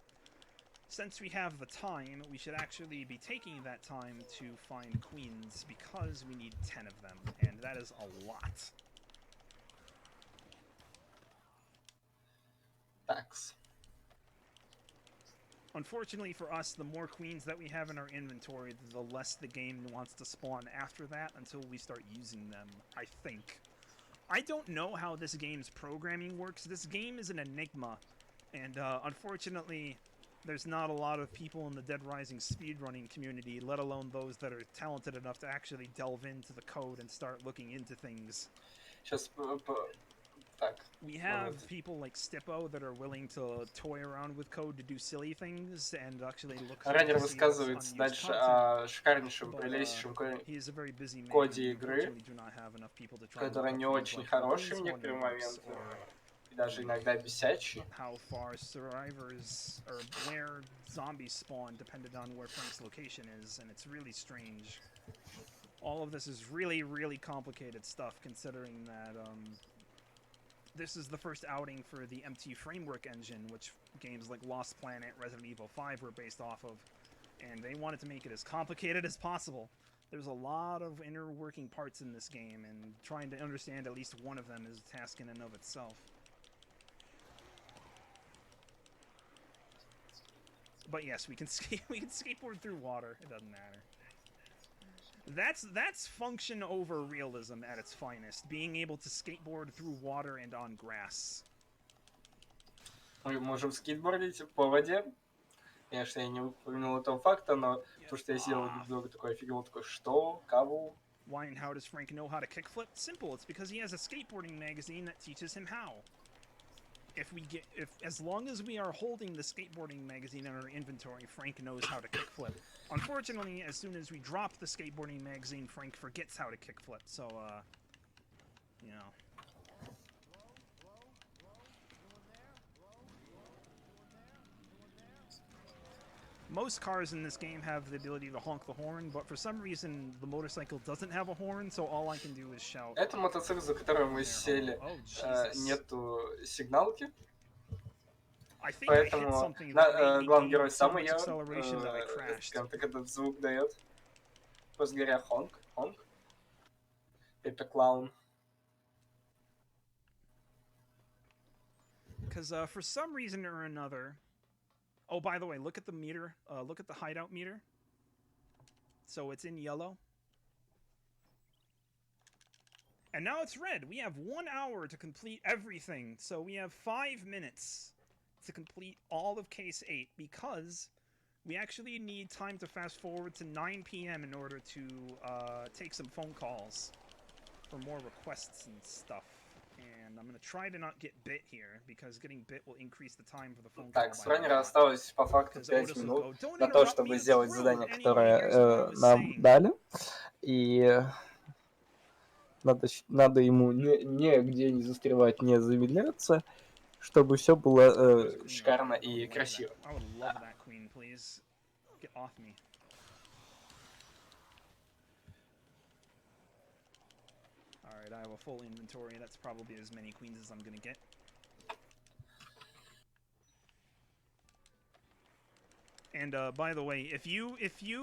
since we have the time, we should actually be taking that time to find queens because we need 10 of them, and that is a lot. Facts. Unfortunately for us, the more queens that we have in our inventory, the less the game wants to spawn after that until we start using them, I think. I don't know how this game's programming works. This game is an enigma, and unfortunately, there's not a lot of people in the Dead Rising speedrunning community, let alone those that are talented enough to actually delve into the code and start looking into things. We have people like Stippo that are willing to toy around with code to do silly things and actually look. Ранее рассказывается дальше о шикарнейшем, прелестнейшем коде игры, который не очень хороший в некоторые моменты, и даже иногда бесячий. How far survivors or where zombies spawn depended on where Frank's location is, and it's really strange. All of this is really, really complicated stuff, considering that this is the first outing for the MT framework engine, which games like Lost Planet, Resident Evil 5 were based off of, and they wanted to make it as complicated as possible. There's a lot of inner working parts in this game, and trying to understand at least one of them is a task in and of itself. But yes, we can skateboard through water. It doesn't matter. That's function over realism at its finest. Being able to skateboard through water and on grass. Мы можем скейтбордить по воде. Конечно, я не упомянул этого факта, но то, что я сидел немного такой офигел, такой, что? Кого? Why and how does Frank know how to kickflip? Simple. It's because he has a skateboarding magazine that teaches him how. As long as we are holding the skateboarding magazine in our inventory, Frank knows how to kickflip. Unfortunately, as soon as we drop the skateboarding magazine, Frank forgets how to kickflip. So, you know. Most cars in this game have the ability to honk the horn, but for some reason the motorcycle doesn't have a horn, so all I can do is shout. Это мотоцикл, за которым мы сели, нету сигналки. Поэтому главный герой сам ее, скажем так, этот звук дает. После говоря, honk, honk. Это клаун. Because for some reason or another... Oh, by the way, look at the meter. Look at the hideout meter. So it's in yellow. And now it's red. We have 1 hour to complete everything. So we have 5 minutes to complete all of Case 8 because We actually need time to fast forward to 9 p.m. in order to take some phone calls for more requests and stuff. And I'm gonna try to not get bit here, because getting bit will increase the time for the phone call. Так, с раннера осталось по факту 5 минут на то, чтобы сделать задание, которое нам дали. И надо ему нигде не застревать, не замедляться, чтобы все было шикарно и красиво. Alright, I have a full inventory. That's probably as many queens as I'm gonna get. And by the way, if you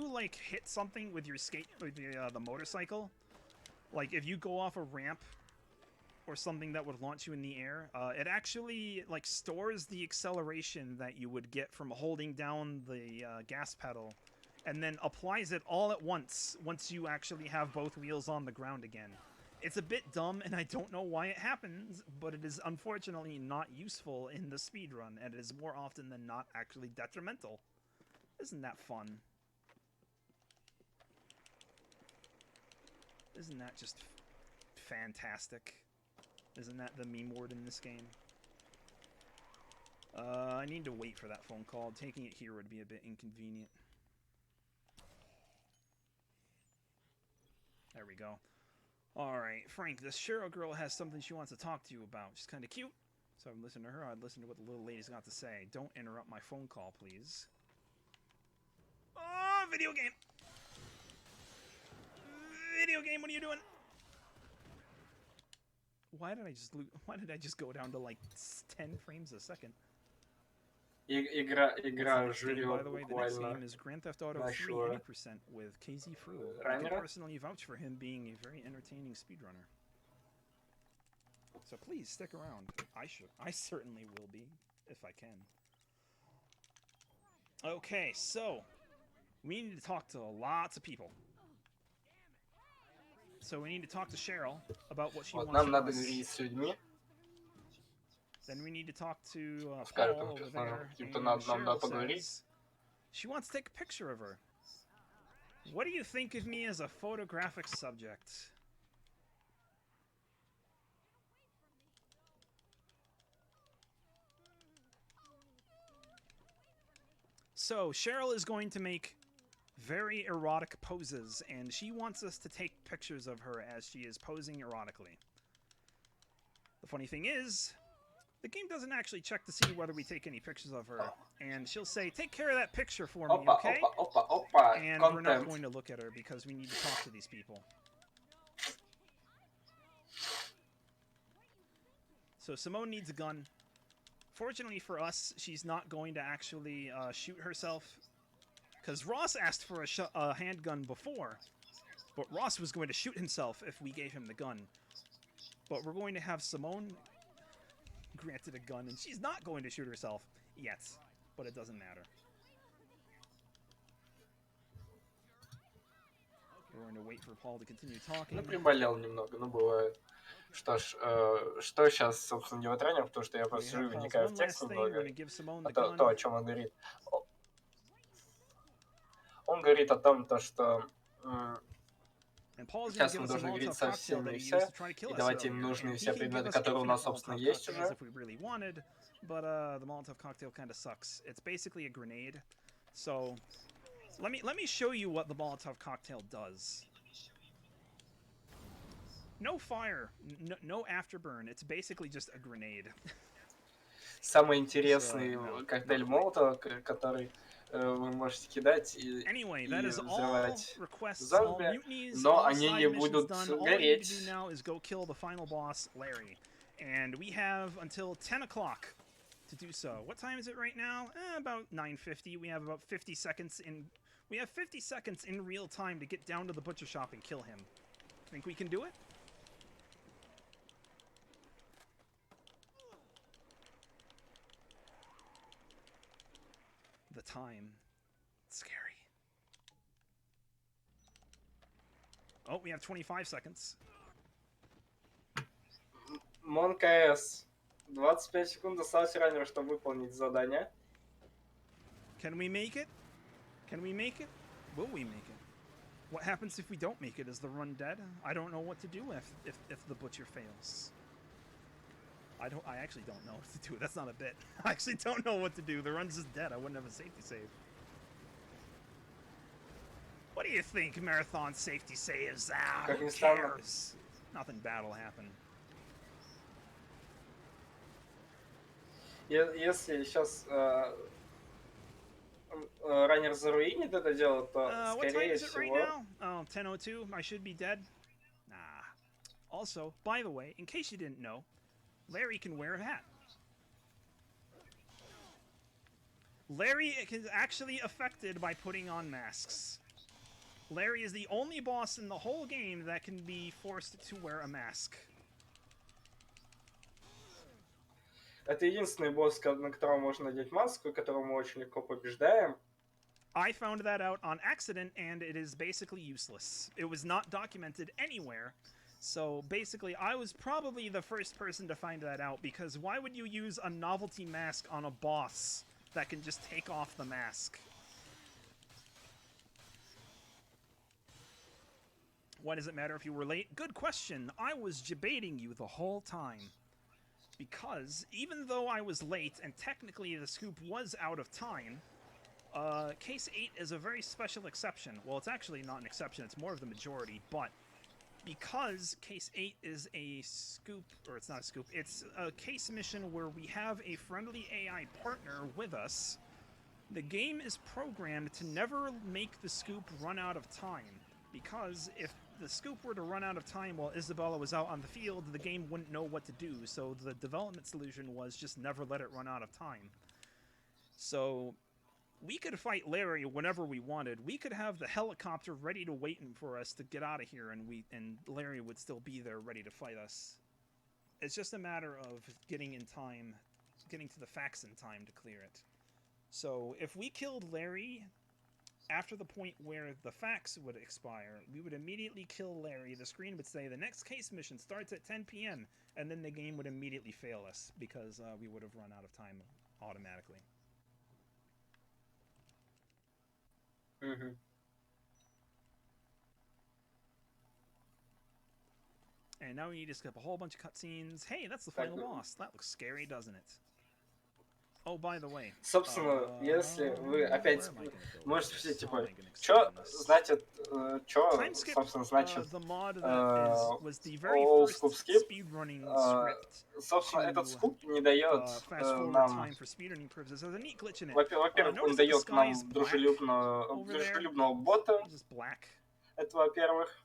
like hit something with your the motorcycle, like if you go off a ramp or something that would launch you in the air, it actually like stores the acceleration that you would get from holding down the gas pedal, and then applies it all at once you actually have both wheels on the ground again. It's a bit dumb, and I don't know why it happens, but it is unfortunately not useful in the speedrun, and it is more often than not actually detrimental. Isn't that fun? Isn't that just fantastic? Isn't that the meme word in this game? I need to wait for that phone call. Taking it here would be a bit inconvenient. There we go. Alright, Frank, this Cheryl girl has something she wants to talk to you about. She's kind of cute, so I've listened to her. I'd listen to what the little lady's got to say. Don't interrupt my phone call, please. Oh, video game! Video game, what are you doing? Why did I just go down to like 10 frames a second? Игра жрет By the way, the next game is Grand Theft Auto 3 80% with KZ Fru. I can personally vouch for him being a very entertaining speedrunner. So please stick around. I certainly will be, if I can. Okay, so we need to talk to lots of people. So we need to talk to Cheryl about what she wants нам from надо us. говорить с людьми. Then we need to talk to Paul over there. And Cheryl says she wants to take a picture of her. What do you think of me as a photographic subject? So Cheryl is going to make very erotic poses, and she wants us to take pictures of her as she is posing erotically. The funny thing is, the game doesn't actually check to see whether we take any pictures of her, and she'll say, "Take care of that picture for me, okay?" And we're not going to look at her because we need to talk to these people. So Simone needs a gun. Fortunately for us, she's not going to actually shoot herself, because Ross asked for a handgun before, but Ross was going to shoot himself if we gave him the gun. But we're going to have Simone granted a gun, and she's not going to shoot herself yet, but it doesn't matter. We're going to wait for Paul to continue talking. Ну, приболел немного, ну, бывает. Что ж, что сейчас, собственно, делать ранее, потому что я просто сижу и вникаю в текст немного, то, о чем он говорит. Он говорит о том, что сейчас мы должны говорить со всеми и все, и давать им нужные все предметы, которые у нас, собственно, есть уже. But the Molotov cocktail kind of sucks. It's basically a grenade. So let me show you what the Molotov cocktail does. No fire, no afterburn. It's basically just a grenade. Самый интересный коктейль Молотова, который вы можете кидать и взрывать зомби, но они не будут гореть. And we have until 10 o'clock to do so. What time is it right now? About 9:50. We have about 50 seconds in. We have 50 seconds in real time to get down to the butcher shop and kill him. Think we can do it? The time. It's scary. Oh, we have 25 seconds. МонКС. 25 секунд осталось ранее, чтобы выполнить задание. Can we make it? Can we make it? Will we make it? What happens if we don't make it? Is the run dead? I don't know what to do if the butcher fails. I actually don't know what to do. That's not a bit. I actually don't know what to do. The run's just dead. I wouldn't have a safety save. What do you think, Marathon safety saves? Ah, who cares? Nothing bad will happen. Если сейчас раннер заруинит это дело, то скорее всего... Oh, 10:02. I should be dead. Nah. Also, by the way, in case you didn't know, Larry can wear a hat. Larry is actually affected by putting on masks. Larry is the only boss in the whole game that can be forced to wear a mask. Это единственный босс, на которого можно надеть маску, которого мы очень легко побеждаем. I found that out on accident, and it is basically useless. It was not documented anywhere. So basically, I was probably the first person to find that out, because why would you use a novelty mask on a boss that can just take off the mask? Why does it matter if you were late? Good question. I was debating you the whole time. Because even though I was late, and technically the scoop was out of time, Case 8 is a very special exception. Well, it's actually not an exception, it's more of the majority, but because Case 8 is a scoop, or it's not a scoop, it's a case mission where we have a friendly AI partner with us, the game is programmed to never make the scoop run out of time. Because if the scoop were to run out of time while Isabella was out on the field, the game wouldn't know what to do, so the development solution was just never let it run out of time. So we could fight Larry whenever we wanted. We could have the helicopter ready to wait for us to get out of here, and Larry would still be there ready to fight us. It's just a matter of getting in time, getting to the facts in time to clear it. So if we killed Larry after the point where the facts would expire, we would immediately kill Larry. The screen would say the next case mission starts at 10 p.m. and then the game would immediately fail us because we would have run out of time automatically. Mm-hmm. And now we need to skip a whole bunch of cutscenes. Hey, that's the final boss. That looks scary, doesn't it? Oh, by the way. Собственно, если вы опять можете спросить, типа, что значит, собственно, значит All Scoop Skip, собственно, этот скуп не дает нам, во-первых, он дает нам дружелюбного бота, это во-первых,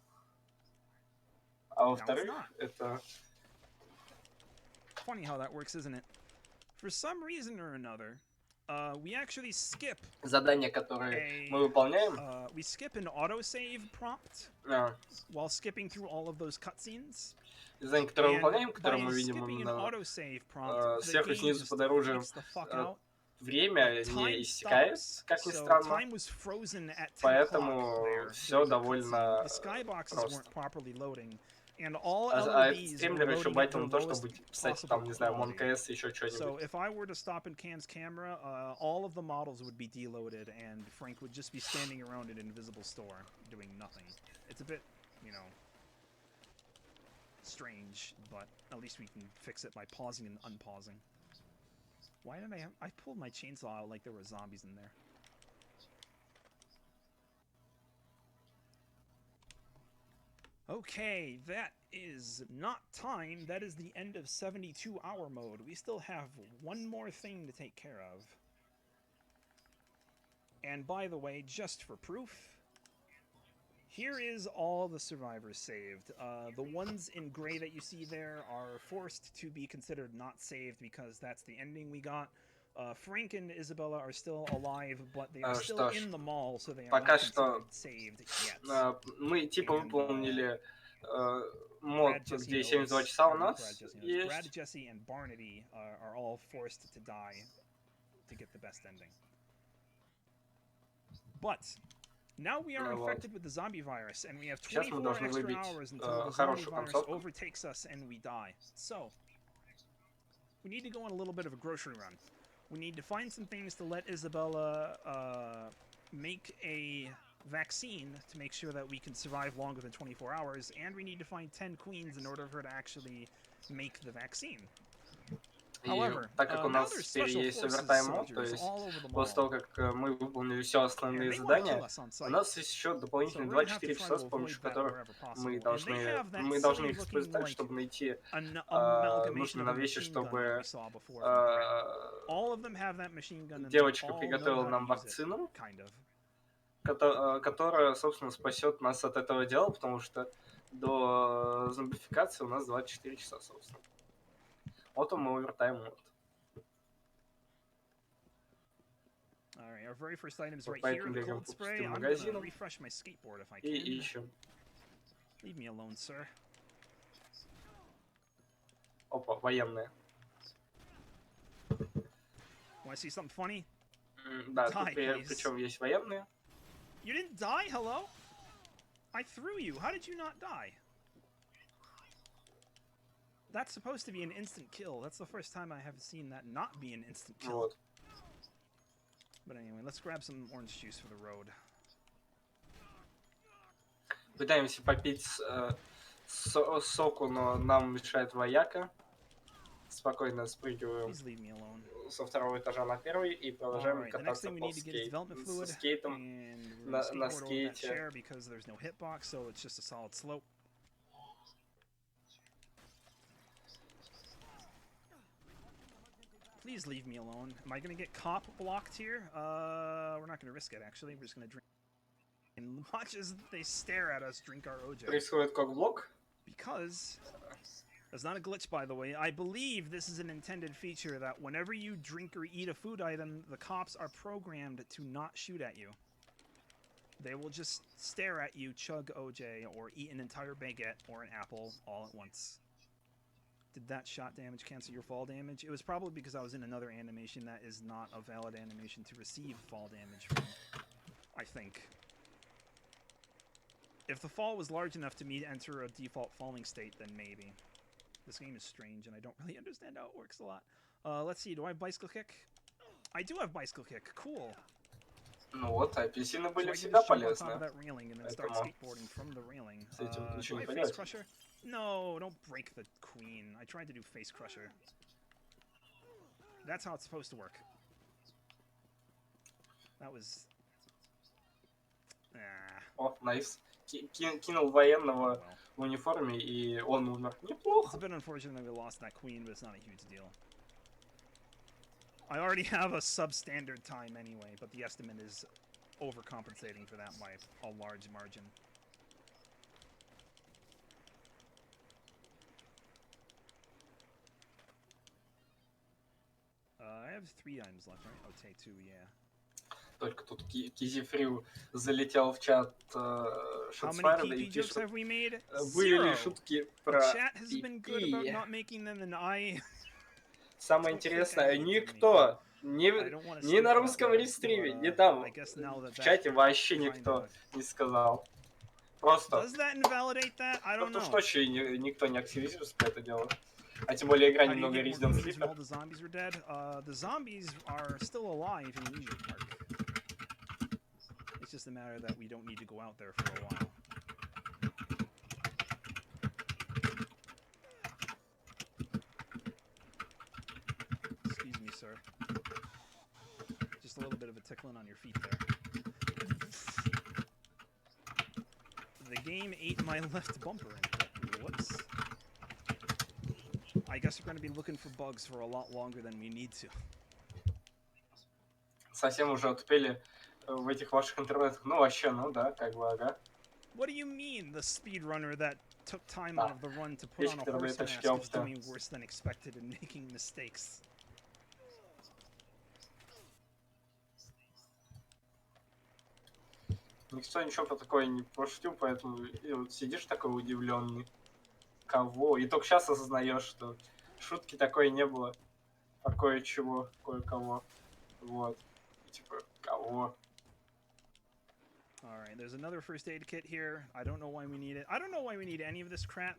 а во-вторых, это... Funny how that works, isn't it? For some reason or another, we actually skip задания, которые мы выполняем. We skip an autosave prompt while skipping through all of those cutscenes. Задания, которые мы выполняем, которые мы видим сверху снизу под оружием, время не иссякает, как ни странно, поэтому все довольно просто. А этот стримлер еще байтил на то, чтобы писать там, не знаю, МонКС, еще что-нибудь. So if I were to stop in Cam's camera, all of the models would be deloaded, and Frank would just be standing around an invisible store, doing nothing. It's a bit, you know, strange, but at least we can fix it by pausing and unpausing. Why did I pulled my chainsaw out like there were zombies in there. Okay, that is not time. That is the end of 72-hour mode. We still have one more thing to take care of. And by the way, just for proof, here is all the survivors saved. The ones in gray that you see there are forced to be considered not saved because that's the ending we got. Frank and Isabella are still alive, but they are still in the mall, so they are not considered saved yet. Мы типа выполнили мод, где 72 часа у нас есть. Brad, Jesse, and Barnaby are all forced to die to get the best ending. But now we are infected with the zombie virus, and we have 24 extra hours until the zombie virus overtakes us and we die. So, we need to go on a little bit of a grocery run. We need to find some things to let Isabella make a vaccine to make sure that we can survive longer than 24 hours, and we need to find 10 queens in order for her to actually make the vaccine. И так как у нас теперь есть овертайм-мод, то есть после того, как мы выполнили все основные задания, у нас есть еще дополнительные 24 часа, с помощью которых мы должны их использовать так, чтобы найти нужные нам вещи, чтобы девочка приготовила нам вакцину, которая, собственно, спасет нас от этого дела, потому что до зомбификации у нас 24 часа, собственно. Вот он, мы овертайм-мод. Alright, our very first item is right here, the cold spray. I'm gonna refresh my skateboard if I can. И ищем. Leave me alone, sir. Опа, военные. Want to see something funny? Да, тут причем есть военные. You didn't die? Hello? I threw you. How did you not die? That's supposed to be an instant kill. That's the first time I have seen that not be an instant kill. Вот. But anyway, let's grab some orange juice for the road. Пытаемся попить соку, но нам мешает вояка. Спокойно спрыгиваем со второго этажа на первый и продолжаем кататься со скейтом на скейте. Please leave me alone. Am I gonna get cop blocked here? We're not gonna risk it, actually. We're just gonna drink and watch as they stare at us drink our OJ. Происходит как блок? Because that's not a glitch, by the way. I believe this is an intended feature that whenever you drink or eat a food item, the cops are programmed to not shoot at you. They will just stare at you, chug OJ, or eat an entire baguette or an apple all at once. Did that shot damage cancel your fall damage? It was probably because I was in another animation that is not a valid animation to receive fall damage from, I think. If the fall was large enough to me to enter a default falling state, then maybe. This game is strange, and I don't really understand how it works a lot. Let's see, do I have bicycle kick? I do have bicycle kick, cool. Ну вот, апельсины были всегда полезны. С этим ничего не поделать. No, don't break the queen. I tried to do face crusher. That's how it's supposed to work. That was... О, найс. Кинул военного в униформе, и он умер. Неплохо. It's a bit unfortunate that we lost that queen, but it's not a huge deal. I already have a substandard time anyway, but the estimate is overcompensating for that by a large margin. I have 3 items left, right? Oh, take 2, yeah. Только тут Кизифрил залетел в чат Шотсфайра и пишет: были ли шутки про пи. Самое интересное, никто, ни на русском рестриме, ни там, в чате вообще никто не сказал. Просто. Потому что вообще никто не активизируется по это дело. А тем более игра немного Resident Sleeper. The zombies are still alive in Leisure Park. It's just a matter that we don't need to go out there for a while. Excuse me, sir. Just a little bit of a tickling on your feet there. The game ate my left bumper. Whoops. I guess we're going to be looking for bugs for a lot longer than we need to. Совсем уже отупели в этих ваших интернетах. Ну вообще, ну да, как бы, ага. What do you mean, the speedrunner that took time out of the run to put on a horse mask is doing worse than expected and making mistakes? Никто ничего про такое не пошутил, поэтому и вот сидишь такой удивленный. Кого? И только сейчас осознаешь, что шутки такой не было. А кое-чего, кое-кого. Вот. И типа, кого? Alright, there's another first aid kit here. I don't know why we need it. I don't know why we need any of this crap,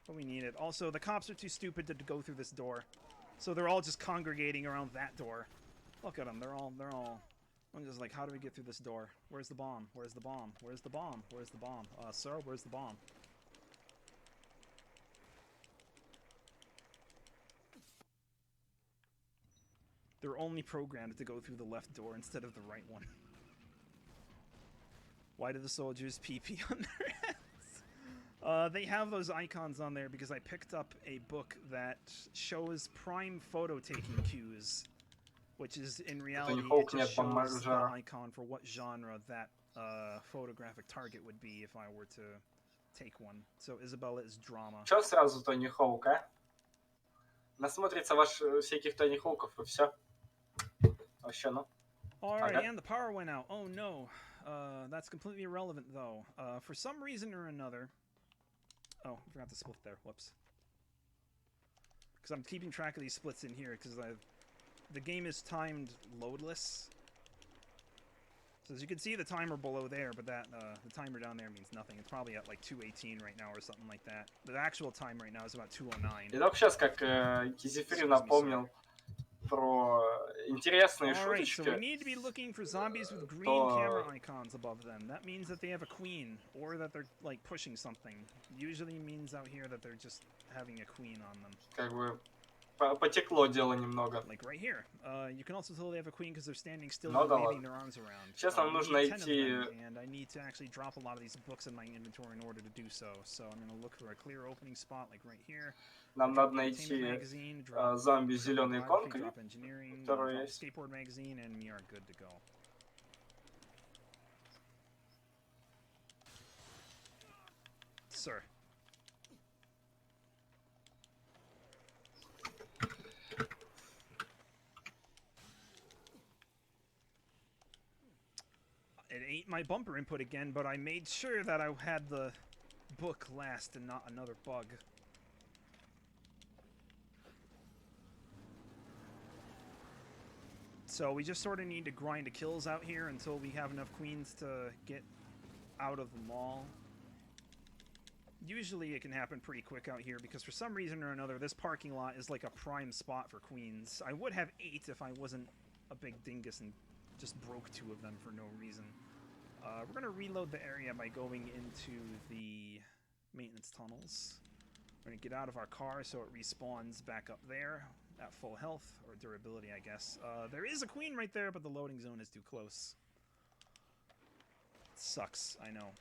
but we need it. Also, the cops are too stupid to go through this door. So they're all just congregating around that door. Look at them, they're all I'm just like, how do we get through this door? Where's the bomb? Where's the bomb? Where's the bomb? Where's the bomb? Sir, where's the bomb? They're only programmed to go through the left door instead of the right one. Why do the soldiers pee-pee on their heads? They have those icons on there because I picked up a book that shows prime photo-taking cues, which is, in reality, it just shows the icon for what genre that photographic target would be if I were to take one. So Isabella is drama. Чё сразу Тони Хоук, а? Насмотрится ваш всяких Тони Хоуков и все. Вообще, ну. Alright, and the power went out. Oh no. That's completely irrelevant, though. For some reason or another... Oh, I forgot to split there. Whoops. Because I'm keeping track of these splits in here, because the game is timed loadless. So as you can see, the timer below there, but that the timer down there means nothing. It's probably at like 2:18 right now or something like that. The actual time right now is about 2:09. И только сейчас, как Кизефир напомнил про интересные шуточки, so we need to be looking for zombies with green camera icons above them. That means that they have a queen, or that they're like pushing something. Usually means out here that they're just having a queen on them. Как бы потекло дело немного. Like right here. You can also tell they have a queen because they're standing still and waving their arms around. Сейчас нам нужно найти... And I need to actually drop a lot of these books in my inventory in order to do so. So I'm going to look for a clear opening spot like right here. Нам надо найти зомби с зеленой иконкой, которая есть. Skateboard magazine, and we are good to go. Sir. It ate my bumper input again, but I made sure that I had the book last and not another bug. So we just sort of need to grind the kills out here until we have enough queens to get out of the mall. Usually it can happen pretty quick out here because for some reason or another this parking lot is like a prime spot for queens. I would have 8 if I wasn't a big dingus and just broke 2 of them for no reason. We're going to reload the area by going into the maintenance tunnels. We're going to get out of our car so it respawns back up there at full health, or durability, I guess. There is a queen right there, but the loading zone is too close. Sucks, I know.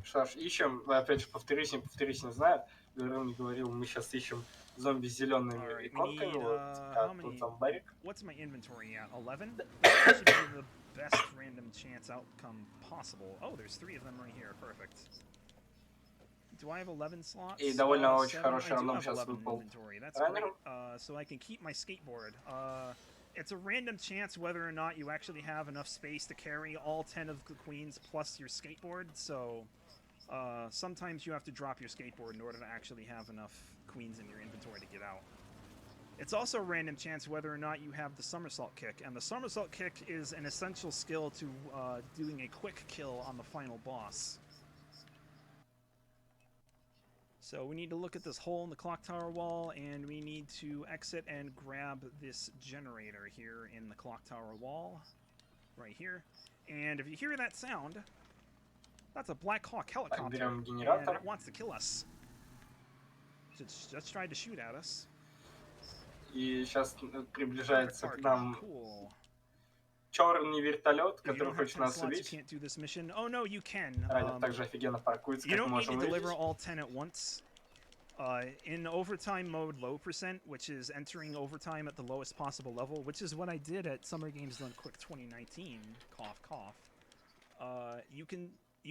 Что ж, ищем, опять же, повторюсь, не знаю, говорил, не говорил, мы сейчас ищем зомби с зелеными иконками, вот, как тут зомбарик. What's my inventory at? 11? That should be the best random chance outcome possible. Oh, there's 3 of them right here, perfect. Do I have 11 slots? И довольно очень хороший рандом сейчас выпал. That's great. So I can keep my skateboard. It's a random chance whether or not you actually have enough space to carry all 10 of the queens plus your skateboard, so sometimes you have to drop your skateboard in order to actually have enough queens in your inventory to get out. It's also a random chance whether or not you have the somersault kick, and the somersault kick is an essential skill to doing a quick kill on the final boss. So we need to look at this hole in the clock tower wall, and we need to exit and grab this generator here in the clock tower wall, right here. And if you hear that sound, that's a Black Hawk helicopter, and it wants to kill us. It's just tried to shoot at us. И сейчас приближается к нам черный вертолет, который хочет нас убить. Oh no, you can. Ранен также офигенно паркуется, как мы можем увидеть. You don't need to deliver all 10 at once. In overtime mode, low %, which is entering overtime at the lowest possible level, which is what I did at Summer Games Done Quick 2019. Cough, cough. You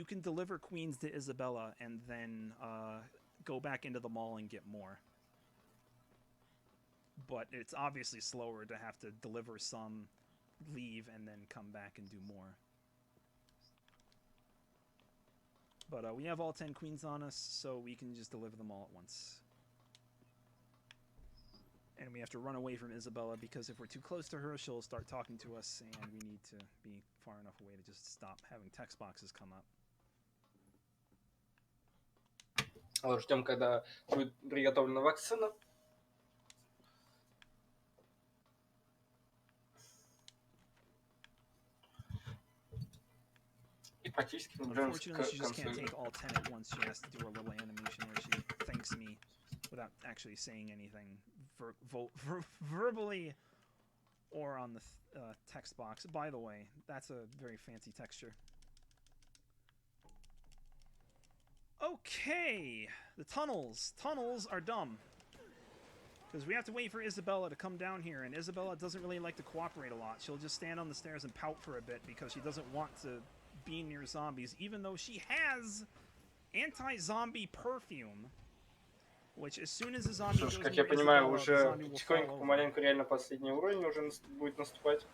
can deliver queens to Isabella and then go back into the mall and get more. But it's obviously slower to have to deliver some, leave, and then come back and do more. But we have all 10 queens on us, so we can just deliver them all at once. And we have to run away from Isabella, because if we're too close to her, she'll start talking to us, and we need to be far enough away to just stop having text boxes come up. Ждем, когда будет приготовлена вакцина. практически приближаемся к Unfortunately, she just концу can't игры. take all 10 at once. She has to do a little animation where she thanks me without actually saying anything verbally or on the text box. By the way, that's a very fancy texture. Okay, the tunnels. Tunnels are dumb. Because we have to wait for Isabella to come down here, and Isabella doesn't really like to cooperate a lot. She'll just stand on the stairs and pout for a bit because she doesn't want to be near zombies, even though she has anti-zombie perfume, which as soon as a zombie Что ж, goes как near я понимаю, Isabella, the уже zombie will fall потихоньку, over. помаленьку реально последний уровень уже будет наступать.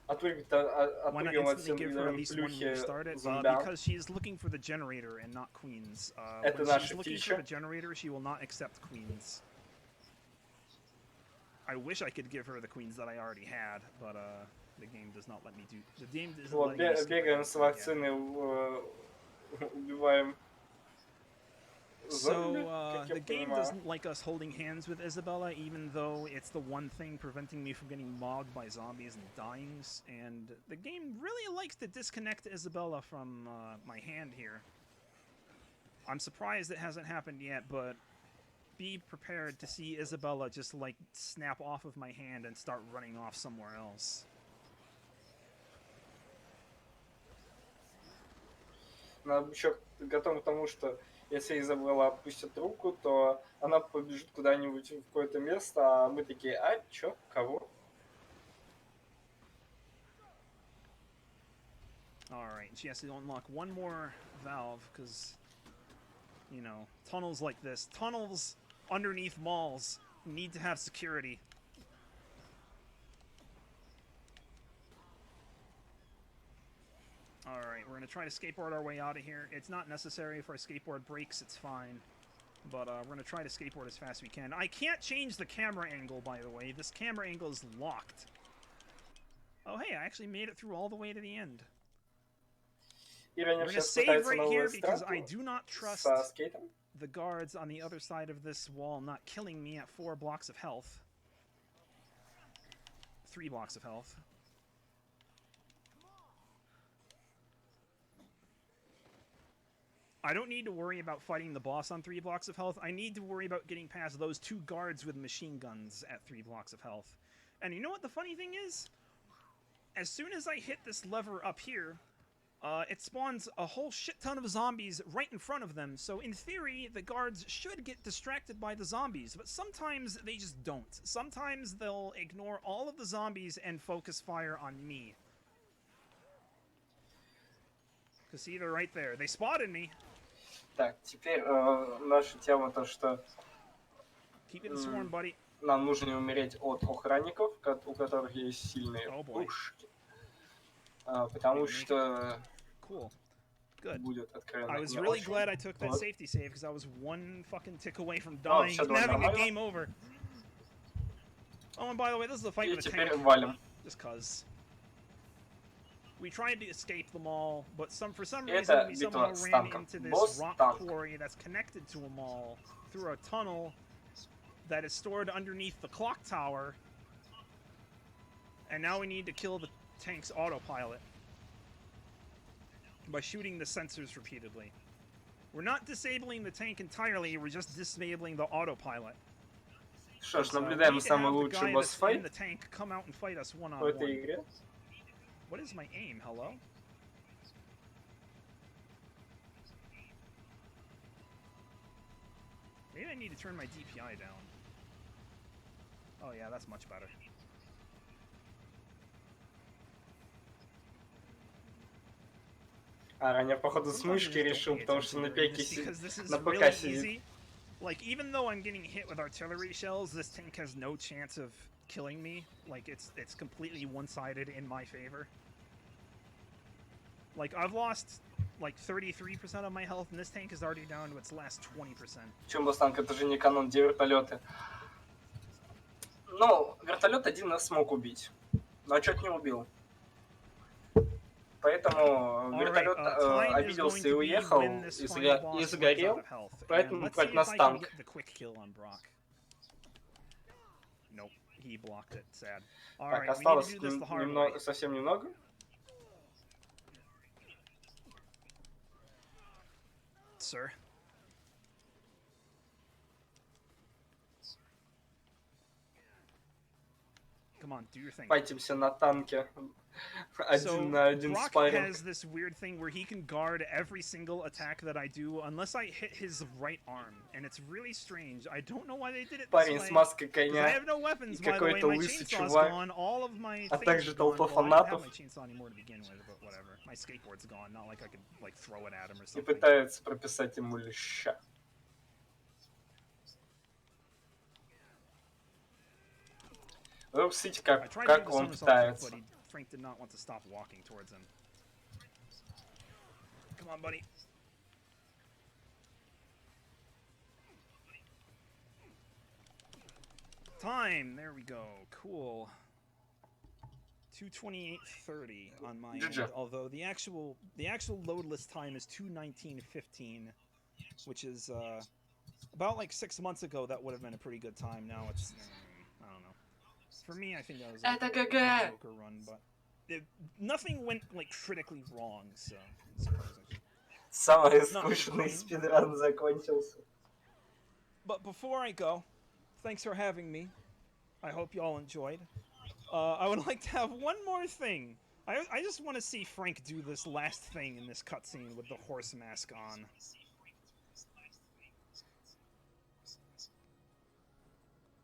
Why not Отпрыгиваем от instantly give her at least one when we плюхи start it? зомбян. Because she is looking for the generator and not queens. Это When наша she's looking фича. for the generator, she will not accept queens. I wish I could give her the queens that I already had, but the game does not let me do. The game doesn't Вот, let me skip бегаем it. с вакцины, убиваем зомби, So как я the game понимаю. doesn't like us holding hands with Isabella, even though it's the one thing preventing me from getting mobbed by zombies and dying. And the game really likes to disconnect Isabella from my hand here. I'm surprised it hasn't happened yet, but be prepared to see Isabella just like snap off of my hand and start running off somewhere else. Надо быть еще готовым к тому, что если Изабелла опустит руку, то она побежит куда-нибудь в какое-то место, а мы такие, а, чё, кого? Alright, she has to unlock one more valve, because, you know, tunnels like this, tunnels underneath malls need to have security. Alright, we're going to try to skateboard our way out of here. It's not necessary if our skateboard breaks, it's fine. But we're going to try to skateboard as fast as we can. I can't change the camera angle, by the way. This camera angle is locked. Oh, hey, I actually made it through all the way to the end. We're going to save right here because I do not trust the guards on the other side of this wall not killing me at 4 blocks of health. 3 blocks of health. I don't need to worry about fighting the boss on 3 blocks of health. I need to worry about getting past those 2 guards with machine guns at 3 blocks of health. And you know what the funny thing is? As soon as I hit this lever up here, it spawns a whole shit ton of zombies right in front of them. So in theory, the guards should get distracted by the zombies, but sometimes they just don't. Sometimes they'll ignore all of the zombies and focus fire on me. Because see, they're right there. They spotted me. Так, теперь наша тема то, что нам нужно не умереть от охранников, у которых есть сильные пушки, потому что будет откровенно. I was really glad I took that safety save because I was one fucking tick away from dying and having a game over. Oh, and by the way, this is the fight with the tank. Just cause. We tried to escape them all, but for some reason we somehow ran into this rock quarry that's connected to a mall through a tunnel that is stored underneath the clock tower. And now we need to kill the tank's autopilot by shooting the sensors repeatedly. We're not disabling the tank entirely, we're just disabling the autopilot. Что ж, наблюдаем самый лучший босс-файт в этой игре. What is my aim? Hello? Maybe I need to turn my DPI down. Oh yeah, that's much better. А ранее, походу, с мышки решил, потому что на ПК сидит. Like, even though I'm getting hit with artillery shells, this tank has no chance of killing me. Like, it's completely one-sided in my favor. Like, I've lost, like, 33% of my health, and this tank is already down to its last 20%. Чем босс-танк? Это же не канон, где вертолеты. Ну, вертолет один нас смог убить, но чуть не убил. Поэтому вертолет обиделся и уехал, и сгорел, поэтому против нас танк. Nope, he blocked it. Sad. All Так, right, осталось we need to do this the hard way. совсем немного. Sir. Come on, do your thing. Файтимся на танке. Один на один Brock спарринг. has this weird thing where he can guard every single attack that I do unless I hit his right arm, and it's really strange. I don't know why they did it this Парень way. с маской I коня have no weapons, и by the way. какой-то My лысый chainsaw's чувак, gone. All of my а things также are gone. толпа Well, I don't have фанатов. my chainsaw anymore to begin with, but whatever. My skateboard's gone. Not like I could like throw it at him or И something. пытается прописать ему леща. Вы посмотрите, как он пытается. Frank did not want to stop walking towards him. Come on, buddy. Time. There we go. Cool. 2:28:30 on my end. Although the actual loadless time is 2:19:15, which is about like 6 months ago. That would have been a pretty good time. Now it's I don't know. For me, I think that was a mediocre run, but nothing went like critically wrong. So. Самый скучный спидран закончился. But before I go, thanks for having me. I hope y'all enjoyed. I would like to have one more thing. I just want to see Frank do this last thing in this cutscene with the horse mask on.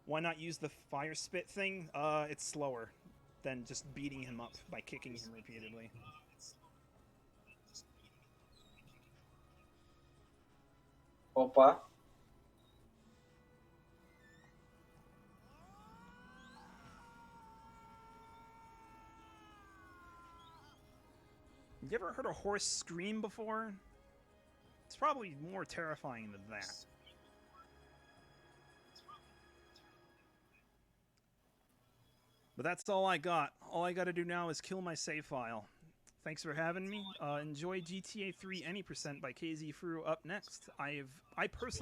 Why not use the fire spit thing? It's slower than just beating him up by kicking him repeatedly. Опа. You ever heard a horse scream before? It's probably more terrifying than that. But that's all I got. All I gotta do now is kill my save file. Thanks for having me. Enjoy GTA 3 Any% by KZ Fru up next. I personally